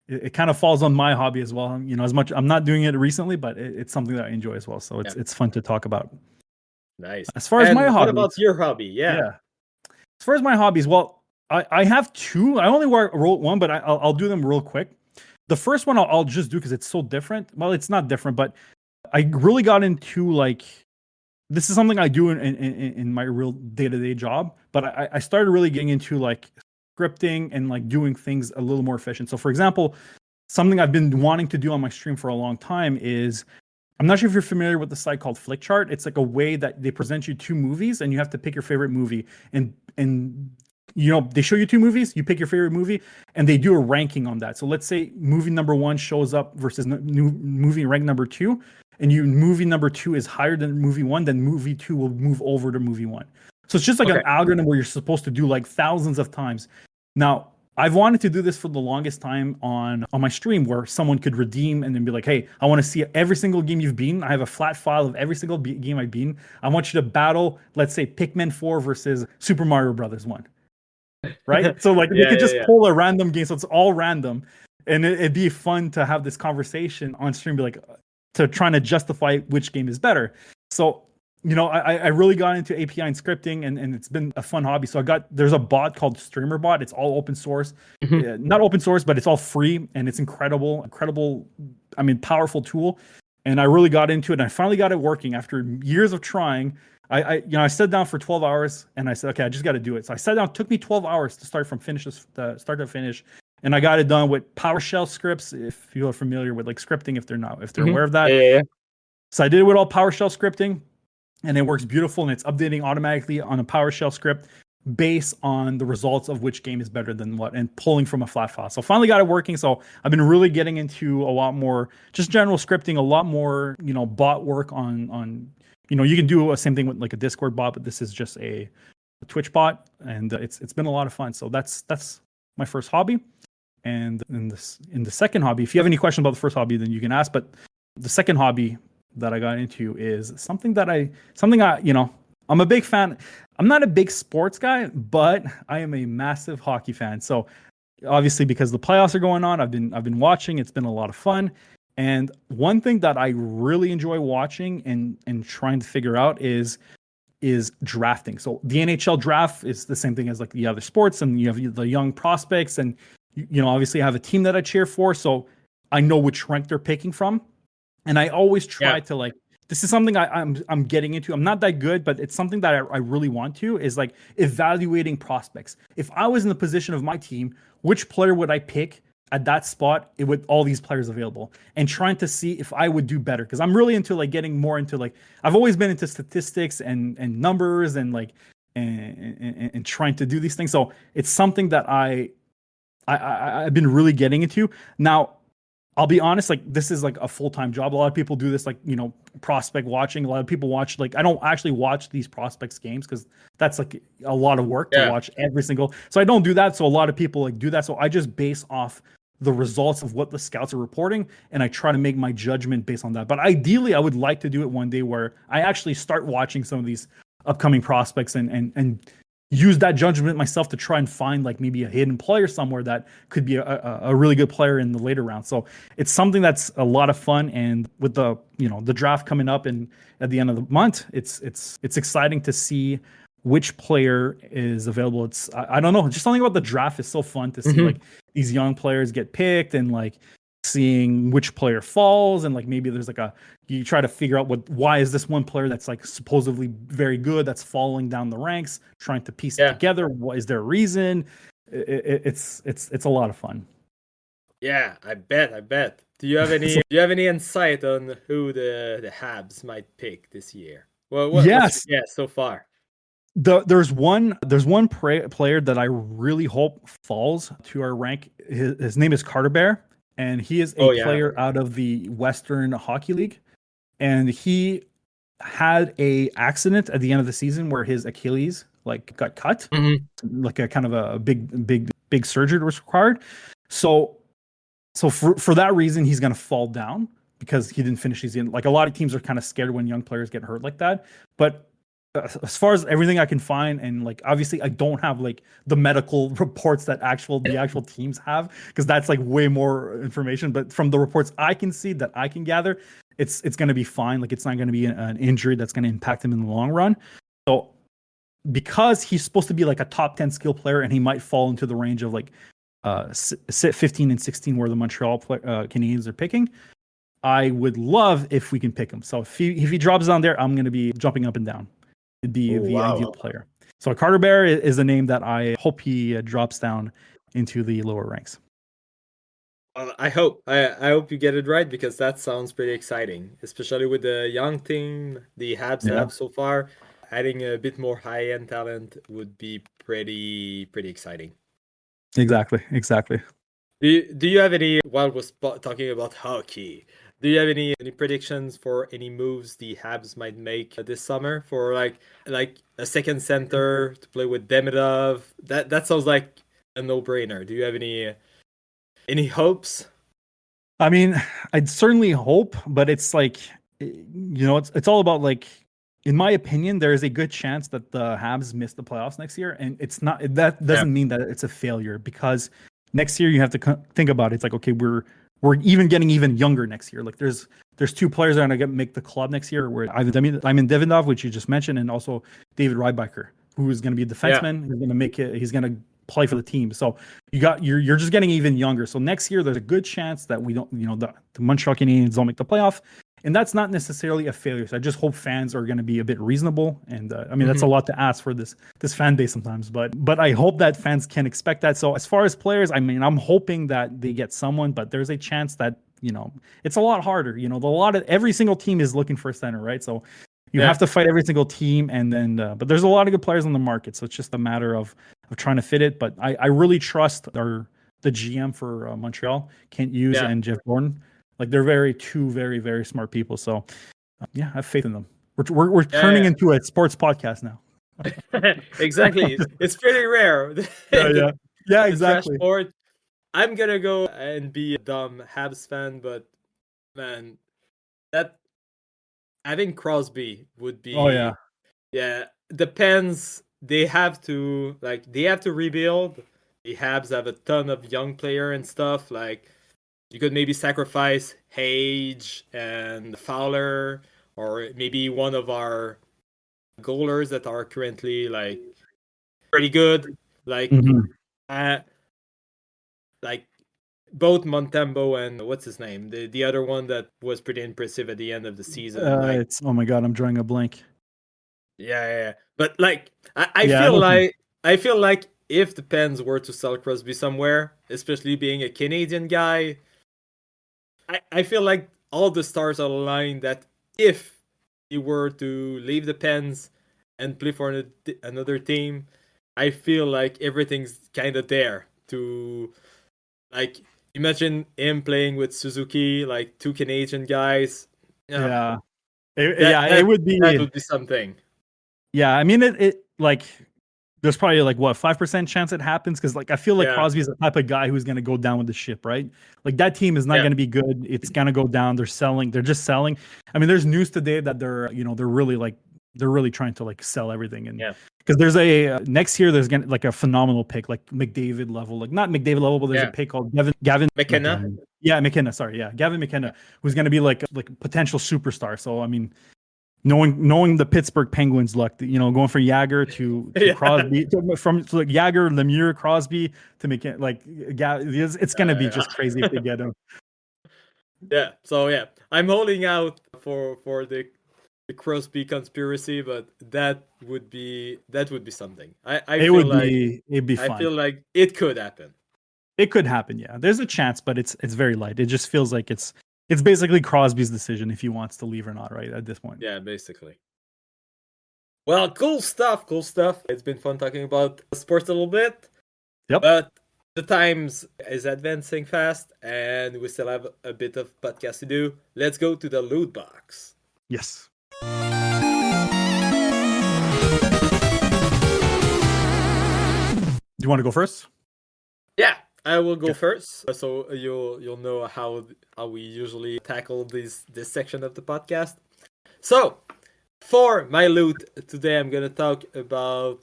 it kind of falls on my hobby as well. As much I'm not doing it recently, but it's something that I enjoy as well. So yeah, it's fun to talk about. nice. As far as my And what about hobbies, your hobby? Yeah. yeah. As far as my hobbies, well, I have two. I only wrote one, but I'll do them real quick. The first one I'll just do because it's so different. Well, it's not different, but I really got into like this is something I do in my real day-to-day job, but I started really getting into like scripting and like doing things a little more efficient. So for example, something I've been wanting to do on my stream for a long time is I'm not sure if you're familiar with the site called Flickchart. It's like a way that they present you two movies and you have to pick your favorite movie. And they show you two movies, you pick your favorite movie, and they do a ranking on that. So let's say movie number one shows up versus new movie rank number two, and movie number two is higher than movie one, then movie two will move over to movie one. So it's just like Okay. an algorithm where you're supposed to do like thousands of times. Now, I've wanted to do this for the longest time on my stream where someone could redeem and then be like, hey, I want to see every single game you've beaten. I have a flat file of every single game I've beaten. I want you to battle, let's say, Pikmin 4 versus Super Mario Brothers 1. Right? So like they Yeah, could yeah, just yeah. pull a random game. So it's all random. And it'd be fun to have this conversation on stream, be like to trying to justify which game is better. So I really got into API and scripting, and it's been a fun hobby. So there's a bot called StreamerBot. It's all open source, not open source, but it's all free, and it's incredible. I mean, powerful tool. And I really got into it, and I finally got it working after years of trying. I sat down for 12 hours, and I said, okay, I just got to do it. So I sat down. It took me 12 hours to start to finish, and I got it done with PowerShell scripts. If you are familiar with like scripting, if they're aware of that. Yeah, yeah, yeah. So I did it with all PowerShell scripting, and it works beautiful, and it's updating automatically on a PowerShell script based on the results of which game is better than what, and pulling from a flat file. So finally got it working. So I've been really getting into a lot more just general scripting, a lot more bot work on you can do the same thing with like a Discord bot, but this is just a Twitch bot, and it's been a lot of fun. So that's my first hobby. And in the second hobby, if you have any questions about the first hobby, then you can ask. But the second hobby that I got into is something I I'm a big fan. I'm not a big sports guy, but I am a massive hockey fan. So obviously because the playoffs are going on, I've been watching. It's been a lot of fun. And one thing that I really enjoy watching and trying to figure out is drafting. So the NHL draft is the same thing as like the other sports, and you have the young prospects, and obviously I have a team that I cheer for, so I know which rank they're picking from. And I always try to like, this is something I'm getting into. I'm not that good, but it's something that I really want to, is like evaluating prospects. If I was in the position of my team, which player would I pick at that spot with all these players available, and trying to see if I would do better? Because I'm really into like getting more into like, I've always been into statistics and numbers and like and trying to do these things. So it's something that I've been really getting into. Now, I'll be honest, like this is like a full-time job. A lot of people do this, like, prospect watching. A lot of people watch, like, I don't actually watch these prospects games because that's like a lot of work to Yeah. watch every single. So I don't do that. So a lot of people like do that. So I just base off the results of what the scouts are reporting, and I try to make my judgment based on that. But ideally, I would like to do it one day where I actually start watching some of these upcoming prospects and use that judgment myself to try and find like maybe a hidden player somewhere that could be a really good player in the later round. So it's something that's a lot of fun, and with the the draft coming up and at the end of the month, it's exciting to see which player is available. It's I don't know, just something about the draft is so fun to see like these young players get picked, and like seeing which player falls, and like maybe there's like you try to figure out why is this one player that's like supposedly very good that's falling down the ranks, trying to piece it Yeah. together. What is there a reason? It's a lot of fun. Yeah, I bet. Do you have any insight on who the Habs might pick this year? Well, what's your Yes, guess so far? there's one player that I really hope falls to our rank. His name is Carter Bear, and he is a Oh yeah. player out of the Western Hockey League, and he had a accident at the end of the season where his Achilles like got cut, Mhm. like a kind of a big surgery was required. So for that reason, he's gonna fall down because he didn't finish his. Like a lot of teams are kind of scared when young players get hurt like that. But as far as everything I can find, and like obviously I don't have like the medical reports that the actual teams have, because that's like way more information. But from the reports I can see that I can gather, it's going to be fine. Like it's not going to be an injury that's going to impact him in the long run. So because he's supposed to be like a top 10 skill player, and he might fall into the range of like 15 and 16 where the Montreal Canadiens are picking, I would love if we can pick him. So if he drops down there, I'm going to be jumping up and down. It'd be Oh the ideal wow. player. So Carter Bear is a name that I hope he drops down into the lower ranks. I hope you get it right, because that sounds pretty exciting, especially with the young team the Habs Yeah, have so far. Adding a bit more high-end talent would be pretty exciting. exactly. Do you have any, while we're talking about hockey, do you have any predictions for any moves the Habs might make this summer for like a second center to play with Demidov? That sounds like a no-brainer. Do you have any hopes? I mean, I'd certainly hope, but it's like, it's all about like, in my opinion, there is a good chance that the Habs miss the playoffs next year, and it's not that Yeah. doesn't mean that it's a failure, because next year you have to think about it. It's like, okay, we're even getting even younger next year. Like there's two players that are gonna make the club next year. Where I'm in Devindov, which you just mentioned, and also David Rybacker, who is going to be a Yeah. defenseman. He's going to make it. He's going to play for the team. So you're just getting even younger. So next year there's a good chance that we don't, the Montreal Canadiens don't make the playoff, and that's not necessarily a failure. So I just hope fans are going to be a bit reasonable. And I mean, that's a lot to ask for this fan base sometimes, but I hope that fans can expect that. So as far as players, I mean, I'm hoping that they get someone, but there's a chance that it's a lot harder. Every single team is looking for a center, right? So you Yeah. have to fight every single team, and then but there's a lot of good players on the market, so it's just a matter of trying to fit it. But I really trust the GM for Montreal, Kent Hughes Yeah. and Jeff Gordon. Like they're two very very smart people. So yeah, I have faith in them. We're turning Yeah. into a sports podcast now. Exactly. It's pretty rare. Yeah, the, yeah, yeah, the trash exactly. sport. I'm gonna go and be a dumb Habs fan, but man, that having Crosby would Oh be, yeah. yeah, depends. They have to rebuild. The Habs have a ton of young player and stuff. Like you could maybe sacrifice Hage and Fowler, or maybe one of our goalers that are currently like pretty good. Like Mhm. uh, like both Montembo and what's his name, the other one that was pretty impressive at the end of the season. Like It's oh my god, I'm drawing a blank. yeah. But like I Yeah, I feel know. like I feel like if the Pens were to sell Crosby somewhere, especially being a Canadian guy, I feel like all the stars are aligned that if he were to leave the Pens and play for another team, I feel like everything's kind of there to like imagine him playing with Suzuki, like two Canadian guys. Yeah. That Yeah, it that would that be. would be something. Yeah, I mean, it like there's probably like what 5% chance it happens because like I feel like Yeah, Crosby is the type of guy who's gonna go down with the ship, right? Like that team is not yeah, gonna be good. It's gonna go down. They're selling. They're just selling. I mean, there's news today that they're really like they're really trying to like sell everything and yeah, because there's a next year there's gonna like a phenomenal pick like McDavid level, like not McDavid level, but there's a yeah. pick called Gavin not McKenna. Gavin. Yeah, McKenna. Sorry, yeah, Gavin Yeah, McKenna, who's gonna be like a potential superstar. So I mean, knowing the Pittsburgh Penguins luck, going from Jagger to yeah, Crosby, from like Jagger, Lemieux, Crosby to make it like it's gonna be yeah. just crazy if they get him. Yeah. So yeah, I'm holding out for the Crosby conspiracy, but that would be something. I It feel would like be it'd be I fun. feel like it could happen. It could happen, yeah. There's a chance, but it's very light. It just feels like it's basically Crosby's decision if he wants to leave or not, right? At this point. Yeah, basically. Well, cool stuff, cool stuff. It's been fun talking about sports a little bit, Yep. but the times is advancing fast, and we still have a bit of podcast to do. Let's go to the loot box. Yes. Do you want to go first? Yeah, I will go Okay. first, so you'll know how we usually tackle this section of the podcast. So, for my loot today, I'm gonna talk about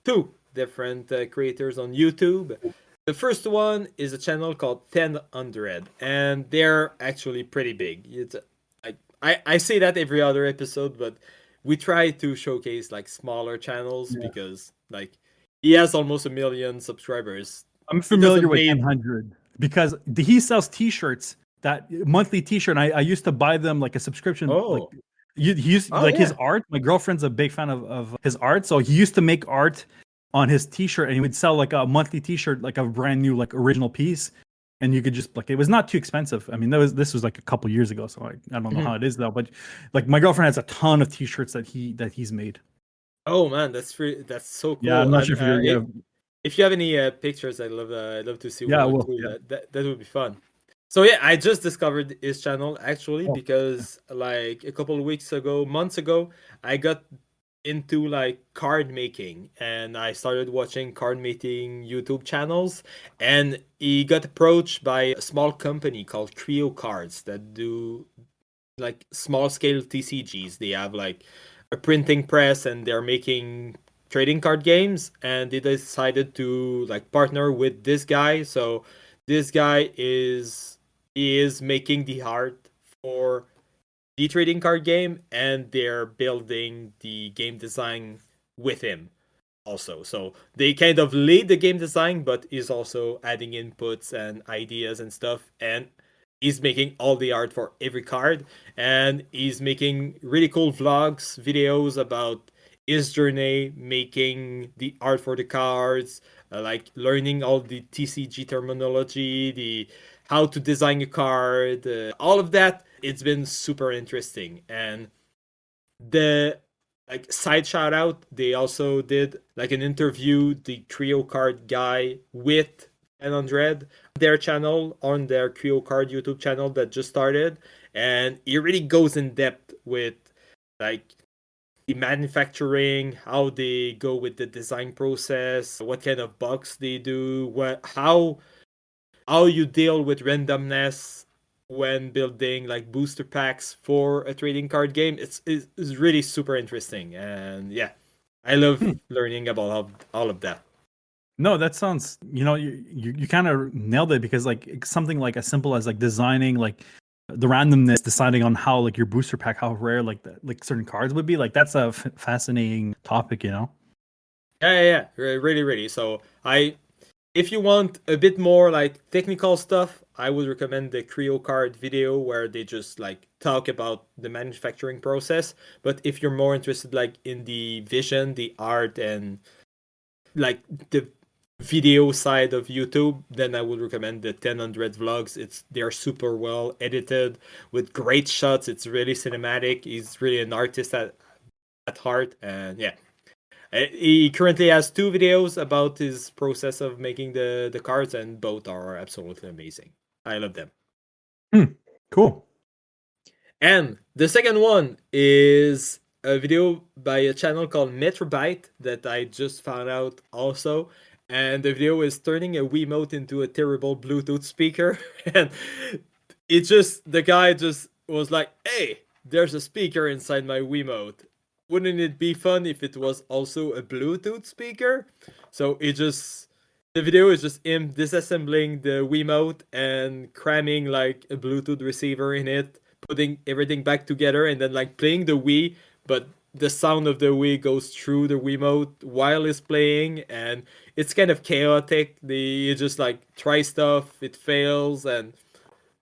two different creators on YouTube. The first one is a channel called 1000, and they're actually pretty big. I say that every other episode, but we try to showcase like smaller channels Yeah. because like he has almost 1 million subscribers. I'm He familiar doesn't with made 1000 because he sells T-shirts. That monthly T-shirt. And I used to buy them like a subscription. Like oh he used oh like his yeah art. My girlfriend's a big fan of his art, so he used to make art on his T-shirt, and he would sell like a monthly T-shirt, like a brand new like original piece, and you could just like it was not too expensive. I mean, this was like a couple years ago, so I don't know Mhm. how it is now, but like my girlfriend has a ton of T-shirts that he's made. Oh man, that's so Yeah, I'm cool. not And sure if you're yeah if you have any pictures, I'd love to see yeah I one will too. yeah. That would be fun. So yeah, I just discovered his channel actually Oh, because like a couple of months ago, I got into like card making and I started watching card making YouTube channels, and he got approached by a small company called Trio Cards that do like small scale TCGs. They have like a printing press and they're making trading card games, and they decided to like partner with this guy. So this guy is making the art for the trading card game, and they're building the game design with him also. So they kind of lead the game design, but is also adding inputs and ideas and stuff. And he's making all the art for every card, and he's making really cool vlogs, videos about his journey making the art for the cards, like learning all the TCG terminology, the how to design a card, all of that. It's been super interesting. And the like side shout out, they also did like an interview the Trio Card guy with 100 their channel on their Trio Card YouTube channel that just started, and it really goes in depth with like the manufacturing, how they go with the design process, what kind of bugs they do, how you deal with randomness when building like booster packs for a trading card game. It's really super interesting, and yeah, I love Hmm. learning about all of that. No, that sounds, you kind of nailed it because like something like as simple as like designing like the randomness, deciding on how like your booster pack, how rare like certain cards would be, like that's a fascinating topic, you know? Yeah. Really, really. So if you want a bit more like technical stuff, I would recommend the Creo card video where they just like talk about the manufacturing process. But if you're more interested like in the vision, the art, and like the video side of YouTube, then I would recommend the 1000 vlogs. They're super well edited with great shots. It's really cinematic. He's really an artist at heart, and yeah. He currently has 2 videos about his process of making the cards, and both are absolutely amazing. I love them. Cool. And the second one is a video by a channel called MetraByte that I just found out also. And the video is turning a Wiimote into a terrible Bluetooth speaker. And the guy just was like, hey, there's a speaker inside my Wiimote. Wouldn't it be fun if it was also a Bluetooth speaker? So the video is just him disassembling the Wiimote and cramming like a Bluetooth receiver in it, putting everything back together, and then like playing the Wii, but the sound of the Wii goes through the Wiimote while he's playing, and it's kind of chaotic. You just like try stuff, it fails, and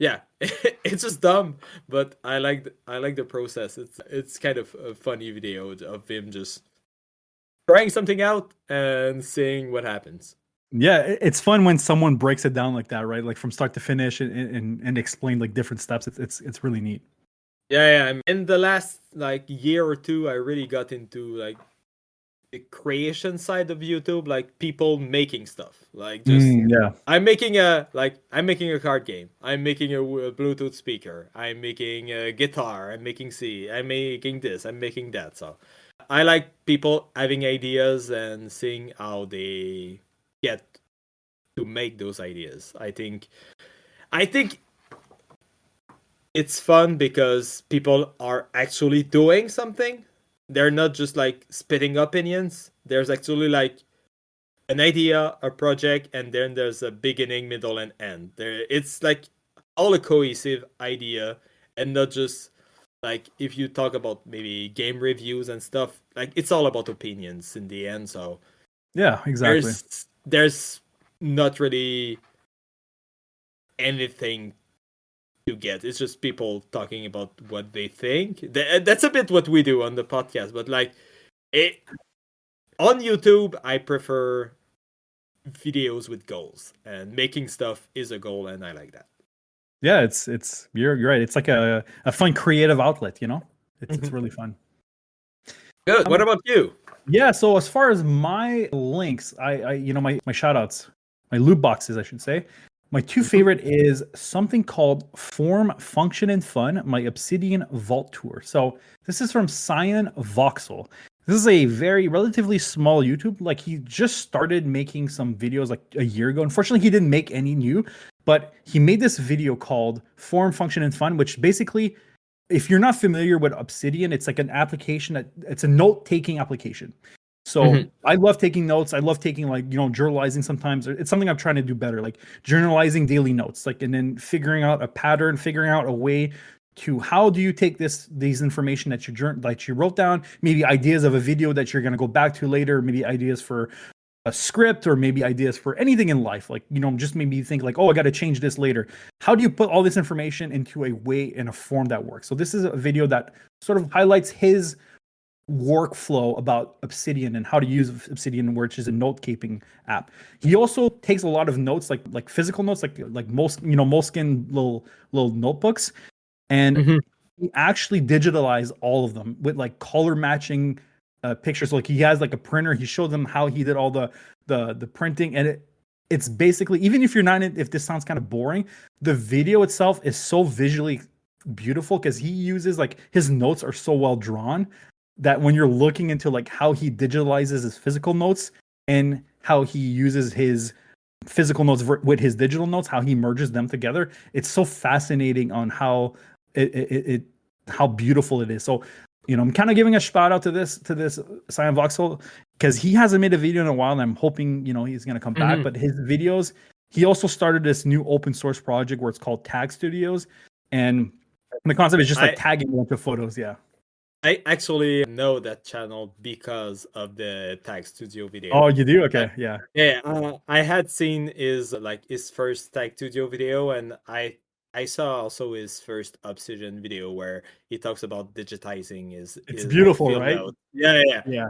yeah, it's just dumb. But I like the process. It's kind of a funny video of him just trying something out and seeing what happens. Yeah, it's fun when someone breaks it down like that, right? Like from start to finish and explain like different steps. It's really neat. Yeah. In the last like year or two, I really got into like the creation side of YouTube, like people making stuff. Like just yeah. I'm making a card game. I'm making a Bluetooth speaker. I'm making a guitar. I'm making I'm making this. I'm making that. So I like people having ideas and seeing how they get to make those ideas. I think it's fun because people are actually doing something. They're not just like spitting opinions. There's actually like an idea, a project, and then there's a beginning, middle, and end. It's like all a cohesive idea, and not just like if you talk about maybe game reviews and stuff. Like it's all about opinions in the end. So yeah, exactly. There's not really anything to get. It's just people talking about what they think. That's a bit what we do on the podcast, but like on YouTube, I prefer videos with goals, and making stuff is a goal, and I like that. Yeah, you're right. It's like a fun creative outlet, you know? It's really fun. Good. What about you? Yeah, so as far as my links, I my shout outs, my loot boxes, I should say. My two favorite is something called Form, Function, and Fun, my Obsidian Vault Tour. So this is from Cyan Voxel. This is a very relatively small YouTube. Like he just started making some videos like a year ago. Unfortunately, he didn't make any new, but he made this video called Form, Function, and Fun, which basically, if you're not familiar with Obsidian, it's like an application it's a note-taking application. So I love taking notes. I love taking like, journalizing sometimes. It's something I'm trying to do better, like journalizing daily notes, like, and then figuring out a pattern, figuring out a way to how do you take these information that you wrote down, maybe ideas of a video that you're going to go back to later, maybe ideas for a script, or maybe ideas for anything in life. Like, just maybe you think like, oh, I got to change this later. How do you put all this information into a way, in a form that works? So this is a video that sort of highlights his workflow about Obsidian and how to use Obsidian, which is a note-keeping app. He also takes a lot of notes, like physical notes, like most Moleskine little notebooks, and he actually digitalized all of them with like color matching pictures. Like he has like a printer. He showed them how he did all the printing, and it's basically, even if if this sounds kind of boring, the video itself is so visually beautiful because he uses like his notes are so well drawn that when you're looking into like how he digitalizes his physical notes and how he uses his physical notes with his digital notes, how he merges them together, it's so fascinating on how how beautiful it is. So, I'm kind of giving a shout out to this Cyan Voxel because he hasn't made a video in a while, and I'm hoping he's gonna come back. But his videos, he also started this new open source project where it's called Tag Studios, and the concept is just like tagging a bunch of photos. Yeah. I actually know that channel because of the Tag Studio video. Oh, you do? Okay, yeah. Yeah, I had seen his first Tag Studio video, and I saw also his first Obsidian video where he talks about digitizing his beautiful, field right? notes. Yeah.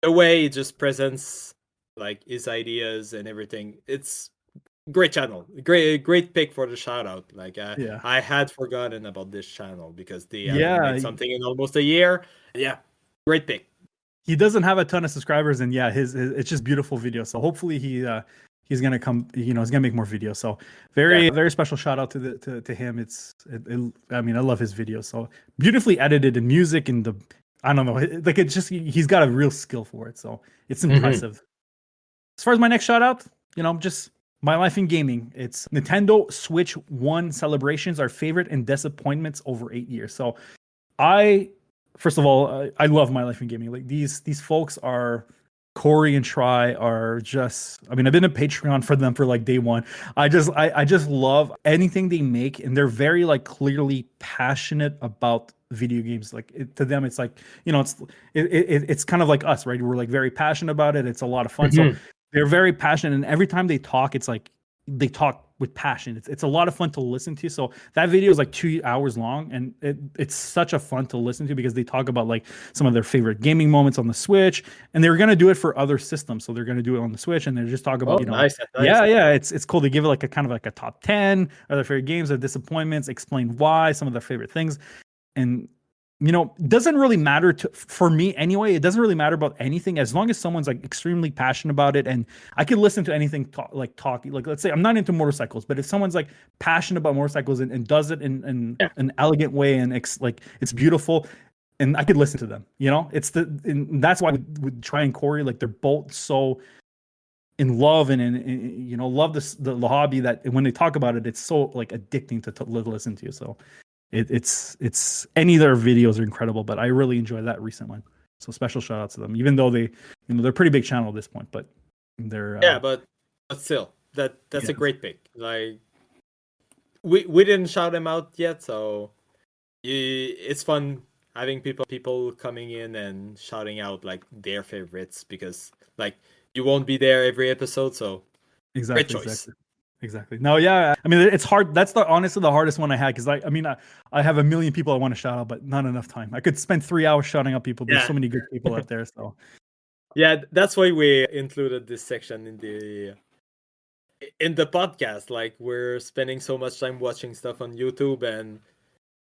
The way he just presents like his ideas and everything. It's great channel. Great pick for the shout out. Like I had forgotten about this channel because they haven't made something in almost a year. Yeah, great pick. he doesn't have a ton of subscribers, and yeah, his it's just beautiful videos. So hopefully he's gonna come, he's gonna make more videos. So very special shout out to him. I mean, I love his videos. So beautifully edited and music and I don't know, like it's just he's got a real skill for it. So it's impressive. As far as my next shout out, just my life in gaming. It's Nintendo Switch 1 celebrations, our favorite and disappointments over 8 years. So first of all, I love my life in gaming. Like these folks are Corey and Try are just, I mean, I've been a Patreon for them for like day one. I just love anything they make, and they're very like clearly passionate about video games. Like to them, it's like, it's kind of like us, right? We're like very passionate about it. It's a lot of fun. So they're very passionate, and every time they talk, it's like they talk with passion. It's a lot of fun to listen to. So that video is like 2 hours long, and it's such a fun to listen to because they talk about like some of their favorite gaming moments on the Switch, and they're gonna do it for other systems. So they're gonna do it on the Switch, and they just talk about nice. Yeah, it's cool. They give it like a kind of like a top 10 of their favorite games, their disappointments, explain why, some of their favorite things, and doesn't really matter for me anyway. It doesn't really matter about anything as long as someone's like extremely passionate about it, and I can listen to anything talking. Like let's say I'm not into motorcycles, but if someone's like passionate about motorcycles and does it in an elegant way and it's beautiful, and I could listen to them. And that's why with Try and Corey, like they're both so in love and love the hobby that when they talk about it, it's so like addicting to listen to. So. It's any of their videos are incredible, but I really enjoy that recent one. So special shout out to them, even though they're a pretty big channel at this point, but they're but still that's a great pick. Like we didn't shout them out yet, so it's fun having people coming in and shouting out like their favorites because like you won't be there every episode, so exactly, great choice. Exactly. No, yeah. I mean, it's hard. That's honestly the hardest one I had because I have a million people I want to shout out, but not enough time. I could spend 3 hours shouting out people. There's so many good people out there. So yeah, that's why we included this section in the podcast. Like we're spending so much time watching stuff on YouTube, and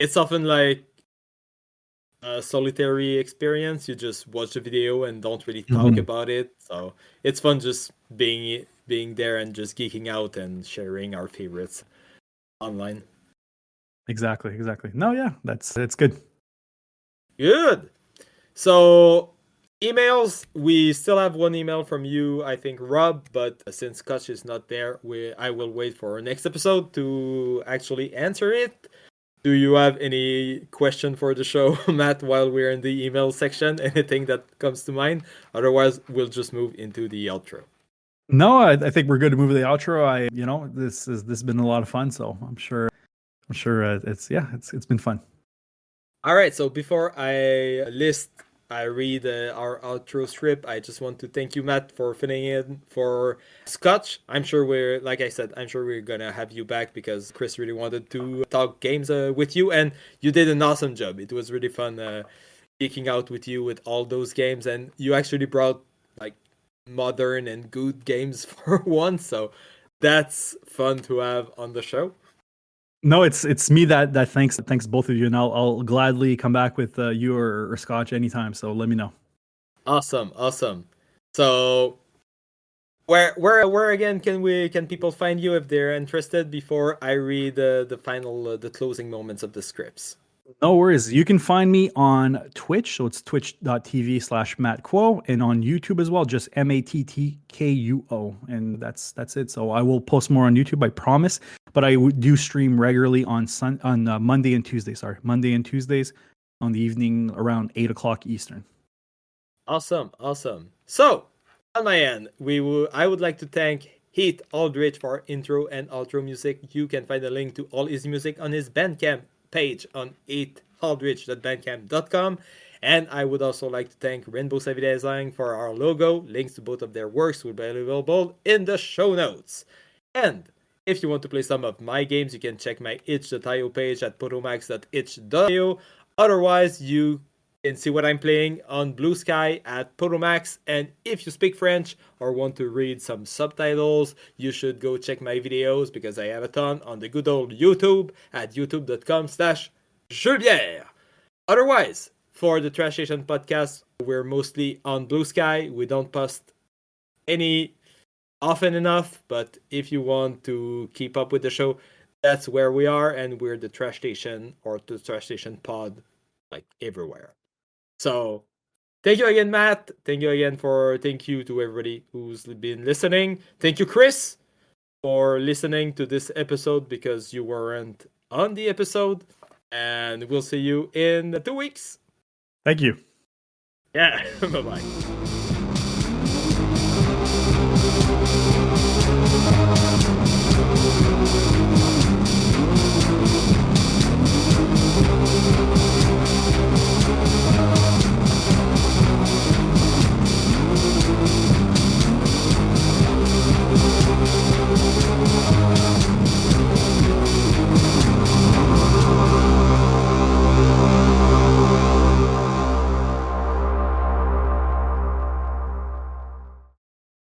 it's often like a solitary experience. You just watch the video and don't really talk about it. So it's fun just being there and just geeking out and sharing our favorites online. Exactly. No, yeah, it's good. Good. So emails, we still have one email from you, I think, Rob, but since Kutch is not there, I will wait for our next episode to actually answer it. Do you have any question for the show, Matt, while we're in the email section? Anything that comes to mind? Otherwise, we'll just move into the outro. No, I think we're good to move to the outro. This has been a lot of fun, so I'm sure it's been fun. All right, so before I read our outro script, I just want to thank you, Matt, for filling in for Scotch. I'm sure we're gonna have you back because Chris really wanted to talk games with you, and you did an awesome job. It was really fun geeking out with you with all those games, and you actually brought like modern and good games for once, so that's fun to have on the show. No, it's me that thanks both of you, and I'll gladly come back with you or Scotch anytime. So let me know. Awesome. So where again can people find you if they're interested? Before I read the final the closing moments of the scripts. No worries. You can find me on Twitch. So it's twitch.tv/MattKuo, and on YouTube as well, just MattKuo. And that's it. So I will post more on YouTube, I promise. But I do stream regularly on Monday and Tuesday. Monday and Tuesdays on the evening around 8 o'clock Eastern. Awesome. So on my end, I would like to thank Heath Aldrich for intro and outro music. You can find a link to all his music on his Bandcamp page on heathaldrich.bandcamp.com. And I would also like to thank RainbowSavvyDesigns for our logo. Links to both of their works will be available in the show notes. And if you want to play some of my games, you can check my itch.io page at potomax.itch.io. Otherwise, you can see what I'm playing on Blusky at Potomax. And if you speak French or want to read some subtitles, you should go check my videos because I have a ton on the good old YouTube at youtube.com/Jeuxbière. Otherwise, for the Trashstation podcast, we're mostly on Blusky. We don't post any often enough, but if you want to keep up with the show, that's where we are, and we're the Trashstation or the Trashstation pod, like everywhere. So thank you again, Matt. Thank you to everybody who's been listening. Thank you, Chris, for listening to this episode because you weren't on the episode. And we'll see you in 2 weeks. Thank you. Yeah, bye-bye.